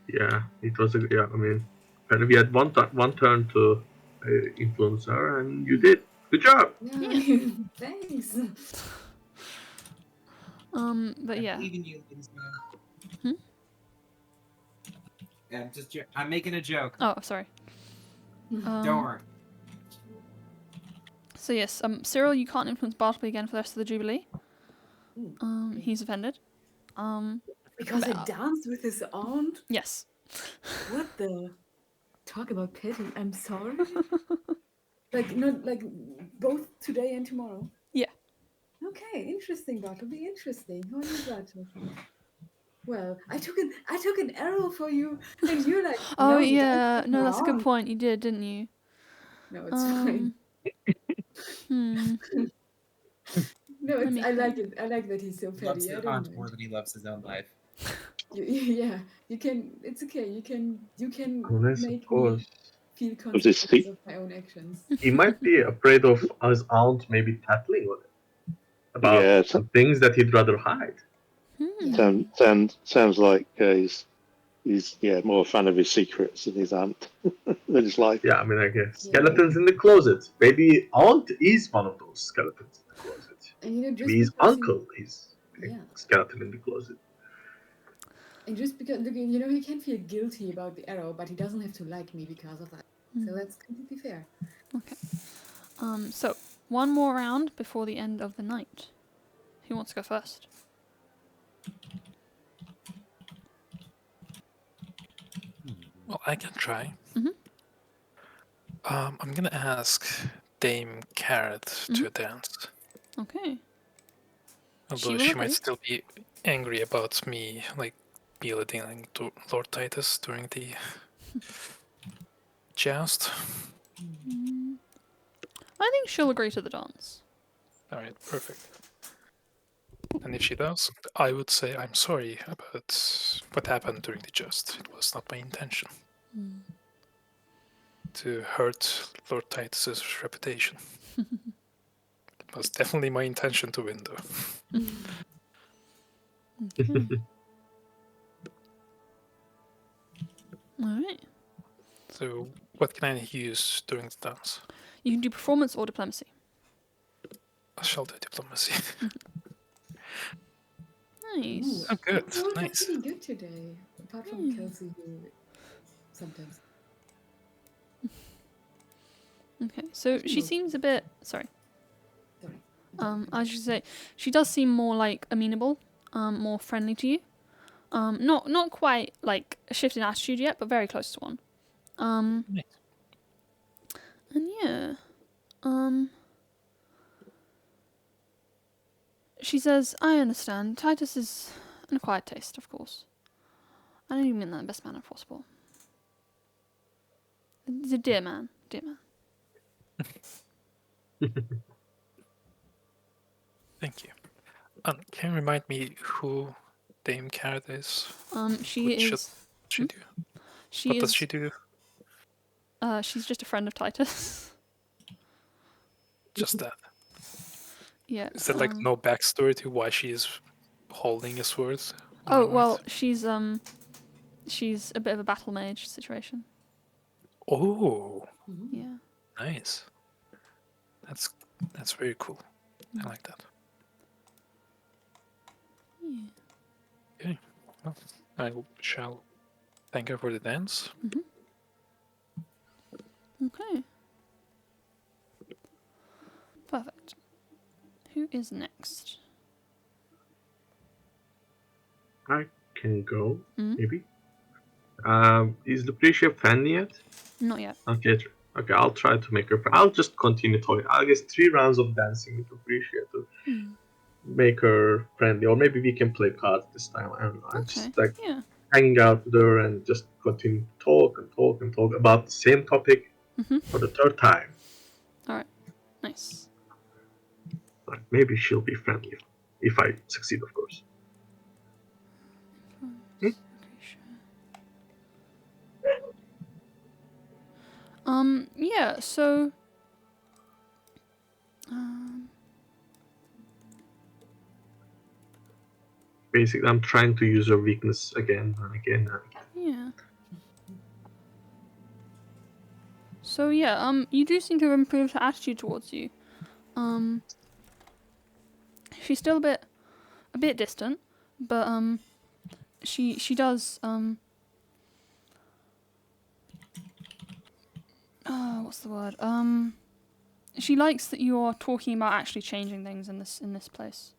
Yeah, it was. I mean, we had one turn to influence her, and you did. Good job. Yeah. Thanks. But I yeah. believe in you, Kinsman. I'm making a joke. Oh, sorry. Don't worry. So yes, Cyril, you can't influence Bartleby again for the rest of the Jubilee. He's offended. Because I danced with his aunt? Yes. What the? Talk about petty. I'm sorry. Not like both today and tomorrow. Yeah. Okay, interesting, Bartleby. Interesting. How is that? Well, I took an arrow for you, and you're like, Oh no, yeah, no, that's a good wrong. point. You did, didn't you? No, it's fine. No, I like it. I like that he's so He loves petty. I his don't aunt mind. more than he loves his own life. Yeah, you can. It's okay. You can Unless, make of course, me feel Was this consequences of my own actions. he might be afraid of his aunt maybe tattling on it about Yeah, some things that he'd rather hide. sounds like he's more a fan of his secrets than his aunt than his life. Yeah, I mean, I guess skeletons in the closet. Maybe aunt is one of those skeletons in the closet. And just Maybe his because uncle is a skeleton in the closet. And just because he can feel guilty about the arrow, but he doesn't have to like me because of that. So that's completely fair. Okay. So one more round before the end of the night. Who wants to go first? Well, I can try. I'm gonna ask Dame Carrot to dance. Okay. Although she might still be angry about me, like, belittling to Lord Titus during the joust. I think she'll agree to the dance. Alright, perfect. And if she does, I would say I'm sorry about what happened during the joust. It was not my intention to hurt Lord Titus's reputation. It was definitely my intention to win, though. All right. So, what can I use during the dance? You can do performance or diplomacy. I shall do diplomacy. Nice. Oh, good. You all did Nice. pretty good today, apart from Kelsey, who sometimes. Okay, so she seems a bit. Sorry. Sorry. I should say she does seem more like amenable, more friendly to you. Not quite like a shift in attitude yet, but very close to one. Nice. And yeah, she says, "I understand. Titus is an acquired taste, of course. I don't even mean that in the best manner possible. He's a dear man, dear man." Thank you. Can you remind me who Dame Carrot is? She What should is. she do? She What is. does she do? She's just a friend of Titus. Just that. Yeah. Is there like no backstory to why she is holding a sword? Oh well, she's a bit of a battle mage situation. Oh, Yeah. nice. That's very cool. I like that. Yeah. Okay. Well, I shall thank her for the dance. Okay. Perfect. Who is next? I can go, Mm-hmm. maybe. Is Lucretia friendly yet? Not yet. Okay, I'll try to make her. I'll just continue talking. I guess 3 rounds of dancing with Lucretia to make her friendly, or maybe we can play cards this time. I don't know. I'm Okay. just like Yeah. hanging out with her and just continue to talk and talk and talk about the same topic for the 3rd time. All right. Nice. Like maybe she'll be friendly if I succeed, of course. Yeah. So. Basically, I'm trying to use her weakness again and again and again. Yeah. So yeah. You do seem to have improved her attitude towards you. She's still a bit distant, but she does what's the word? She likes that you are talking about actually changing things in this place.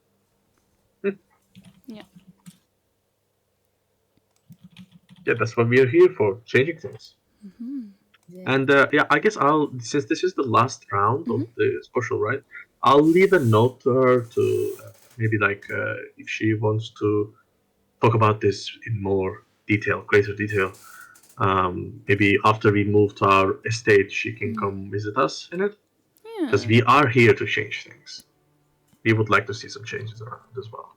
Yeah. Yeah, that's what we are here for, changing things. Yeah. And yeah, I guess since this is the last round of the special, right? I'll leave a note to her to maybe like if she wants to talk about this in more detail, greater detail. Maybe after we move to our estate, she can come visit us in it. Yeah. Because we are here to change things. We would like to see some changes around as well.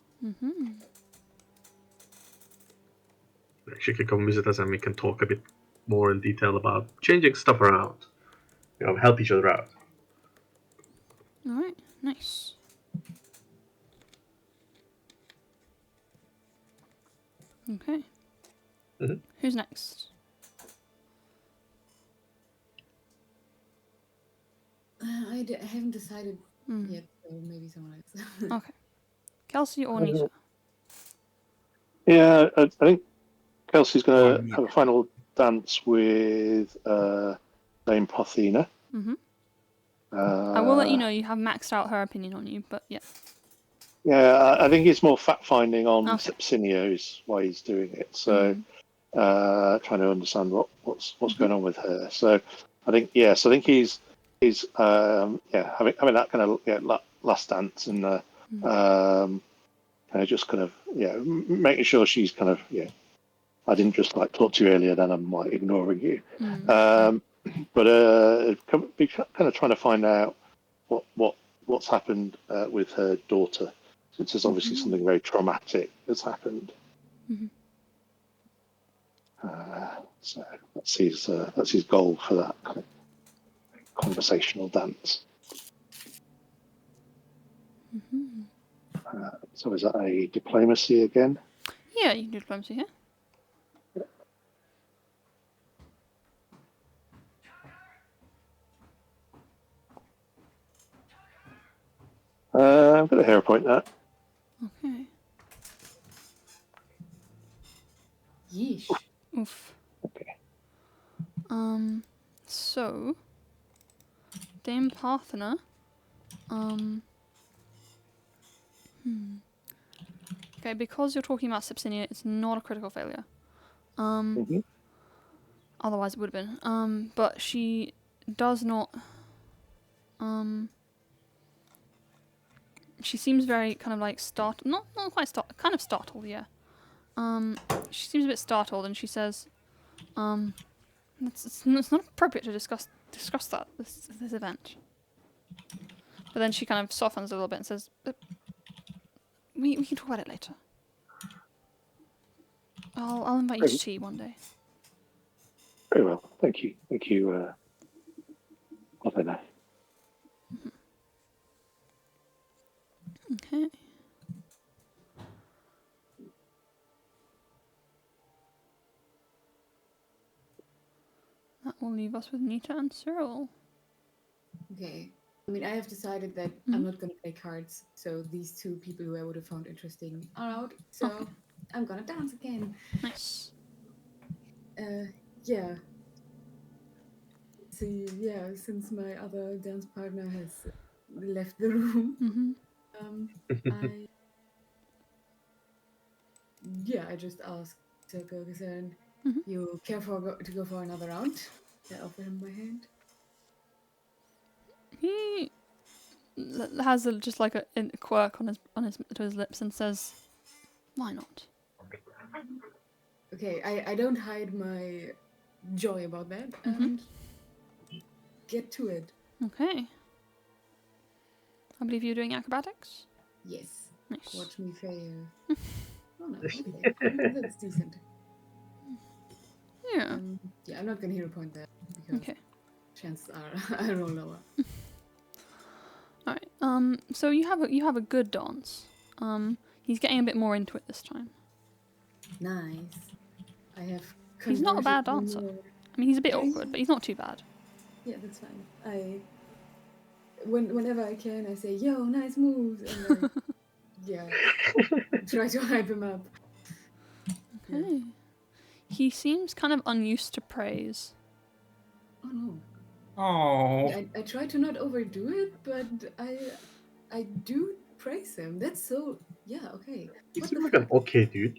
Like she can come visit us and we can talk a bit more in detail about changing stuff around. You know, help each other out. All right. Nice. Okay. Who's next? I haven't decided yet, so maybe someone else. Okay. Kelsey or Nisha? Yeah, I think Kelsey's going to have a final dance with Dame Parthena. I will let you know you have maxed out her opinion on you, but yeah. Yeah, I think it's more fact finding on Sepsinio's why he's doing it. So trying to understand what's going on with her. So I think he's having that kind of last dance and kind of just kind of making sure she's kind of I didn't just like talk to you earlier, then I'm like ignoring you. But be kind of trying to find out what's happened with her daughter. since there's obviously something very traumatic that's happened. So that's his goal for that kind of conversational dance. So is that a diplomacy again? Yeah, you can do diplomacy here. I'm going to hero point that. Okay. Yeesh. Oof. Okay. So Dame Parthener. Okay, because you're talking about Sepsinia, it's not a critical failure. Otherwise it would have been. But she does not. She seems very kind of like startled. Not quite startled. Kind of startled, yeah. She seems a bit startled, and she says, it's not appropriate to discuss this event. But then she kind of softens a little bit and says, we can talk about it later. I'll invite you to tea one day. Very well, thank you. Thank you, Parthener. Okay. That will leave us with Nita and Cyril. Okay. I mean, I have decided that I'm not going to play cards, so these two people who I would have found interesting are out. So I'm going to dance again. Nice. Yeah. See, yeah, since my other dance partner has left the room, I just asked Circle, you care to go for another round? I offer him my hand. He has just like a quirk on his lips and says, "Why not?" Okay, I don't hide my joy about that, and get to it. Okay. I believe you're doing acrobatics? Yes. Nice. Watch me fail. Oh no, okay. That's decent. Yeah. I'm not gonna hero point that because chances are I roll lower. Alright. So you have a good dance. He's getting a bit more into it this time. Nice. I have. He's not a bad dancer. I mean, he's a bit awkward, but he's not too bad. Yeah, that's fine. Whenever I can, I say, "Yo, nice moves," and try to hype him up. Okay. Yeah. He seems kind of unused to praise. Oh no. Oh. Yeah, I try to not overdo it, but I do praise him. That's so okay. He seems like an okay dude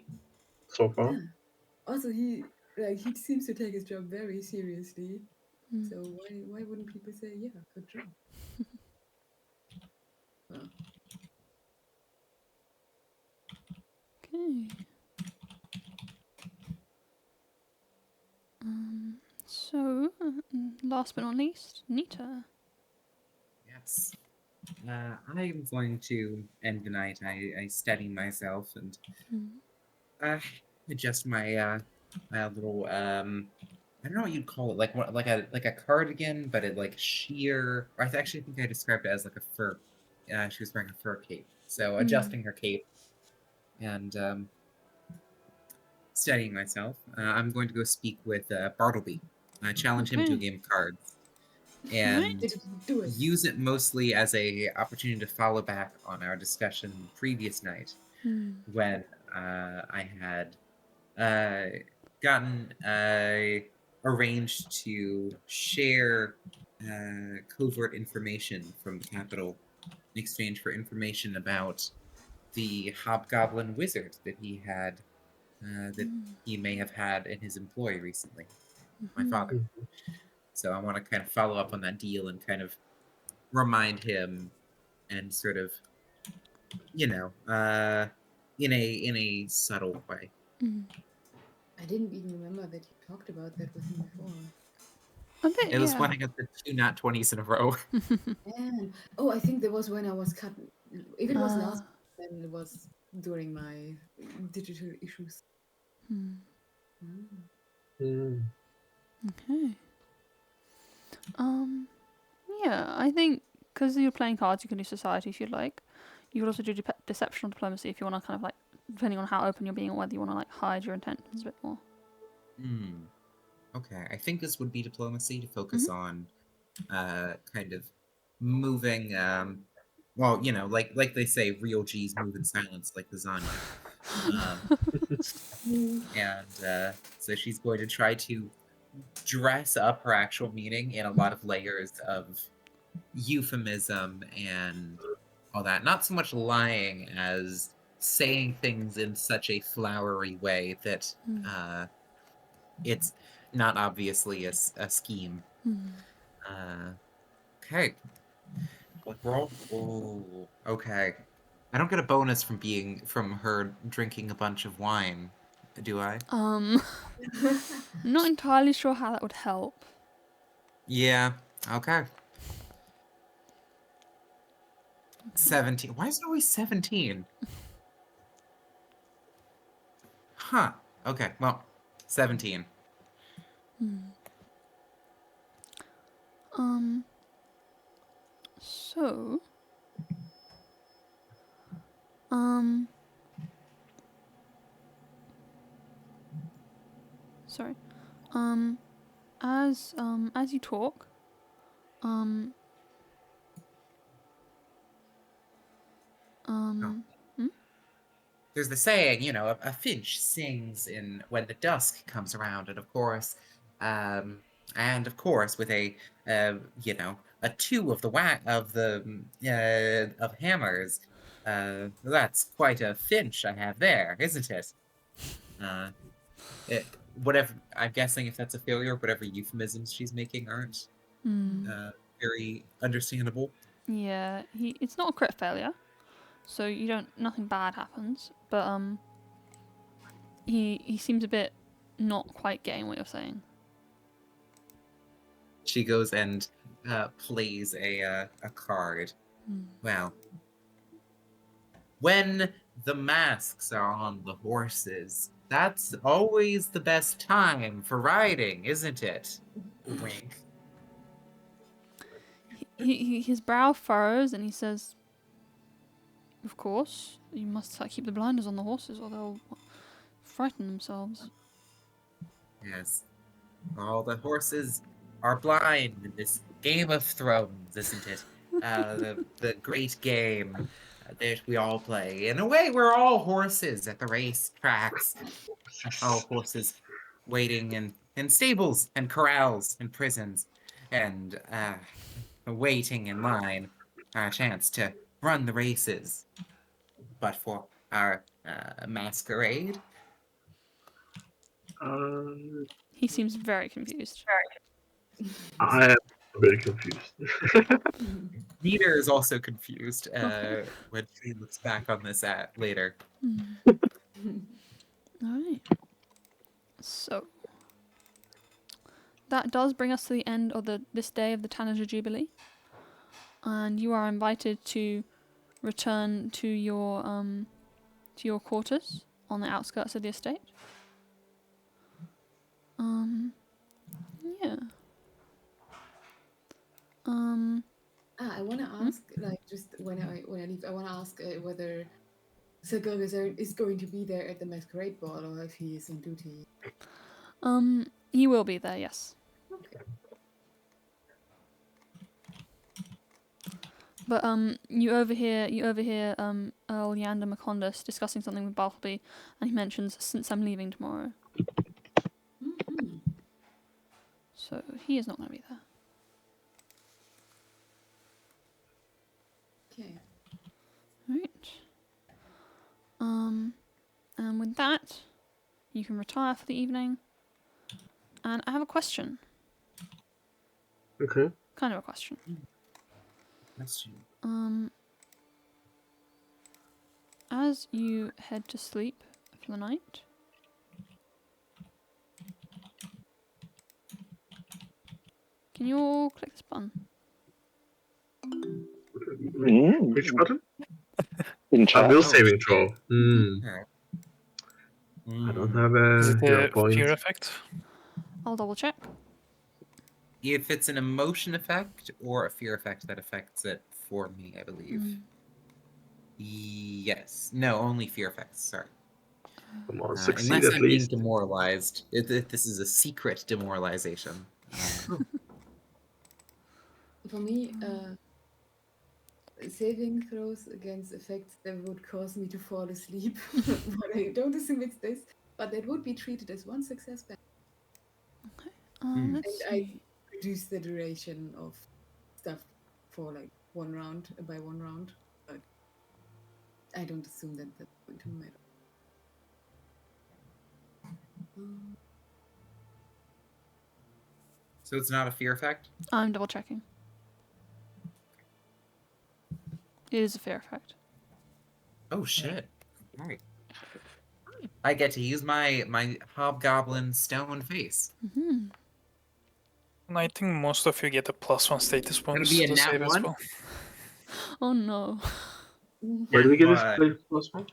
so far. Yeah. Also, he seems to take his job very seriously. So why wouldn't people say, yeah, good job? Well. Okay. So, last but not least, Nita. Yes. I'm going to end the night. I steady myself and adjust my my little I don't know what you'd call it, like a cardigan, but it like sheer. Or I actually think I described it as like a fur. She was wearing a fur cape, so adjusting her cape and steadying myself. I'm going to go speak with Bartleby. Challenge him to a game of cards, and use it mostly as a opportunity to follow back on our discussion the previous night when I had gotten arranged to share covert information from the capital in exchange for information about the hobgoblin wizard that he had, that he may have had in his employ recently, my father. So I want to kind of follow up on that deal and kind of remind him, and sort of, in a subtle way. I didn't even remember that you talked about that with him before. It was when I got the 2 nat 20s in a row. And I think there was when I was cut. If it was last then it was during my digital issues. Okay. Yeah, I think because you're playing cards, you can do society if you'd like. You could also do deception or diplomacy if you want to kind of like, depending on how open you're being or whether you want to like hide your intentions a bit more. Okay, I think this would be diplomacy to focus on kind of moving well, you know, like they say, real G's move in silence like lasagna. And so she's going to try to dress up her actual meaning in a lot of layers of euphemism and all that. Not so much lying as saying things in such a flowery way that it's not obviously a scheme. Okay. Roll. Oh, okay. I don't get a bonus from her drinking a bunch of wine, do I? Not entirely sure how that would help. Yeah. Okay. 17. Why is it always 17? Huh. Okay. Well, 17. So, sorry. As you talk, There's the saying, you know, a finch sings in when the dusk comes around, and of course, with a, you know, a 2 of of hammers, that's quite a finch I have there, isn't it? Whatever. I'm guessing if that's a failure, whatever euphemisms she's making aren't very understandable. Yeah, it's not a crit failure, so nothing bad happens. But he seems a bit not quite getting what you're saying. She goes and plays a card. Well, when the masks are on the horses, that's always the best time for riding, isn't it? Wink. His brow furrows and he says, "Of course, you must keep the blinders on the horses or they'll frighten themselves." Yes. All the horses are blind in this Game of Thrones, isn't it? The great game that we all play. In a way, we're all horses at the race tracks. All horses waiting in stables and corrals and prisons and waiting in line our chance to run the races. But for our masquerade, He seems very confused. I am very confused. Nita is also confused when she looks back on this later. Alright. So, that does bring us to the end of this day of the Tanager Jubilee. And you are invited to return to your quarters on the outskirts of the estate. Yeah. I want to ask, like, just when I leave, I want to ask whether Sergog is going to be there at the masquerade ball or if he is on duty. He will be there, yes. Okay. But you overhear Earl Yander McCondus discussing something with Bartleby, and he mentions, "Since I'm leaving tomorrow." So he is not going to be there. Okay. Right. And with that, you can retire for the evening. And I have a question. Okay. Kind of a question. As you head to sleep for the night, can you all click this button? Which button? The in A chat. will saving throw. Alright. I don't have Is a it hero a point. fear effect? I'll double check. If it's an emotion effect or a fear effect that affects it for me, I believe. Yes. No, only fear effects. Sorry. Come on, succeed Unless at I'm being least. demoralized. If this is a secret demoralization. For me, saving throws against effects that would cause me to fall asleep. But I don't assume it's this, but that would be treated as one success back. Let's I see. reduce the duration of stuff for like 1 round by 1 round, but I don't assume that that's going to matter. So it's not a fear effect? I'm double checking. It is a fear effect. Oh shit. Alright. I get to use my hobgoblin stone face. Mm-hmm. And I think most of you get a +1 status Gonna bonus be to a the nat save as 1? well. Oh no. Where do we get this What? plus one?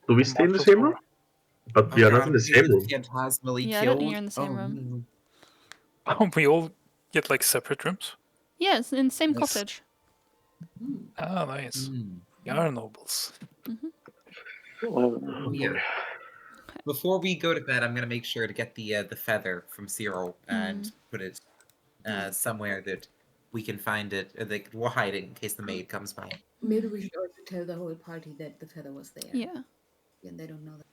Do we From stay in 1 the to same 4. room? But Oh we are not god, in the we same get room. phantasmally Yeah, I killed. don't think you're in the same Oh, room. no. Oh, we all get like separate rooms? Yes, in the same Yes. cottage. Ah, nice. Mm. We are nobles. Oh yeah. Before we go to bed, I'm gonna make sure to get the feather from Cyril and put it somewhere that we can find it. Like we'll hide it in case the maid comes by. Maybe we should also tell the whole party that the feather was there. Yeah. And they don't know that.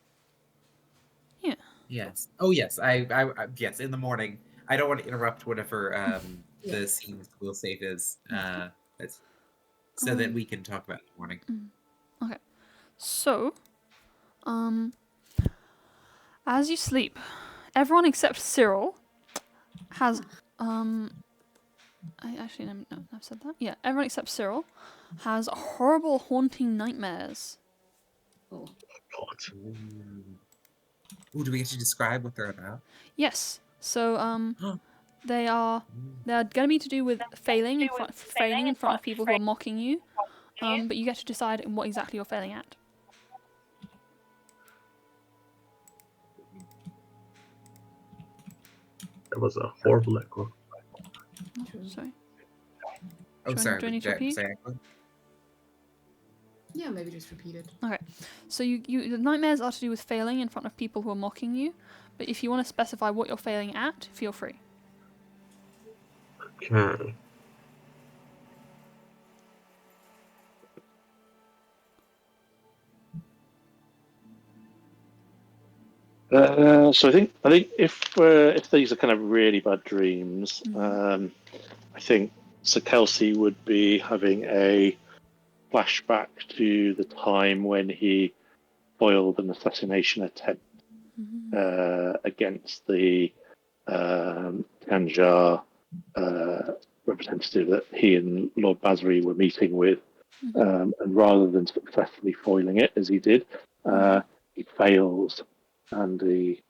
Yeah. Yes. Oh yes. I yes. In the morning. I don't want to interrupt whatever the scene's will save is. So that we can talk about it in the morning. Okay. So, as you sleep, everyone except Cyril has I actually no, I've said that. Yeah, everyone except Cyril has horrible haunting nightmares. Oh. God. Ooh, do we get to describe what they're about? Yes. So they're going to be to do with failing in front of people who are mocking you. But you get to decide what exactly you're failing at. That was a horrible echo. Sorry. Oh, Do sorry. I need to repeat? Yeah, maybe just repeat it. Okay. So the nightmares are to do with failing in front of people who are mocking you. But if you want to specify what you're failing at, feel free. Okay. So I think if these are kind of really bad dreams, I think Sir Kelsey would be having a flashback to the time when he foiled an assassination attempt against the Kanjar representative that he and Lord Basri were meeting with, and rather than successfully foiling it as he did, he fails, and the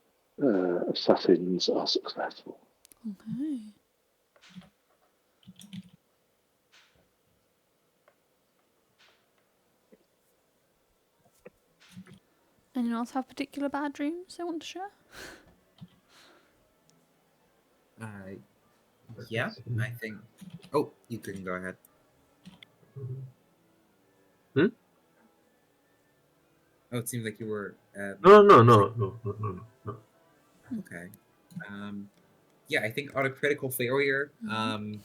assassins are successful. Okay. Anyone else have particular bad dreams they want to share? Yeah, I think. Oh, you can go ahead. Oh, it seems like you were. No. Okay. Yeah, I think on a critical failure. I'm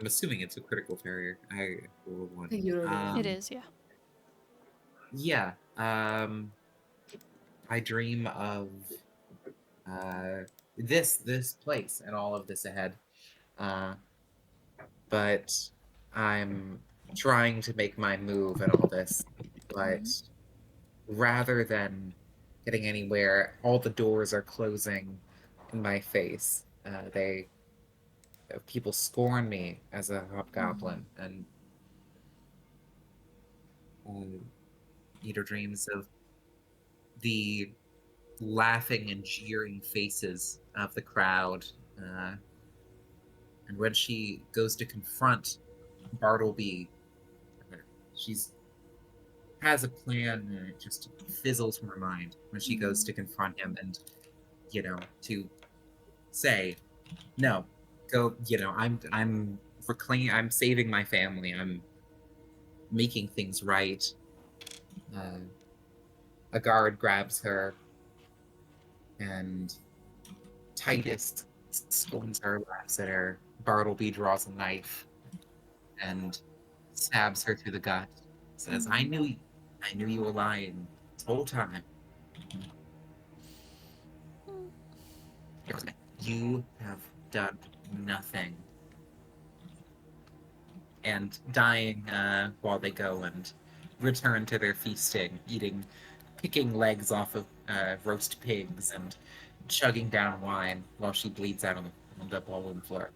assuming it's a critical failure. I rolled one. It is, yeah. Yeah. I dream of this place and all of this ahead. But I'm trying to make my move and all this, but rather than getting anywhere, all the doors are closing in my face. People scorn me as a hobgoblin, and Peter dreams of the laughing and jeering faces of the crowd. And when she goes to confront Bartleby, she's has a plan, and it just fizzles from her mind when she goes to confront him and, to say, no, go, I'm saving my family, I'm making things right. A guard grabs her, and Titus scolds her, laughs at her. Bartleby draws a knife and stabs her through the gut. Says, I knew you were lying this whole time. You have done nothing. And dying while they go and return to their feasting, picking legs off of roast pigs and chugging down wine while she bleeds out on the ballroom floor.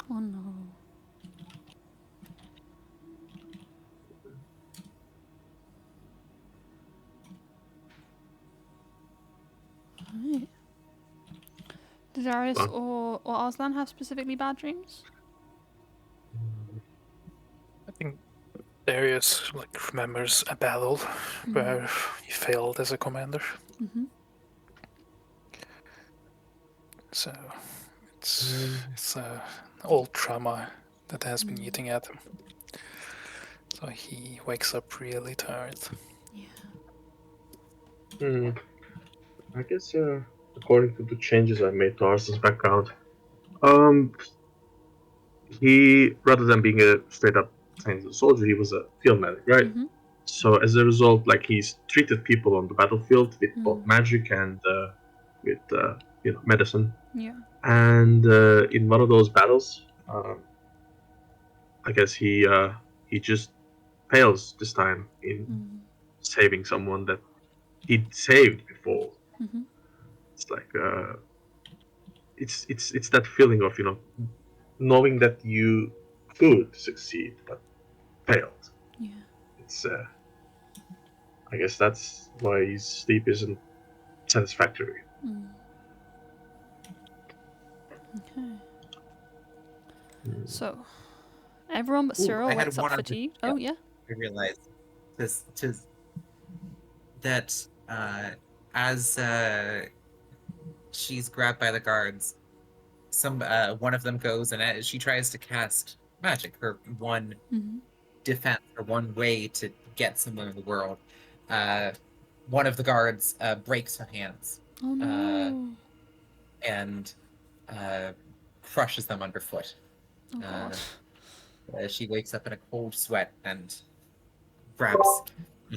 Oh no. Right. Did Darius or Arslan have specifically bad dreams? I think Darius remembers a battle where he failed as a commander. Mm-hmm. So it's old trauma that has been eating at him. So he wakes up really tired. Yeah. I guess according to the changes I made to Arslan's background, he, rather than being a straight up trained soldier, he was a field medic, right? Mm-hmm. So as a result, he's treated people on the battlefield with both magic and with medicine. Yeah. And in one of those battles, I guess he just fails this time in saving someone that he'd saved before. Mm-hmm. It's like it's that feeling of knowing that you could succeed but failed. Yeah. It's I guess that's why his sleep isn't satisfactory. Okay. So, everyone but Cyril wakes up fatigued. Oh yeah. I realized that as she's grabbed by the guards, one of them goes and she tries to cast magic, her one defense, or one way to get somewhere in the world. One of the guards breaks her hands. Oh no. And crushes them underfoot. Oh god. She wakes up in a cold sweat and grabs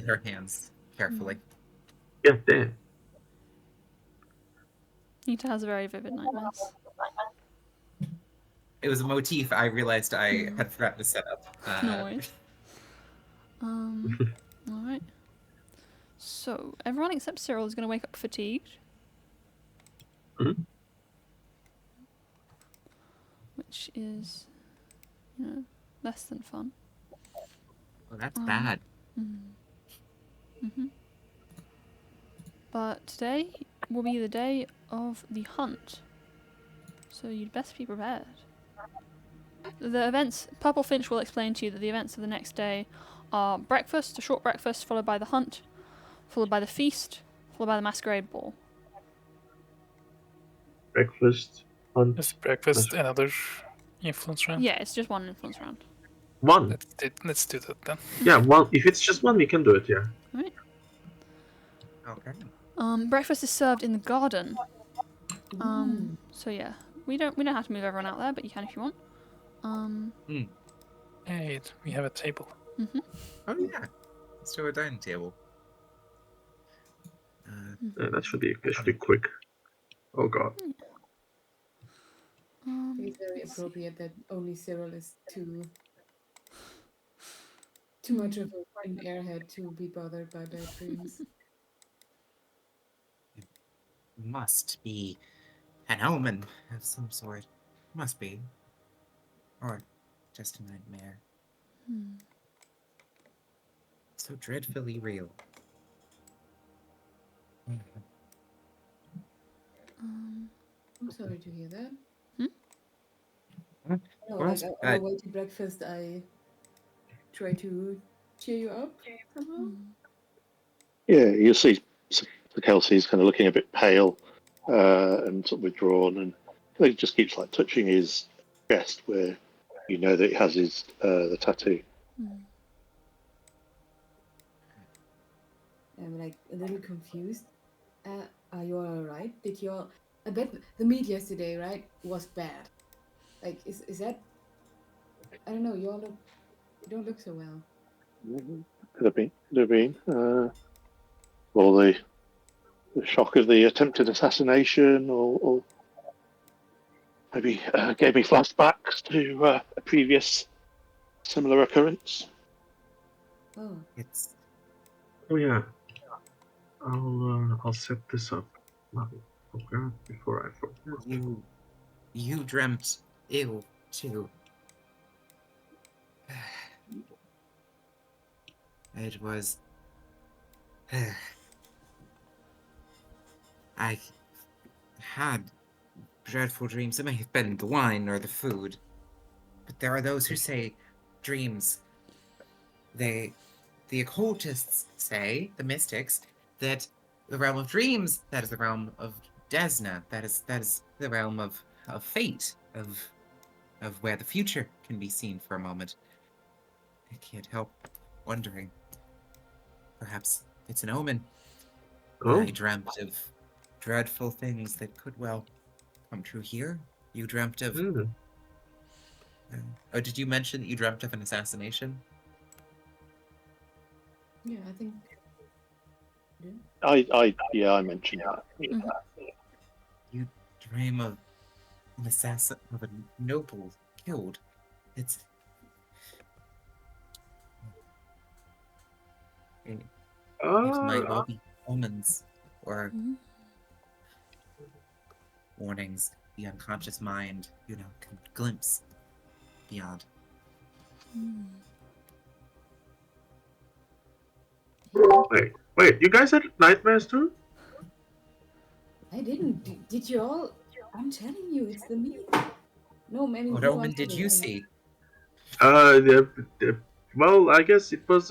her hands carefully. Yeah, damn. Nita has very vivid nightmares. It was a motif I realized I had forgotten to set up. No worries. Alright. So, everyone except Cyril is going to wake up fatigued. Which is, less than fun. Well, that's bad. But today will be the day of the hunt. So you'd best be prepared. The events, Purple Finch will explain to you that the events of the next day are breakfast, a short breakfast, followed by the hunt, followed by the feast, followed by the masquerade ball. Breakfast, hunt. Is breakfast another influence round? Yeah, it's just one influence round. One. Let's do that then. Yeah, one. If it's just one, we can do it. Yeah. Right. Okay. Breakfast is served in the garden. So yeah, we don't have to move everyone out there, but you can if you want. Hey, we have a table. Oh yeah, let's do a dining table. That should be quick. Oh god. It's very appropriate that only Cyril is too much of an airhead to be bothered by bad dreams. It must be an omen of some sort. Must be. Or just a nightmare. So dreadfully real. I'm sorry to hear that. Huh? No, on the way to breakfast, I try to cheer you up somehow? Yeah, you'll see Sir Kelsey's kind of looking a bit pale and sort of withdrawn, and he just keeps like touching his chest where you know that he has his the tattoo. I'm like a little confused. Are you all right? I bet the meat yesterday, right, was bad. Like, is that? I don't know. You don't look so well. Could have been. Or the shock of the attempted assassination, or maybe gave me flashbacks to a previous similar occurrence. Oh, It's Oh yeah. I'll set this up. Okay, before I forget. you dreamt ill too. It was. I had dreadful dreams. It may have been the wine or the food, but there are those who say dreams. The occultists say, the mystics, that the realm of dreams, that is the realm of Desna, that is the realm of fate, of where the future can be seen for a moment. I can't help wondering. Perhaps it's an omen. Oh, I dreamt of dreadful things that could well come true here. You dreamt of... oh, did you mention that you dreamt of an assassination? yeah, I think. I mentioned that. Yeah. You dream of an assassin, of a noble killed. It might well be omens or warnings. The unconscious mind, can glimpse beyond. Wait, you guys had nightmares too? I didn't. Did you all? I'm telling you, it's the meat. No, maybe. What omen did you see? Well, I guess it was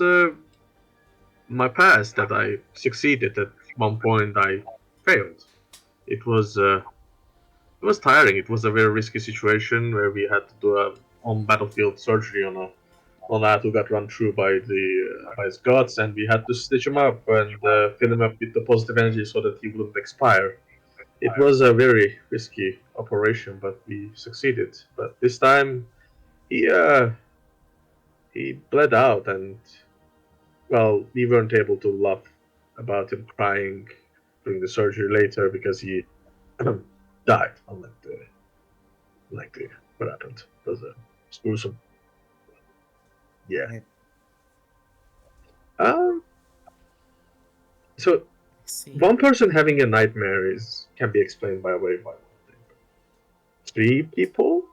my past that I succeeded. At one point, I failed. It was tiring. It was a very risky situation where we had to do a on-battlefield surgery on a lad who got run through by his guts, and we had to stitch him up and fill him up with the positive energy so that he wouldn't expire. It was a very risky operation, but we succeeded. But this time, he bled out, and well, we weren't able to laugh about him crying during the surgery later because he died. Unlike what happened. It was gruesome. Yeah. So one person having a nightmare can be explained by a very violent thing. 3 people?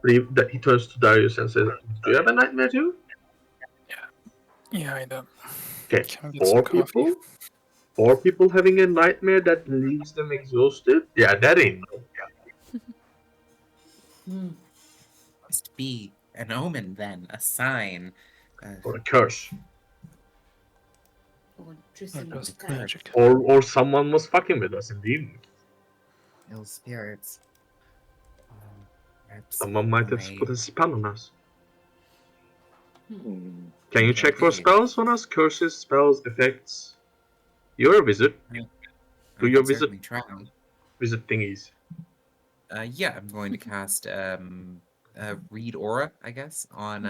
That he turns to Darius and says, "Do you have a nightmare too?" Yeah, I do. Okay, 4 people? 4 people having a nightmare that leaves them exhausted? Yeah, that ain't no. Must be an omen then, a sign. Or a curse. Or just magic. Or someone was fucking with us in the evening. Ill spirits. Someone might have put a spell on us. Mm. Can you check for spells on us? Curses, spells, effects? You're a wizard. Do your wizard thingies. Yeah, I'm going to cast read aura, I guess, on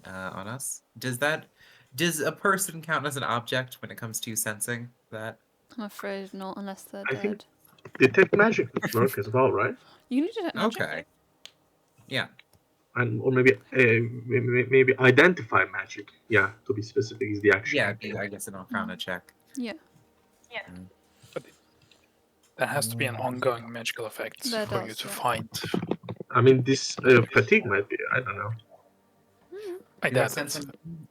us. Does a person count as an object when it comes to sensing that? I'm afraid not, unless they're I dead. think detect magic would work as well, right? You need to detect magic. Okay. Yeah. And or maybe identify magic. Yeah, to be specific, is the action. Yeah, I guess an Arcana check. Yeah. But there has to be an ongoing magical effect for you to find. I mean, this fatigue might be. I don't know. I doubt it.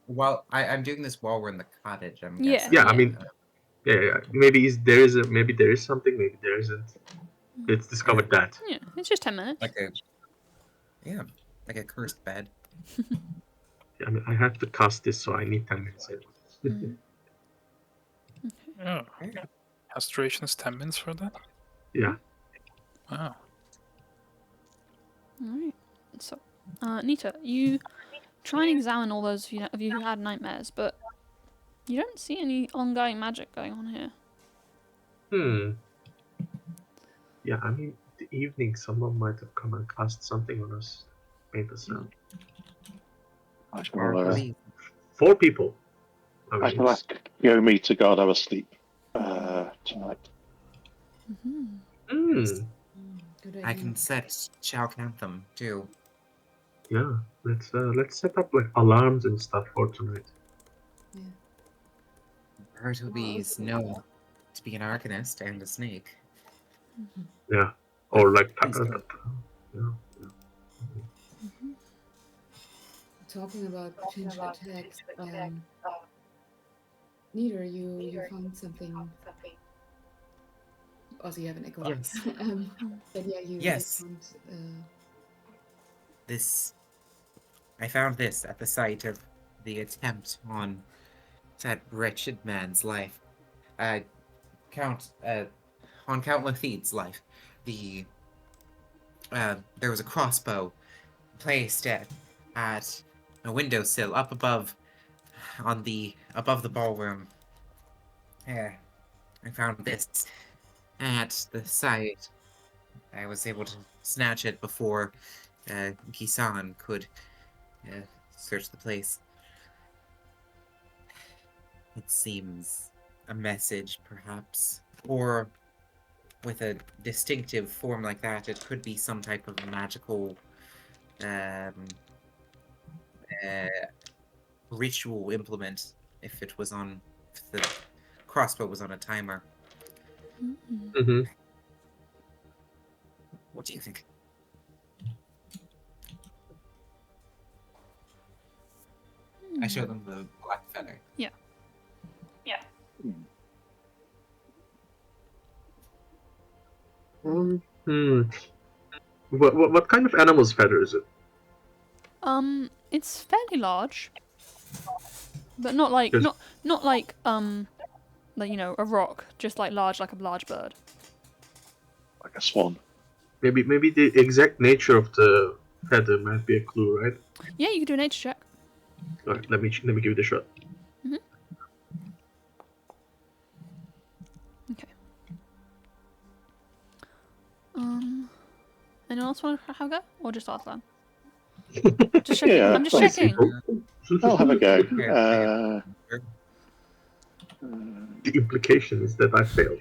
Well, I'm doing this while we're in the cottage. I'm guessing. Yeah, I mean, yeah. Maybe there is something. Maybe there isn't. Let's discover that. Yeah, it's just 10 minutes. Like a cursed bed. I mean, I have to cast this, so I need 10 minutes. Oh, has duration is 10 minutes for that? Yeah. Wow. Alright. So, Nita, you try and examine all those of you who had nightmares, but you don't see any ongoing magic going on here. Yeah, I mean, the evening someone might have come and cast something on us. Made us sound. I shall, 4 people. I shall ask Yomi to guard our sleep tonight. Good idea. I can set Shout Anthem too. Yeah, let's set up like alarms and stuff for tonight. Yeah. Bertleby is known to be an arcanist and a snake. Yeah, or like Talking about potential attacks, neither you found something. Also, you have an echo. Yes. But yeah, you Yes. found. I found this at the site of the attempt on that wretched man's life. On Count Lafiit's life. There was a crossbow placed at a windowsill up above the ballroom. I found this at the site. I was able to snatch it before Kisan could search the place. It seems a message, perhaps, or with a distinctive form like that, it could be some type of magical ritual implement if the crossbow was on a timer. What do you think? I show them the black feather. Yeah. What kind of animal's feather is it? It's fairly large, but not like not like a rock, just like large, like a large bird. Like a swan. Maybe the exact nature of the feather might be a clue, right? Yeah, you can do a nature check. All right, let me give it a shot. Okay. Anyone else want to have a go, or just Arslan? Just checking. Yeah, I'm just checking. I'll have a go. The implication is that I failed.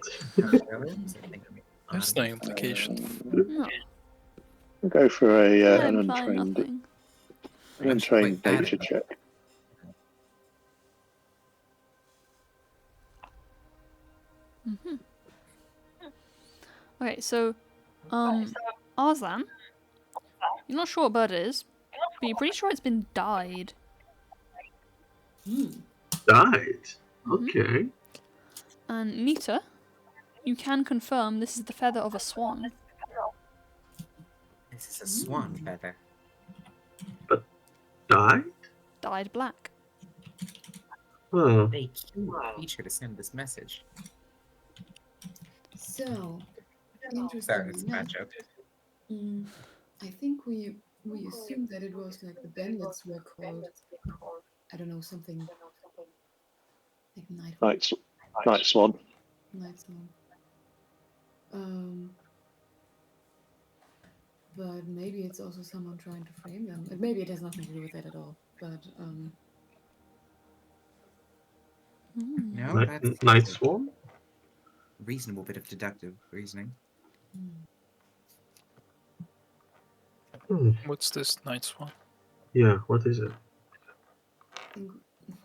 There's no implication. No. I'll go for an implying nothing. untrained nature check. Okay, so, Arslan, you're not sure what bird it is, but you're pretty sure it's been dyed. Died? Okay. And Nita, you can confirm this is the feather of a swan. This is a swan feather. But died? Dyed black. Huh. They cute creature to send this message. So, interesting. Sorry, it's a bad joke. I think we assumed that it was like the bandits were called. I don't know, something like night Swan. Night Swan. But maybe it's also someone trying to frame them. Maybe it has nothing to do with that at all. But No, that's Night Swan? reasonable bit of deductive reasoning. What's this night swan? Yeah, what is it? I think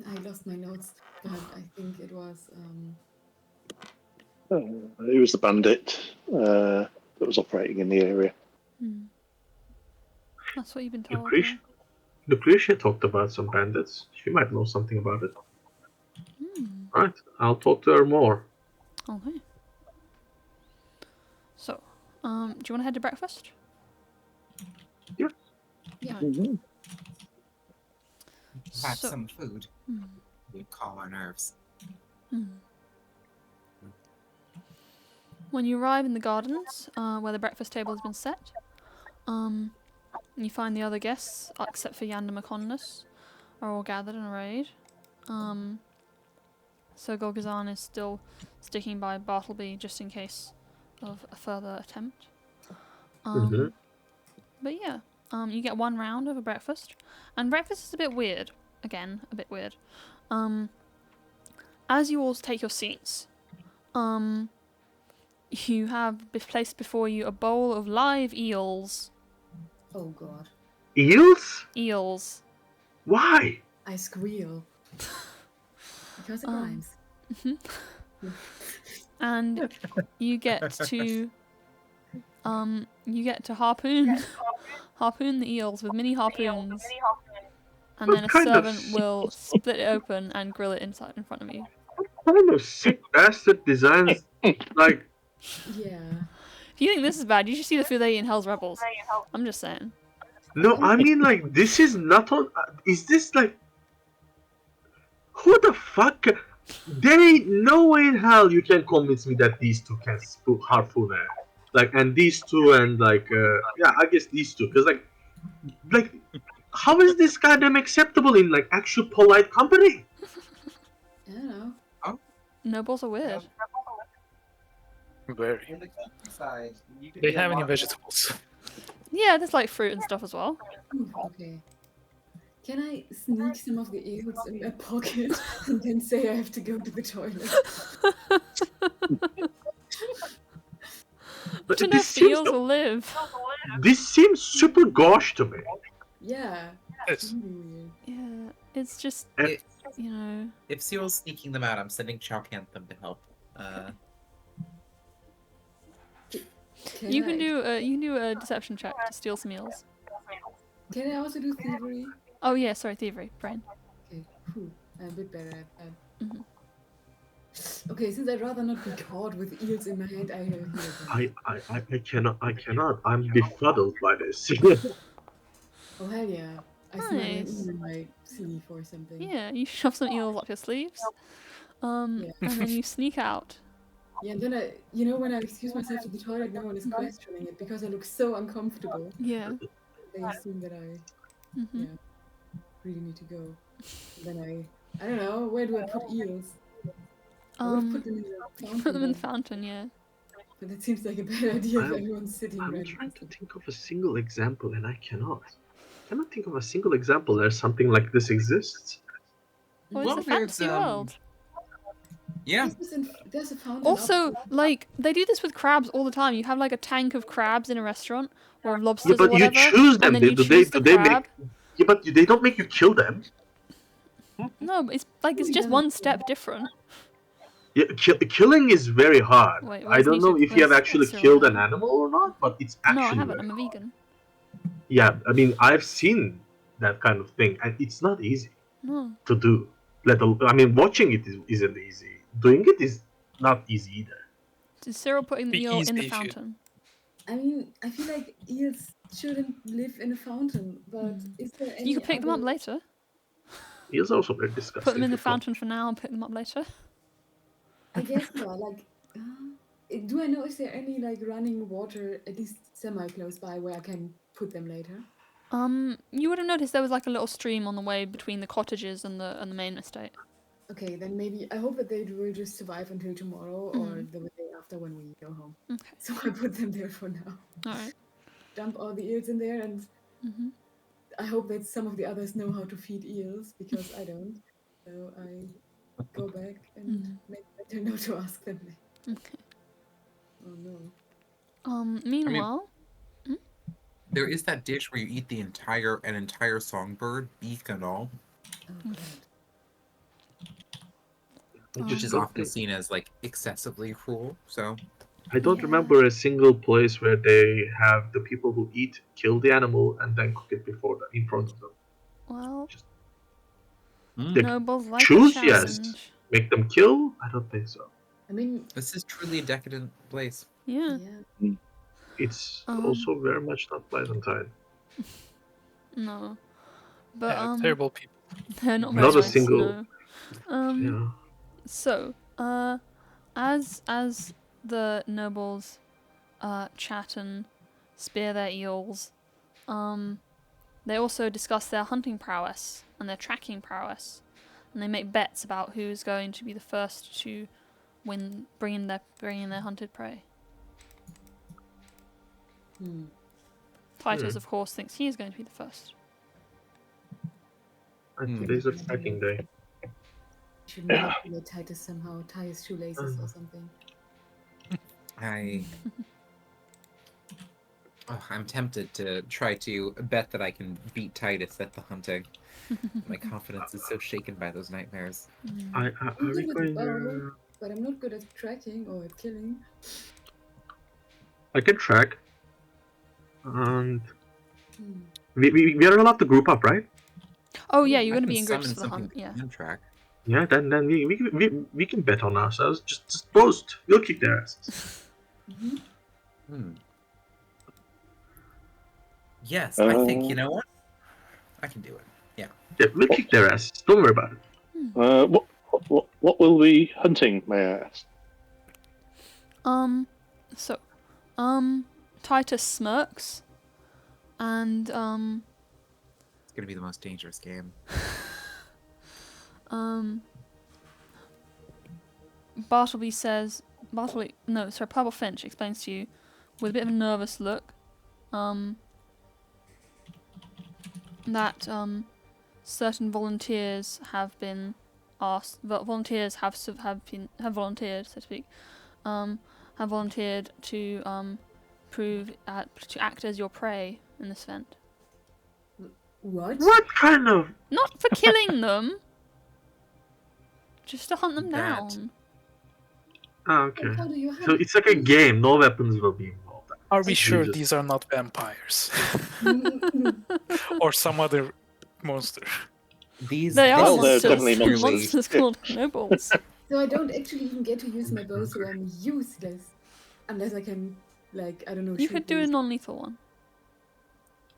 I lost my notes, but I think it was. It was the bandit that was operating in the area. That's what you've been told. Lucretia talked about some bandits. She might know something about it. Right, I'll talk to her more. Okay. So, do you want to head to breakfast? Yeah. Yeah. had So- some food. Would calm our nerves. When you arrive in the gardens, where the breakfast table has been set, you find the other guests, except for Yander McConus, are all gathered and arrayed. So Golgazan is still sticking by Bartleby just in case of a further attempt. But yeah, you get one round of a breakfast, and breakfast is a bit weird. Again, a bit weird. As you all take your seats, you have placed before you a bowl of live eels. Oh god. Eels? Eels. Why? I squeal. Because it rhymes. And you get to harpoon the eels with mini harpoons, and then a What kind of servant will split it open and grill it inside in front of you. What kind of sick bastard designs? Like, Yeah. If you think this is bad, you should see the food they eat in Hell's Rebels. I'm just saying. no, I mean, like, this is not on. Is this like. Who the fuck? There ain't no way in hell you can convince me that these two can harpoon air. Like, and these two, and like, yeah, I guess these two. Because, like, how is this goddamn acceptable in, like, actual polite company? I don't know. Nobles are weird. Very. In the countryside, you could They be a have any lot- vegetables? Yeah, there's like fruit and stuff as well. Ooh, okay. Can I sneak some of the eels in my pocket and then say I have to go to the toilet? But To know if the eels will live. this seems super gauche to me. Yeah. Yes. Really weird. Yeah, it's just, If, you know. if Seal's sneaking them out, I'm sending Chalcantham to help. You can do a deception check to steal some eels. Can I also do thievery? Oh yeah, sorry, thievery, brain. Okay, whew, I'm a bit better at that. Mhm. Okay, since I'd rather not be caught with eels in my hand, I have here. I cannot. I'm befuddled by this. Oh hell yeah! I smell an Nice. eel in my sleeve or something. Yeah, you shove some eels up your sleeves. Yeah. And then you sneak out. Yeah, and then when I excuse myself to the toilet, no one is questioning it because I look so uncomfortable. Yeah. They assume that I hmm really need to go. And then I don't know, where do I put eels? I would put them in the fountain. Put them in the then, fountain, yeah. but that seems like a bad idea if I'm- everyone's sitting I'm right trying next to to think of a single example, and I cannot. I cannot think of a single example where something like this exists. Well, Well, it's a there's, fantasy world. Yeah. There's a fountain. Also, up- like, they do this with crabs all the time. You have like a tank of crabs in a restaurant, or Yeah, lobsters or but you whatever, choose them. and then you Do choose the they crab. make? Yeah, but they don't make you kill them. No, it's like it's just one step different. Yeah, killing is very hard. Wait, I where's don't know Nisha? if you have Where's actually Cyril killed now? an animal or not, but it's actually. No, I haven't. very I'm a hard. vegan. Yeah, I mean, I've seen that kind of thing, and it's not easy No. to do. I mean, watching it isn't easy. Doing it is not easy either. Is Cyril putting the Be eel in easy the if you- fountain? I mean, I feel like eels shouldn't live in a fountain, but is there any You can pick them up other- later. It's also very disgusting. Put them in the if you fountain for now and pick them up later. I guess so. Like, do I know is there any like running water at least semi close by where I can put them later? You would have noticed there was like a little stream on the way between the cottages and the main estate. Okay, then maybe I hope that they will just survive until tomorrow or the day after when we go home. Okay. So I put them there for now. Alright. Dump all the eels in there, and Mm-hmm. I hope that some of the others know how to feed eels because I don't. So I go back and make better know to ask them. Okay. Oh no. Meanwhile, There is that dish where you eat an entire songbird, beak and all, Oh god. which is often seen as like excessively cruel. So I don't Yeah. remember a single place where they have the people who kill the animal and then cook it in front of them. well, They nobles like a choose, yes. challenge. Make them kill? I don't think so. I mean, this is truly a decadent place. Yeah. yeah. It's Um, also very much not Byzantine. No. But Yeah, terrible people. They're not Not very a nice, single. no. Yeah. So, as the nobles chat and spear their eels, they also discuss their hunting prowess and their tracking prowess, and they make bets about who's going to be the first to bring in their hunted prey. Titus, of course, thinks he is going to be the first. And today's a tracking day. Should manipulate Titus somehow, tie his shoelaces or something. I'm tempted to try to bet that I can beat Titus at the hunting. My confidence is so shaken by those nightmares. Are I'm we good with going? bow, but I'm not good at tracking or at killing. I can track, and we are allowed to group up, right? Oh yeah, you're I going to can be in groups summon for the hunt. something Yeah. that can track. Yeah, then we can bet on ourselves. Just post. We'll kick their asses. Yes, I think, you know what? I can do it. Yeah. Yeah, we'll kick their asses. Don't worry about it. What will we hunting, may I ask? So, Titus smirks, and It's gonna be the most dangerous game. Purple Finch explains to you, with a bit of a nervous look, that certain volunteers have been asked. Volunteers have volunteered, so to speak. Have volunteered to to act as your prey in this event. What? What kind of? Not for killing them, just to hunt them That- down. Oh, okay. How do you So hunt? it's like a game. No weapons will be involved. Are we sure Jesus. these are not vampires? Or some other monster? They are Well, they're monsters. definitely They're monsters. monsters called nobles. So I don't actually even get to use my bow, so I'm useless. Unless I can, like, I don't know. You shoot could do a these- non-lethal one.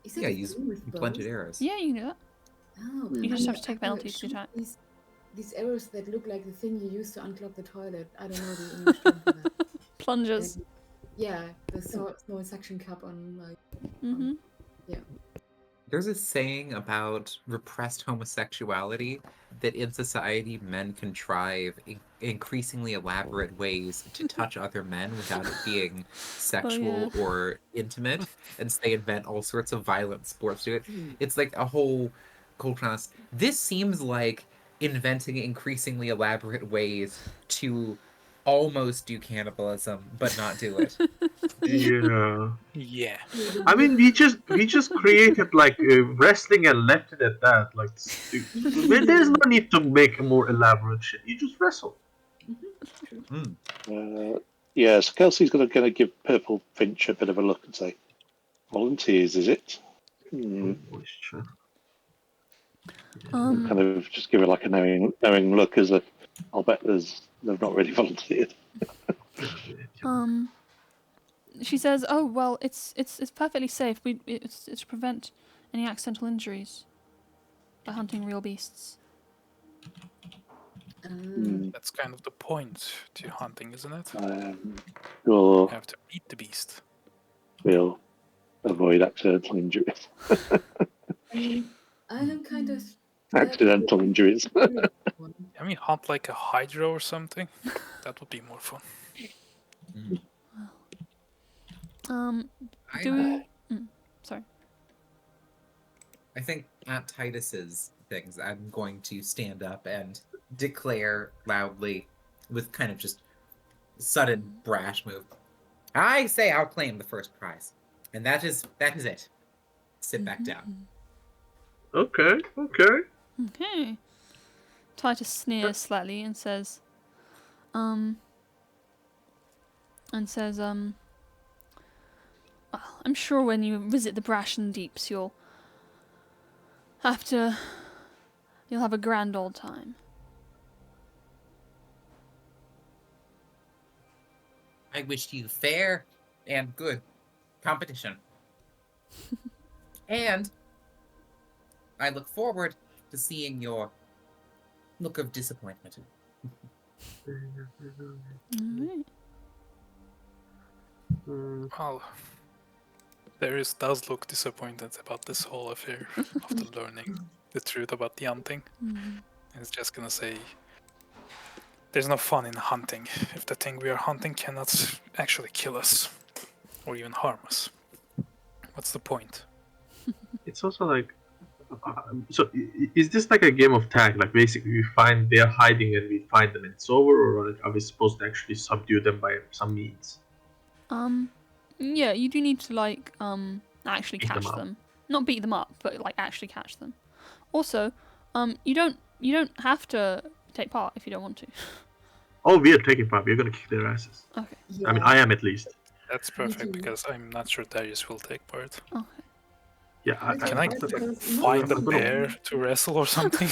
Is it Yeah, the use same with blunted bows? arrows. Yeah, you can do that. Oh, You just I have to take I penalties to shoot attack. These arrows that look like the thing you use to unclog the toilet. I don't know the English term for that. Plungers. Yeah, the small suction cup on like. Mm-hmm. There's a saying about repressed homosexuality that in society men contrive increasingly elaborate ways to touch other men without it being sexual or intimate, and so they invent all sorts of violent sports to do it. It's like a whole culture. This seems like inventing increasingly elaborate ways to almost do cannibalism, but not do it. Yeah. Yeah. I mean, we just created like wrestling and left it at that. Like, there's no need to make a more elaborate shit. You just wrestle. Yeah, so Kelsey's going to give Purple Finch a bit of a look and say, volunteers, is it? Moisture. Kind of just give her like a knowing look as if I'll bet they've not really volunteered. She says, "Oh well, it's perfectly safe. It's to prevent any accidental injuries by hunting real beasts." That's kind of the point to hunting, isn't it? You'll You have to beat the beast. we'll avoid accidental injuries. I am kind of. Accidental injuries. I mean, hunt like a hydra or something. That would be more fun. Sorry. I think at Titus's things, I'm going to stand up and declare loudly, with kind of just sudden brash move. I say I'll claim the first prize, and that is it. Sit back down. Okay. Okay. Titus sneers slightly and says, well, I'm sure when you visit the Brashen Deeps, you'll have a grand old time. I wish you fair and good competition. And I look forward to seeing your look of disappointment. Alright. Well, Darius does look disappointed about this whole affair after learning the truth about the hunting. He's just gonna say, there's no fun in hunting if the thing we are hunting cannot actually kill us or even harm us. What's the point? It's also like, so is this like a game of tag? Like basically, we find they're hiding and we find them and it's over, or are we supposed to actually subdue them by some means? Yeah, you do need to like actually Beat them catch up. them. Not beat them up, but like actually catch them. Also, you don't have to take part if you don't want to. Oh, we are taking part. We're gonna kick their asses. Okay. Yeah. I mean, I am at least. That's Me perfect too. because I'm not sure Darius will take part. Okay. Yeah. Can I Because find a I'm gonna- bear to wrestle or something?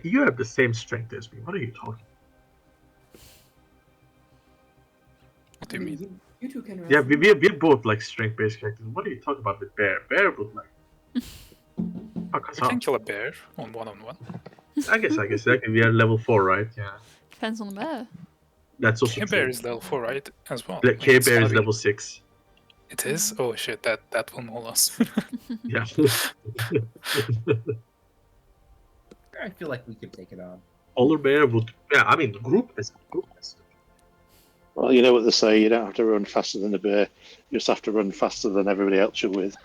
You have the same strength as me. What are you talking? What do you mean? You two can Yeah, wrestle. we're both like strength-based characters. What are you talking about with Bear? Bear would like fuck us We can up. kill a bear on one-on-one. I guess like, we are level 4, right? Yeah, Depends on the bear. that's also A true. bear is level 4, right? As well. Like, K it's Bear gonna is be- level 6. It is? Oh shit, that will maul us. Yeah. I feel like we could take it on. Polar Bear would. Yeah, I mean, group is. Well, you know what they say, you don't have to run faster than a bear, you just have to run faster than everybody else you're with.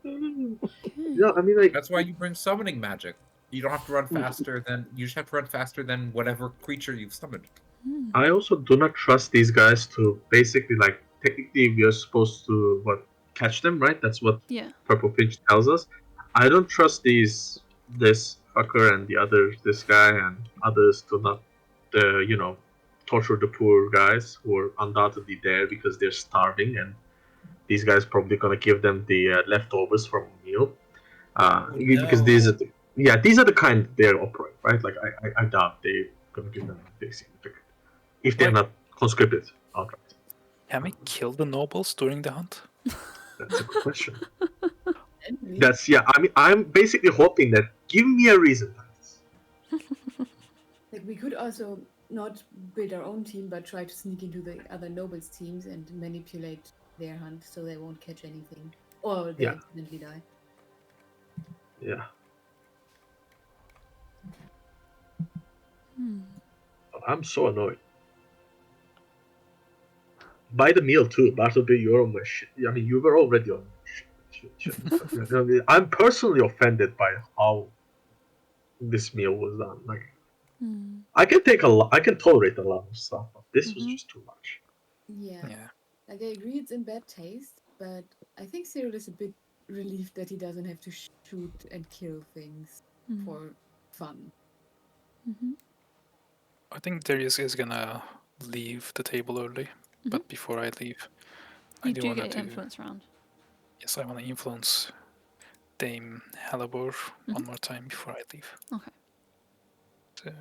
Yeah, I mean, like, That's why you bring summoning magic. You don't have to run faster than you just have to run faster than whatever creature you've summoned. I also do not trust these guys to basically, like, technically we are supposed to catch them, right? That's what Yeah. Purple Finch tells us. I don't trust this fucker and this guy and others to not, torture the poor guys who are undoubtedly there because they're starving, and these guys probably gonna give them the leftovers from a meal. Because these are the kind they operate, right? Like I doubt they're gonna give them anything significant if they're not conscripted outright. Can we kill the nobles during the hunt? That's a good question. Anyway, That's I mean, I'm basically hoping that give me a reason. like we could also not build our own team, but try to sneak into the other nobles' teams and manipulate their hunt so they won't catch anything, or they Yeah. accidentally die. Yeah. I'm so annoyed. Buy the meal too. Bartleby, you're on my shit. I mean, you were already on my shit. I mean, I'm personally offended by how this meal was done. Like, I can take I can tolerate a lot of stuff, but this was just too much. Yeah. Yeah. Like I agree, it's in bad taste, but I think Cyril is a bit relieved that he doesn't have to shoot and kill things for fun. I think Darius is gonna leave the table early, but before I leave, I You do do want get to. influence round. Yes, I want to influence Dame Halibur one more time before I leave. Okay. So,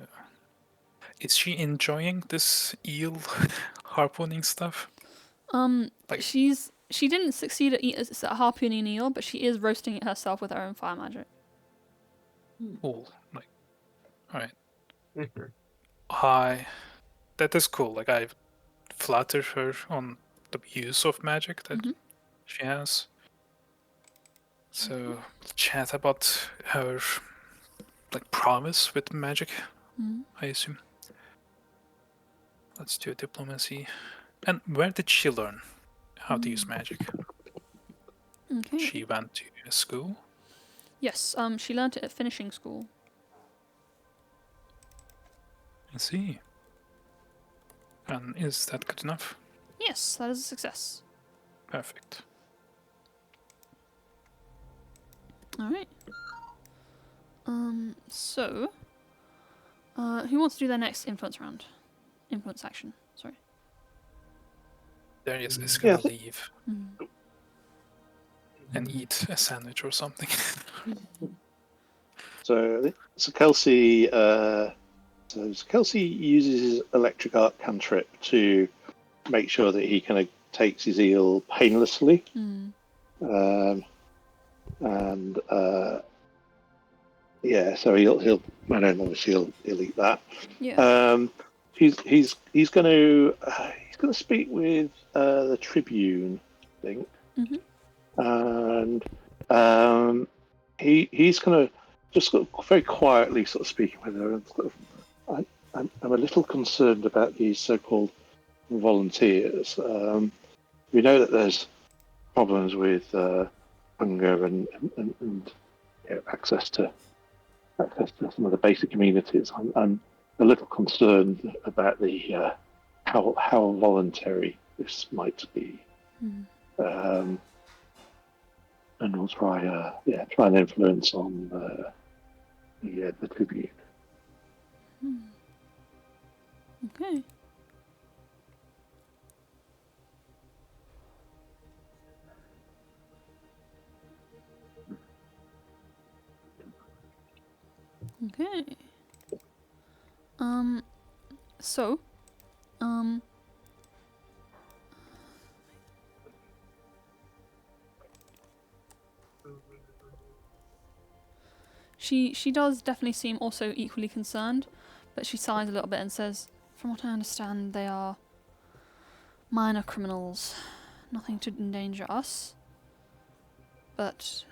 is she enjoying this eel harpooning stuff? Like- She didn't succeed at harpooning an eel, but she is roasting it herself with her own fire magic. Cool. Like, all right. That is cool. Like, I flatter her on the use of magic that she has. So, chat about her like prowess with magic, I assume. Let's do diplomacy. And where did she learn how to use magic? Okay. She went to a school. Yes. She learnt it at finishing school. I see. And is that good enough? Yes, that is a success. Perfect. All right. So, who wants to do their next influence round? Influence action. Sorry. Darius is gonna Yeah. leave and eat a sandwich or something. So Kelsey, Kelsey uses his electric arc cantrip to make sure that he kind of takes his eel painlessly. and yeah, so he'll and then obviously he'll eat that. Yeah. He's going to speak with the Tribune, I think, and he's going to just sort of very quietly sort of speaking with her. And sort of, I'm a little concerned about these so-called volunteers. We know that there's problems with hunger and access to some of the basic amenities. I'm a little concerned about the how voluntary this might be, and we'll try and influence on the Tribune. Okay. Okay. So, she does definitely seem also equally concerned, but she sighs a little bit and says, "From what I understand, they are minor criminals, nothing to endanger us, but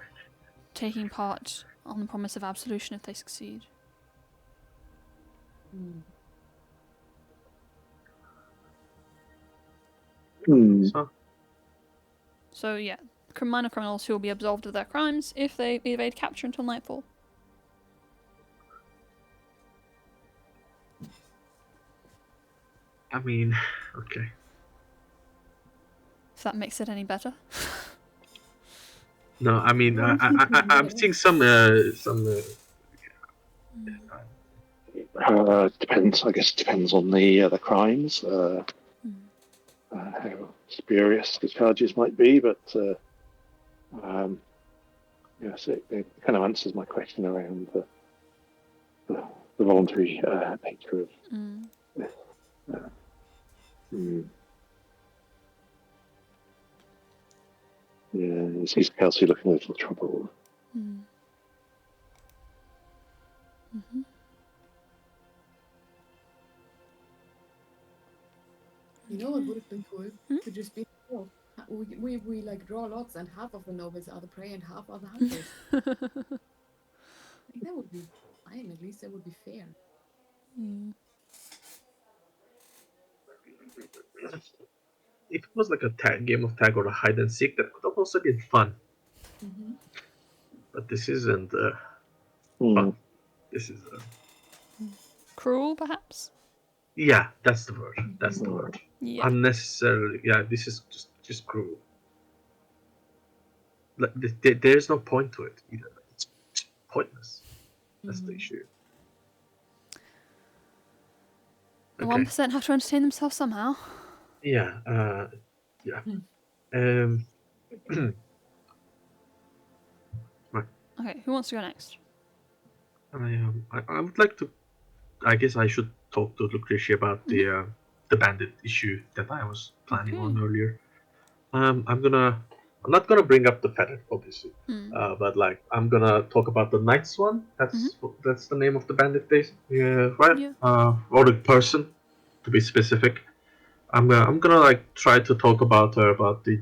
taking part on the promise of absolution if they succeed." So yeah, minor criminals who will be absolved of their crimes if they evade capture until nightfall. I mean, okay. If that makes it any better. No, I mean, I'm seeing some. Depends. I guess it depends on the crimes, how spurious the charges might be, but yes, it kind of answers my question around the voluntary nature of this. Yeah, he sees Kelsey looking a little troubled. You know what would have been cool? To just be we like draw lots, and half of the nobles are the prey and half are the hunters. I think that would be fine. At least that would be fair. If it was like a game of tag or a hide and seek, that could have also been fun. But this isn't. Fun. This is. Cruel, perhaps? Yeah, that's the word. That's the word. Yeah. Unnecessarily. Yeah, this is just cruel. Like, there's no point to it either. It's pointless. That's the issue. The 1% have to entertain themselves somehow. Yeah. Yeah. Right. Okay, who wants to go next? I would like to. I guess I should talk to Lucretia about the bandit issue that I was planning on earlier. I'm not gonna bring up the feather, obviously, but like I'm gonna talk about the Knights one. That's the name of the bandit, right? Yeah. Or the person, to be specific. I'm gonna like try to talk about her about the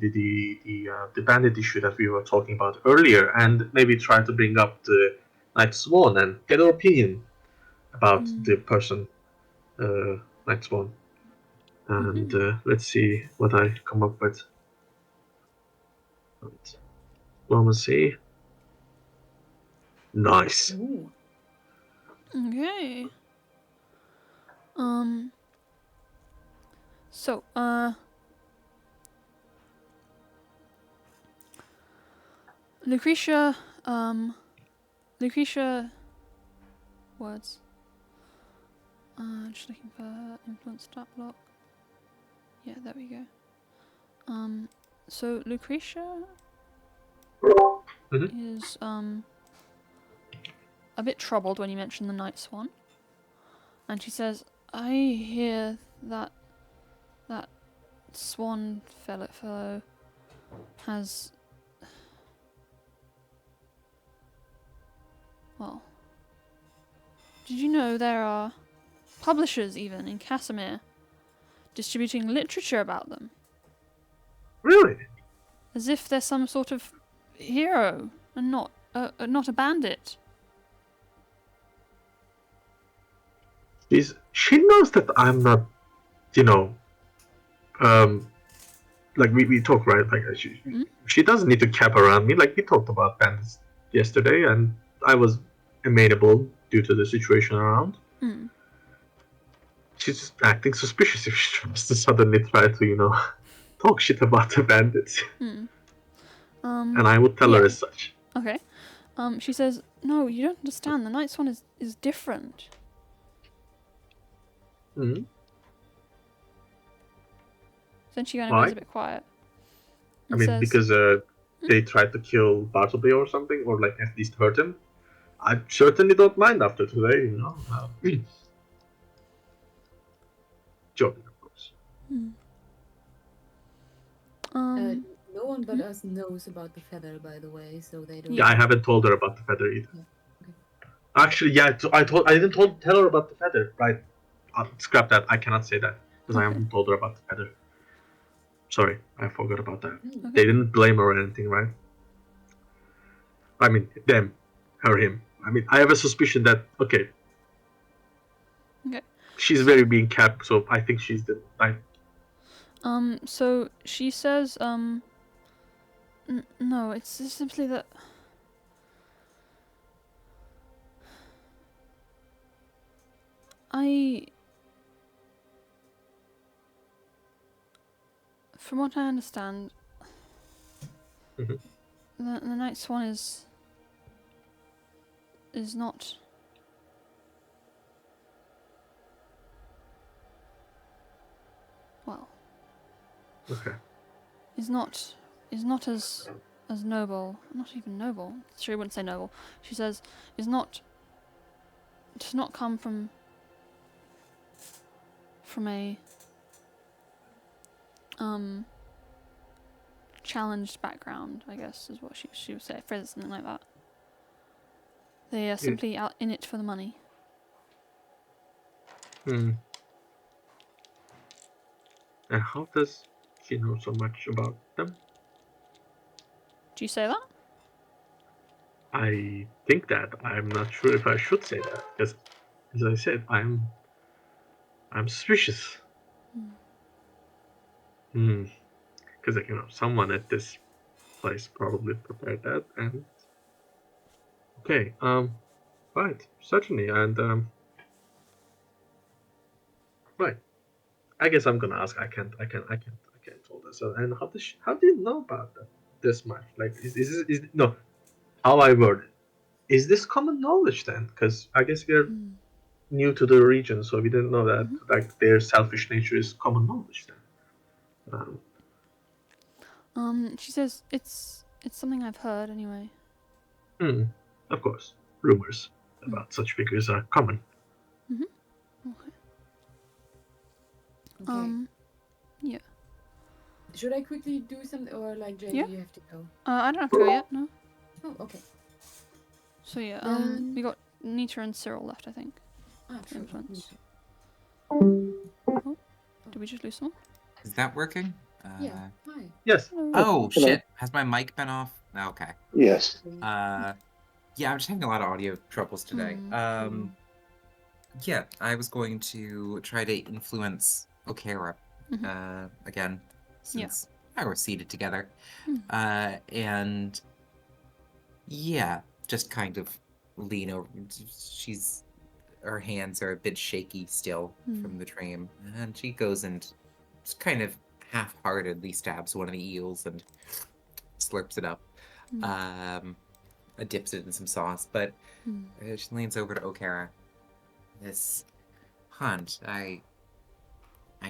bandit issue that we were talking about earlier, and maybe try to bring up the Night Swan and get her opinion about the person, Night Swan. And let's see what I come up with. Diplomacy. Nice. Ooh. Okay. So, Lucretia, words. Just looking for influence stat block. Yeah, there we go. So Lucretia is, a bit troubled when you mention the Night Swan. And she says, I hear that swan fellow has Well, did you know there are publishers even in Casimir distributing literature about them? Really? As if they're some sort of hero and not a bandit. She knows that I'm not, you know, like we talk, right? Like she doesn't need to cap around me. Like we talked about bandits yesterday, and I was amenable due to the situation around. She's just acting suspicious if she tries to suddenly try to, talk shit about the bandits. And I would tell her as such. Okay. She says, "No, you don't understand. The Night's One is different." Mm-hmm. Then she kind of goes a bit quiet. I mean, because they tried to kill Bartleby or something, or like at least hurt him. I certainly don't mind after today, Joking, of course. No one but us knows about the feather, by the way, so they don't. Yeah, I haven't told her about the feather either. Yeah. Okay. Actually, yeah, I didn't tell her about the feather. Right? I'll scrap that. I cannot say that because I haven't told her about the feather. Sorry, I forgot about that. Okay. They didn't blame her or anything, right? I mean, them, her, him. I mean, I have a suspicion that okay. She's very being capped, so I think she's the. So she says, no, it's just simply that. From what I understand, the Night Swan is not. Well. Okay. Is not as noble. Not even noble. She wouldn't say noble. She says does not come from a challenged background, I guess is what she would say. Phrase something like that. They are simply out in it for the money. And how does she know so much about them? Do you say that? I think that. I'm not sure if I should say that because, as I said, I'm suspicious. Because someone at this place probably prepared that, and okay, right, certainly, and right. I guess I'm gonna ask. I can't hold this. And how do you know about that this much? Like, is no? How I word it. Is this common knowledge then? Because I guess we're new to the region, so we didn't know that like their selfish nature is common knowledge then. She says it's something I've heard anyway. Of course, rumors about such figures are common. Okay. Yeah. Should I quickly do something, or like Jenny, you have to go? I don't have to go yet. No. Oh, okay. So yeah, we got Nita and Cyril left, I think. Sure. Oh, did we just lose someone? Is that working? Yeah. Hi. Yes. Oh shit! Has my mic been off? Okay. Yes. Yeah, I'm just having a lot of audio troubles today. Yeah, I was going to try to influence Okara again, since I were seated together. And yeah, just kind of lean over. Her hands are a bit shaky still from the dream. And she goes and just kind of half-heartedly stabs one of the eels and slurps it up. Dips it in some sauce, but she leans over to Okara. This hunt, I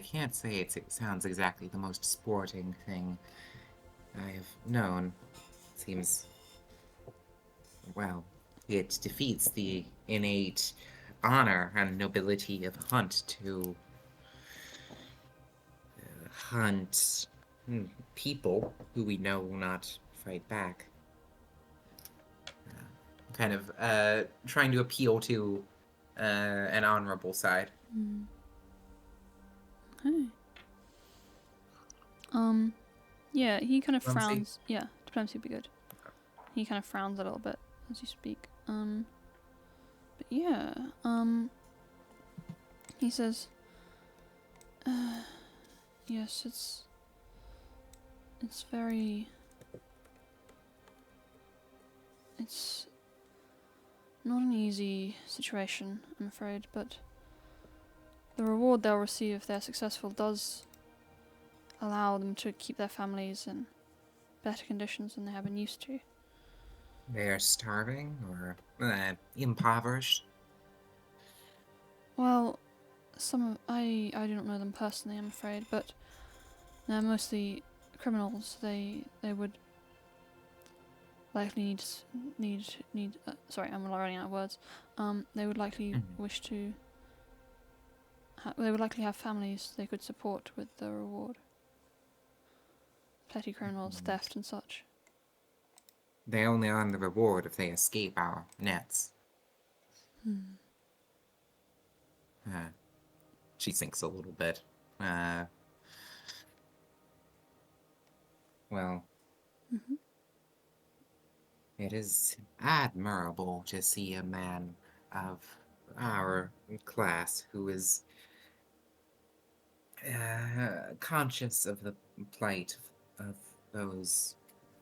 can't say it sounds exactly the most sporting thing I've known. It seems, well, it defeats the innate honor and nobility of hunt to hunt people who we know will not fight back. kind of trying to appeal to an honorable side. Okay. Yeah, he kind of Diplomacy? frowns. Yeah, diplomacy would be good. He kind of frowns a little bit as you speak. But yeah, he says, yes, it's very, it's not an easy situation, I'm afraid, but the reward they'll receive if they're successful does allow them to keep their families in better conditions than they have been used to. They're starving or impoverished. Well, I do not know them personally, I'm afraid, but they're mostly criminals. They would likely need. Sorry, I'm running out of words. They would likely wish to. They would likely have families they could support with the reward. Petty criminals, theft, and such. They only earn the reward if they escape our nets. She thinks a little bit. Well, it is admirable to see a man of our class who is conscious of the plight of those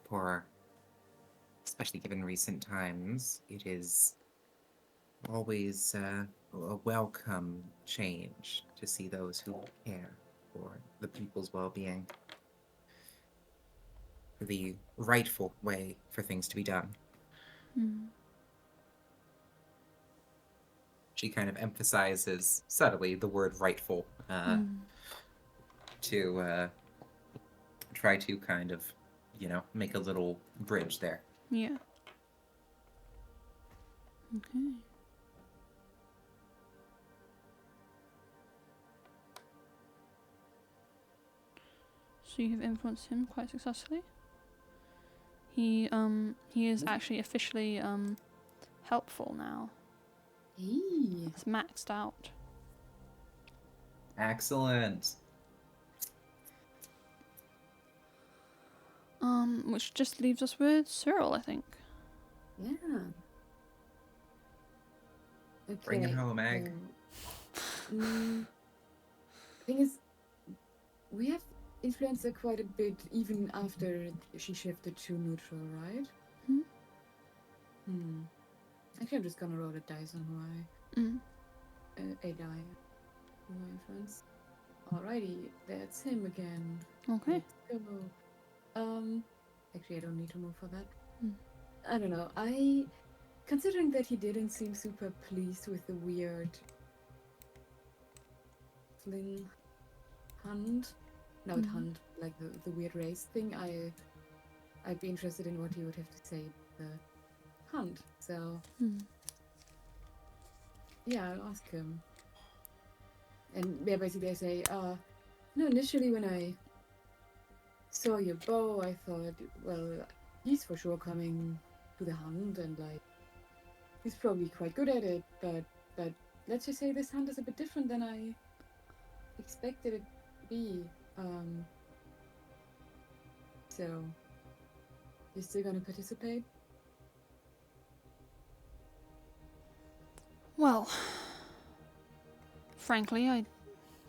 poor, especially given recent times. It is always a welcome change to see those who care for the people's well-being, for the rightful way for things to be done. She kind of emphasizes subtly the word rightful to try to kind of, make a little bridge there. Yeah. Okay. So you have influenced him quite successfully. He is actually officially helpful now. It's maxed out. Excellent. Which just leaves us with Cyril, I think. Yeah. Okay. Bring it home, Egg. Thing is, we have influenced her quite a bit even after she shifted to neutral, right? Actually, I'm just gonna roll a dice on who a die who I influence. Alrighty, that's him again. Okay. Let's go. Actually, I don't need to move for that. I don't know. Considering that he didn't seem super pleased with the weird fling hunt. No, it hunt, like the weird race thing. I'd be interested in what he would have to say the hunt. So yeah, I'll ask him. And yeah, basically I say, no, initially when I saw your bow, I thought, well, he's for sure coming to the hunt, and like he's probably quite good at it, but let's just say this hunt is a bit different than I expected it to be. So you're still gonna participate? Well, frankly, I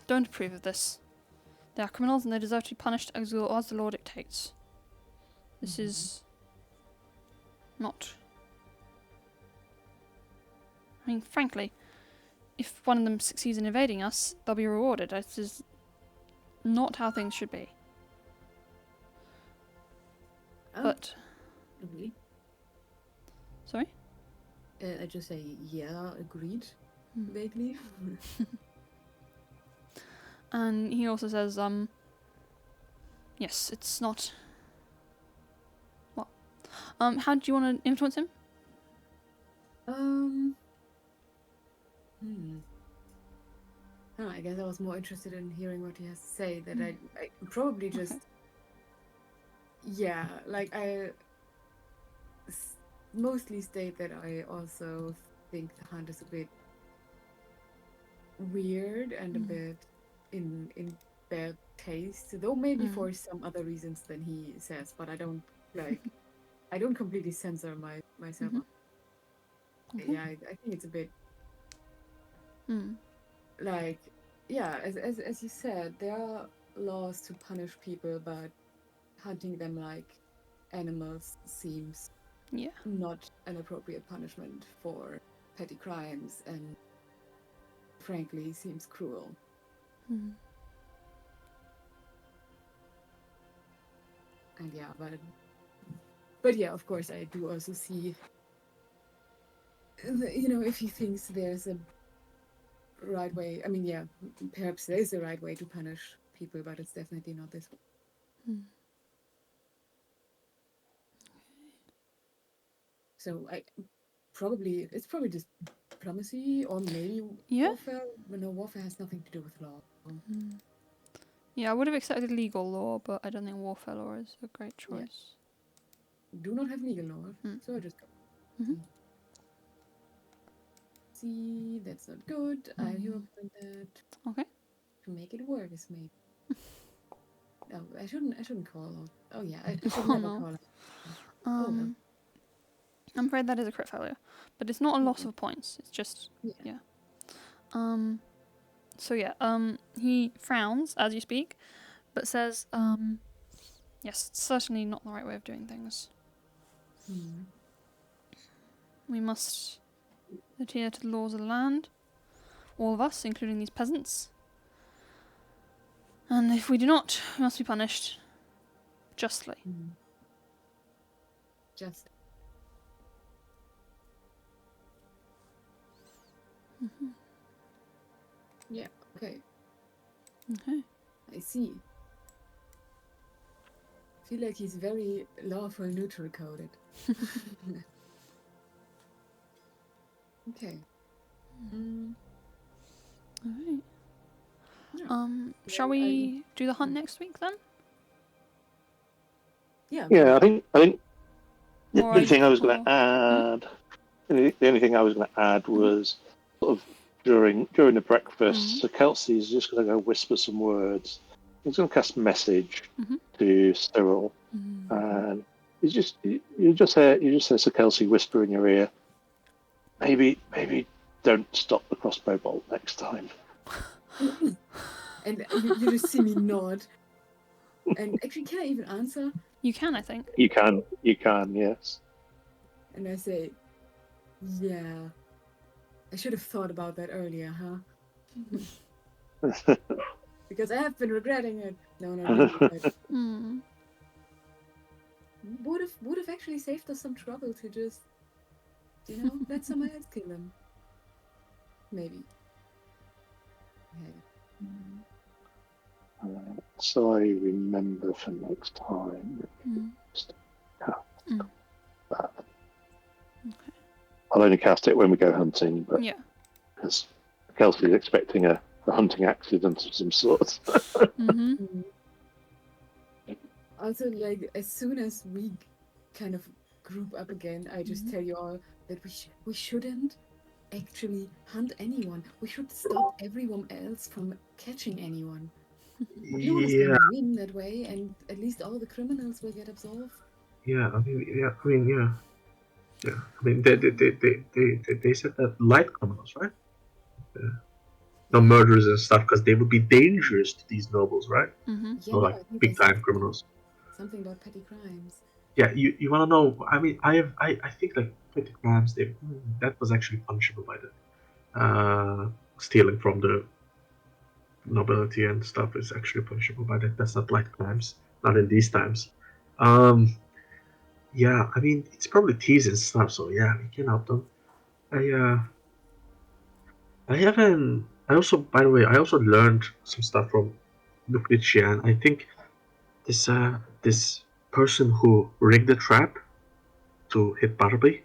don't approve of this. They are criminals and they deserve to be punished as the law dictates. This is not... I mean, frankly, if one of them succeeds in evading us, they'll be rewarded. This is not how things should be. But... Really? Sorry? I just say, yeah, agreed, vaguely. And he also says, yes, it's not... Well, how do you want to influence him? I guess I was more interested in hearing what he has to say, that I probably just... Yeah, like mostly state that I also think the hunt is a bit weird and a bit in bad taste, though maybe for some other reasons than he says. But I don't completely censor myself. Okay. Yeah, I think it's a bit Mm. like, yeah, as you said, there are laws to punish people, but hunting them like animals seems not an appropriate punishment for petty crimes, and frankly seems cruel. And yeah, but yeah, of course I do also see, you know, if he thinks there's a right way, I mean, yeah, perhaps there is a right way to punish people, but it's definitely not this one. So it's probably just diplomacy, or maybe warfare. But no, warfare has nothing to do with law. Yeah, I would have accepted legal law, but I don't think warfare law is a great choice. Do not have legal law, so I just go. See, that's not good. I hear that. Okay. To make it worse, maybe. No, I shouldn't call out. Oh yeah, I should never call out. I'm afraid that is a crit failure, but it's not a loss of points. It's just So he frowns as you speak, but says, yes, it's certainly not the right way of doing things. We must adhere to the laws of the land, all of us, including these peasants. And if we do not, we must be punished justly. Just. Yeah, okay. I see. I feel like he's very lawful neutral coded. Okay. Alright. Shall we do the hunt next week then? Yeah, I think the only thing I was going to add, the only thing I was going to add was sort of during the breakfast, so Kelsey's just going to go whisper some words. He's going to cast message to Cyril, and you just say Sir Kelsey whisper in your ear, maybe don't stop the crossbow bolt next time. And you just see me nod. And actually, can I even answer? You can, I think. You can, yes. And I say, yeah. I should have thought about that earlier, huh? Because I have been regretting it. No. Would have actually saved us some trouble to just, let someone else kill him. Maybe. Okay. So I remember for next time. That. Okay. I'll only cast it when we go hunting, but because Kelsey's expecting a hunting accident of some sort. Also, like, as soon as we kind of group up again, I just tell you all that we shouldn't actually hunt anyone. We should stop everyone else from catching anyone. No one is going to win that way, and at least all the criminals will get absolved. Yeah. I mean, they said that light criminals, right? No murderers and stuff, because they would be dangerous to these nobles, right? Yeah, so, like big time criminals. Something about petty crimes. Yeah, you want to know? I mean, I think like petty crimes, that was actually punishable by the stealing from the nobility and stuff is actually punishable by that. That's not light crimes, not in these times. Yeah, I mean, it's probably thieves and stuff, so yeah, we can help them. I also, by the way, I also learned some stuff from Lucretian. I think this person who rigged the trap to hit Barbie,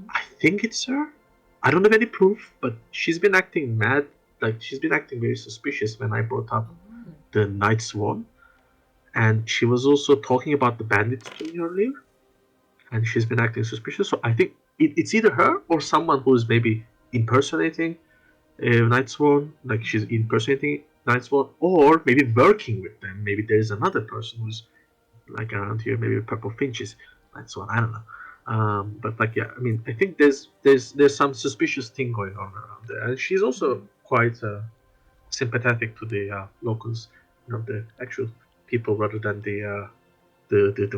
I think it's her. I don't have any proof, but she's been acting mad. Like, she's been acting very suspicious when I brought up the Night Swan. And she was also talking about the bandits to me earlier. and she's been acting suspicious. So I think it's either her or someone who's maybe impersonating Nightsworn, like she's impersonating Nightsworn, or maybe working with them. Maybe there's another person who's like around here. Maybe Purple Finch is Nightsworn. I don't know. But like, yeah, I mean, I think there's some suspicious thing going on around there, and she's also quite sympathetic to the locals, the actual people, rather than the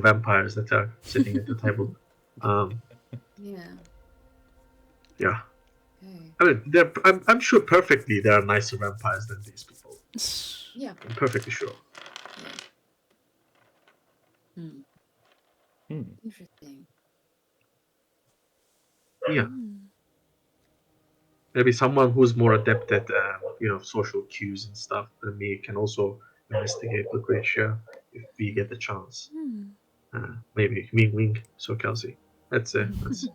vampires that are sitting at the table. Yeah. Yeah. Okay. I mean, I'm sure perfectly there are nicer vampires than these people. Yeah. I'm perfectly sure. Interesting. Yeah. Maybe someone who's more adept at social cues and stuff than me can also investigate Lucretia if we get the chance. Maybe wing wing. So Kelsey, that's it. That's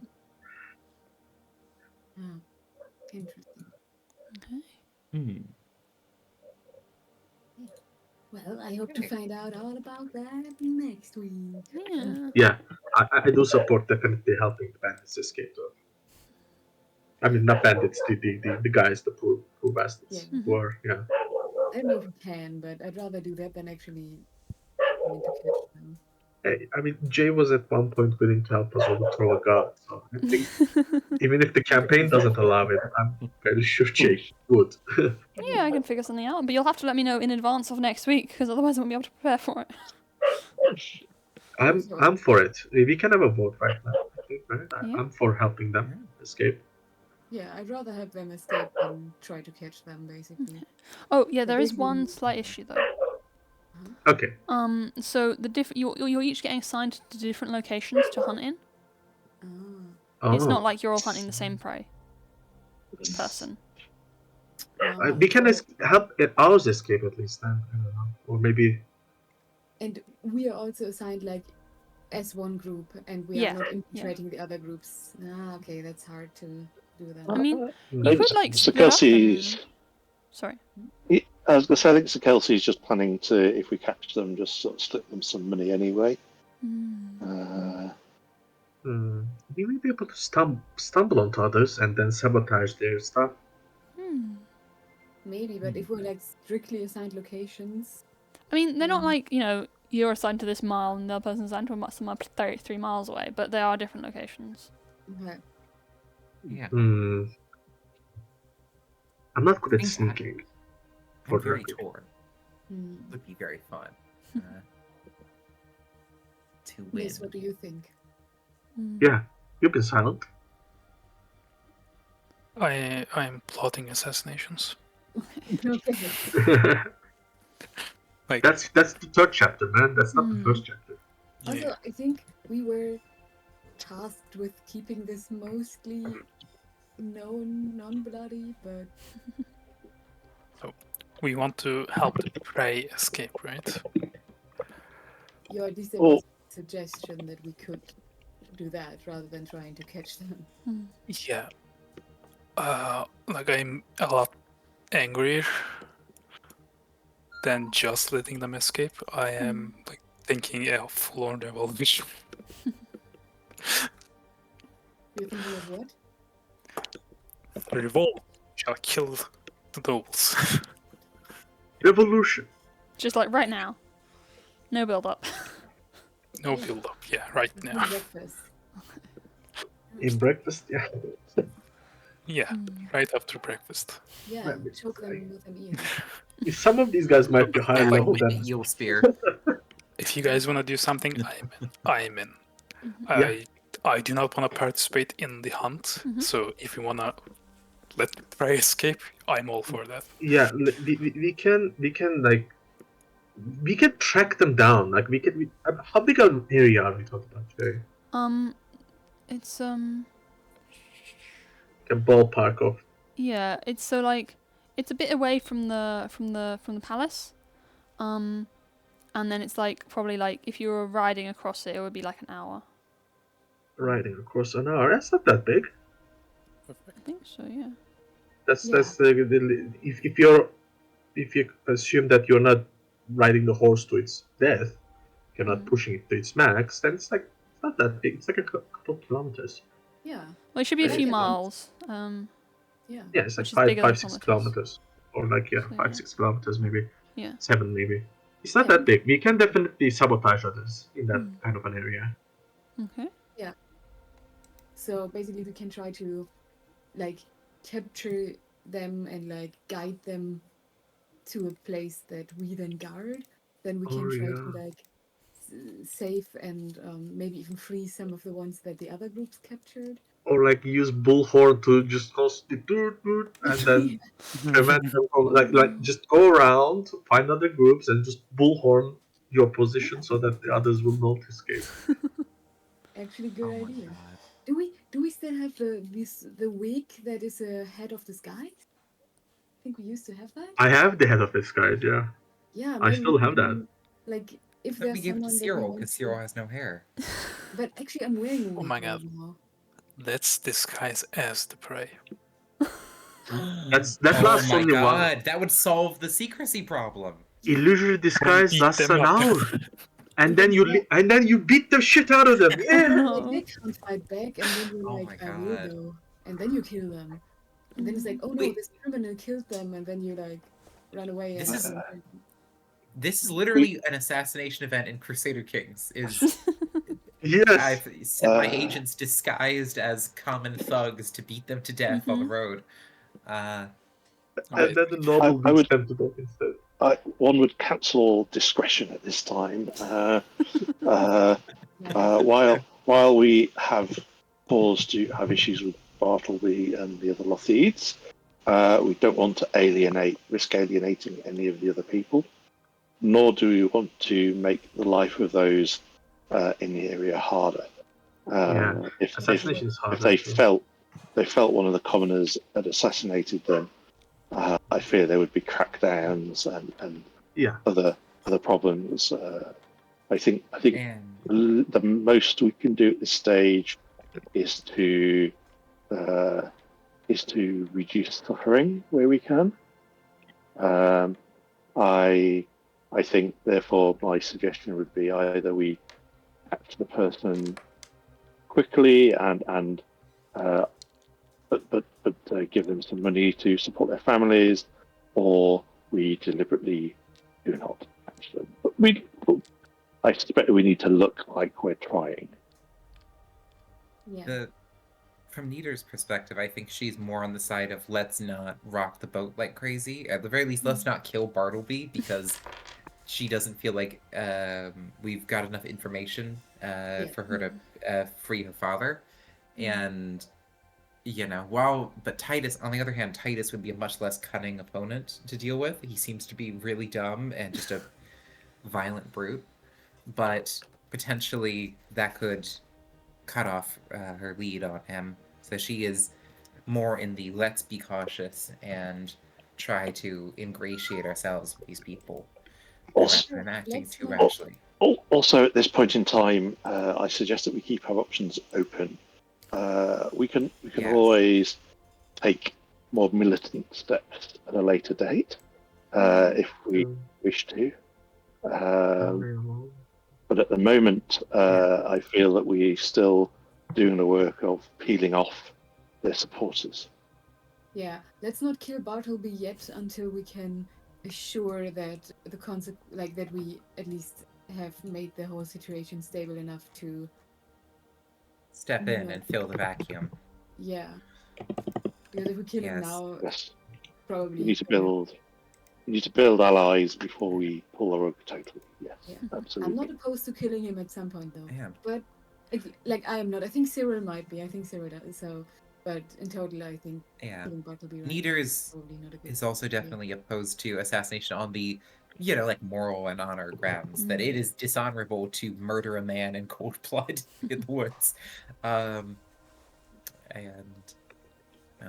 Interesting. Okay. Well, I hope to find out all about that next week. Yeah. I do support definitely helping the bandits escape though. I mean, not bandits, the guys, the poor bastards who are, I don't know if we can, but I'd rather do that than actually trying to catch them. I mean, Jay was at one point willing to help us overthrow a god, so I think even if the campaign doesn't allow it, I'm fairly sure Jay would. Yeah, I can figure something out, but you'll have to let me know in advance of next week, because otherwise I won't be able to prepare for it. I'm for it. We can have a vote right now, I think, right? Yeah. I'm for helping them escape. Yeah, I'd rather have them escape than try to catch them, basically. Oh, yeah, there is one slight issue, though. Okay. So you're each getting assigned to different locations to hunt in. Oh. It's not like you're all hunting the same prey person. We can help ours escape at least then. I don't know. Or maybe. And we are also assigned like as one group, and we are not infiltrating the other groups. Okay, that's hard to do that. I mean, you could like split up Kelsey's. Sorry. I was going to say, I think Sir Kelsey's just planning to, if we catch them, just sort of slip them some money anyway. We may be able to stumble onto others and then sabotage their stuff. Maybe, but if we're like strictly assigned locations. I mean, they're not like, you're assigned to this mile and the other person's assigned to somewhere 33 miles away, but they are different locations. Okay. Yeah. I'm not good at sneaking. I'm very torn. Would be very fun to win. Yes, what do you think? Yeah, you've been silent. I'm plotting assassinations. Okay. Like that's the third chapter, man. That's not the first chapter. Also, I think we were tasked with keeping this mostly known, non-bloody, but... So, we want to help the prey escape, right? Yeah, at least there was a suggestion that we could do that rather than trying to catch them. Yeah. Like I'm a lot angrier than just letting them escape. I am like thinking a full-on revolution. You're thinking of what? Revolt shall kill the nobles. Revolution. Just like right now. No build up. No build-up, yeah, right now. Breakfast. In breakfast, yeah. Yeah, right after breakfast. Yeah, choke them with an ear. Some of these guys might be higher level than. Eel spear. If you guys want to do something, I'm in. Yeah. I do not want to participate in the hunt, so if you want to let the prey escape, I'm all for that. Yeah, we can track them down. Like how big an area are we talking about today? It's A ballpark of. yeah, it's so like it's a bit away from the palace. And then it's like probably like if you were riding across it would be like an hour. Riding across an hour. That's not that big. I think so, yeah. That's if you assume that you're not riding the horse to its death, you're not pushing it to its max, then it's like It's not that big. It's like a couple kilometers. Yeah. Well, it should be a Yeah, few it's not- miles. Yeah. Yeah, it's like Which is bigger than 6 kilometers. kilometers, or like So, 5-6 kilometers maybe. Yeah. 7 maybe. It's not Yeah. that big. We can definitely sabotage others in that kind of an area. Okay. So basically, we can try to like capture them and like guide them to a place that we then guard. Then we can try to like save and maybe even free some of the ones that the other groups captured. Or like use bullhorn to just constantly doot, and then prevent them from like just go around, find other groups, and just bullhorn your position so that the others will not escape. Actually, good Oh my idea. god. Do we still have the wig that is a head of the skies? I think we used to have that. I have the head of this guy, yeah. Yeah, I maybe still we have that. can, like, if But there's we give it to someone that we Cyril, want because to- Cyril has no hair. But actually, I'm wearing a wig Oh my right God. now. Let's disguise as the prey. That Oh lasts my only god, that would solve the secrecy problem. illusory disguise Beat lasts them an up. hour, and then you beat the shit out of them. Yeah. Like, they can't fight back, and then you're Oh like, my I will God. go. And then you kill them. And then it's like, oh no, Wait. this criminal killed them, and then you like run away. This and- This is literally an assassination event in Crusader Kings. Is Yes. I've sent my agents disguised as common thugs to beat them to death on the road. And then the noble I would- sent it off instead. One would cancel discretion at this time. While we have cause to have issues with Bartleby and the other Lothides, we don't want to risk alienating any of the other people, nor do we want to make the life of those in the area harder. If Assassination is hard. if they felt one of the commoners had assassinated them, I fear there would be crackdowns and other problems. I think And the most we can do at this stage is to reduce suffering where we can. I think, therefore, my suggestion would be either we catch the person quickly and give them some money to support their families, or we deliberately do not catch them. But I suspect we need to look like we're trying. Yeah. From Nieder's perspective, I think she's more on the side of let's not rock the boat like crazy. At the very least, let's not kill Bartleby, because she doesn't feel like we've got enough information for her to free her father. And, but Titus, on the other hand, Titus would be a much less cunning opponent to deal with. He seems to be really dumb and just a violent brute. But potentially that could cut off her lead on him. So she is more in the let's be cautious and try to ingratiate ourselves with these people. Also, rather than acting let's too not- rashly. Also, at this point in time, I suggest that we keep our options open. We can Yes. always take more militant steps at a later date if we wish to. But at the moment, I feel that we're still doing the work of peeling off their supporters. Yeah, let's not kill Bartleby yet until we can assure that that we at least have made the whole situation stable enough to, Step in and fill the vacuum. yeah. Because if we kill him Yes. now, Yes, probably we need to build allies before we pull the rug totally. Yes, Yeah. absolutely. I'm not opposed to killing him at some point though. Yeah. But I am not. I think Cyril might be. I think Cyril does. So, but in total, I think Yeah. killing Bartleby right Nieder now is probably not a good also idea. definitely opposed to assassination on the, like moral and honor grounds. That it is dishonorable to murder a man in cold blood in the woods.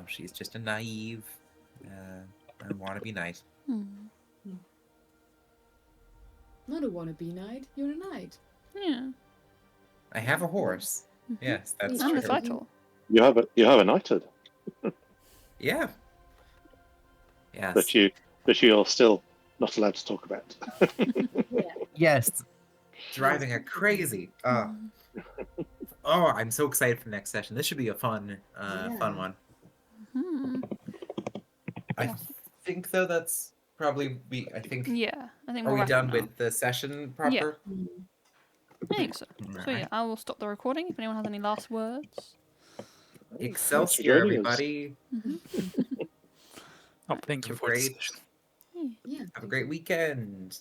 She's just a naive, wannabe knight. Not a wannabe knight. You're a knight. Yeah. I have a horse. Yes, that's And true. a title. You have a knighthood, Yeah. Yes. that you're still not allowed to talk about. Yes. Driving her crazy. Oh, I'm so excited for the next session. This should be a fun one. Hmm. I think though that's probably I think. Yeah, I think Are we're we done now. with the session proper? Yeah. I think so. So yeah, I will stop the recording if anyone has any last words. Excelsior, everybody. Oh, thank you for the session. Yeah. Have a great weekend.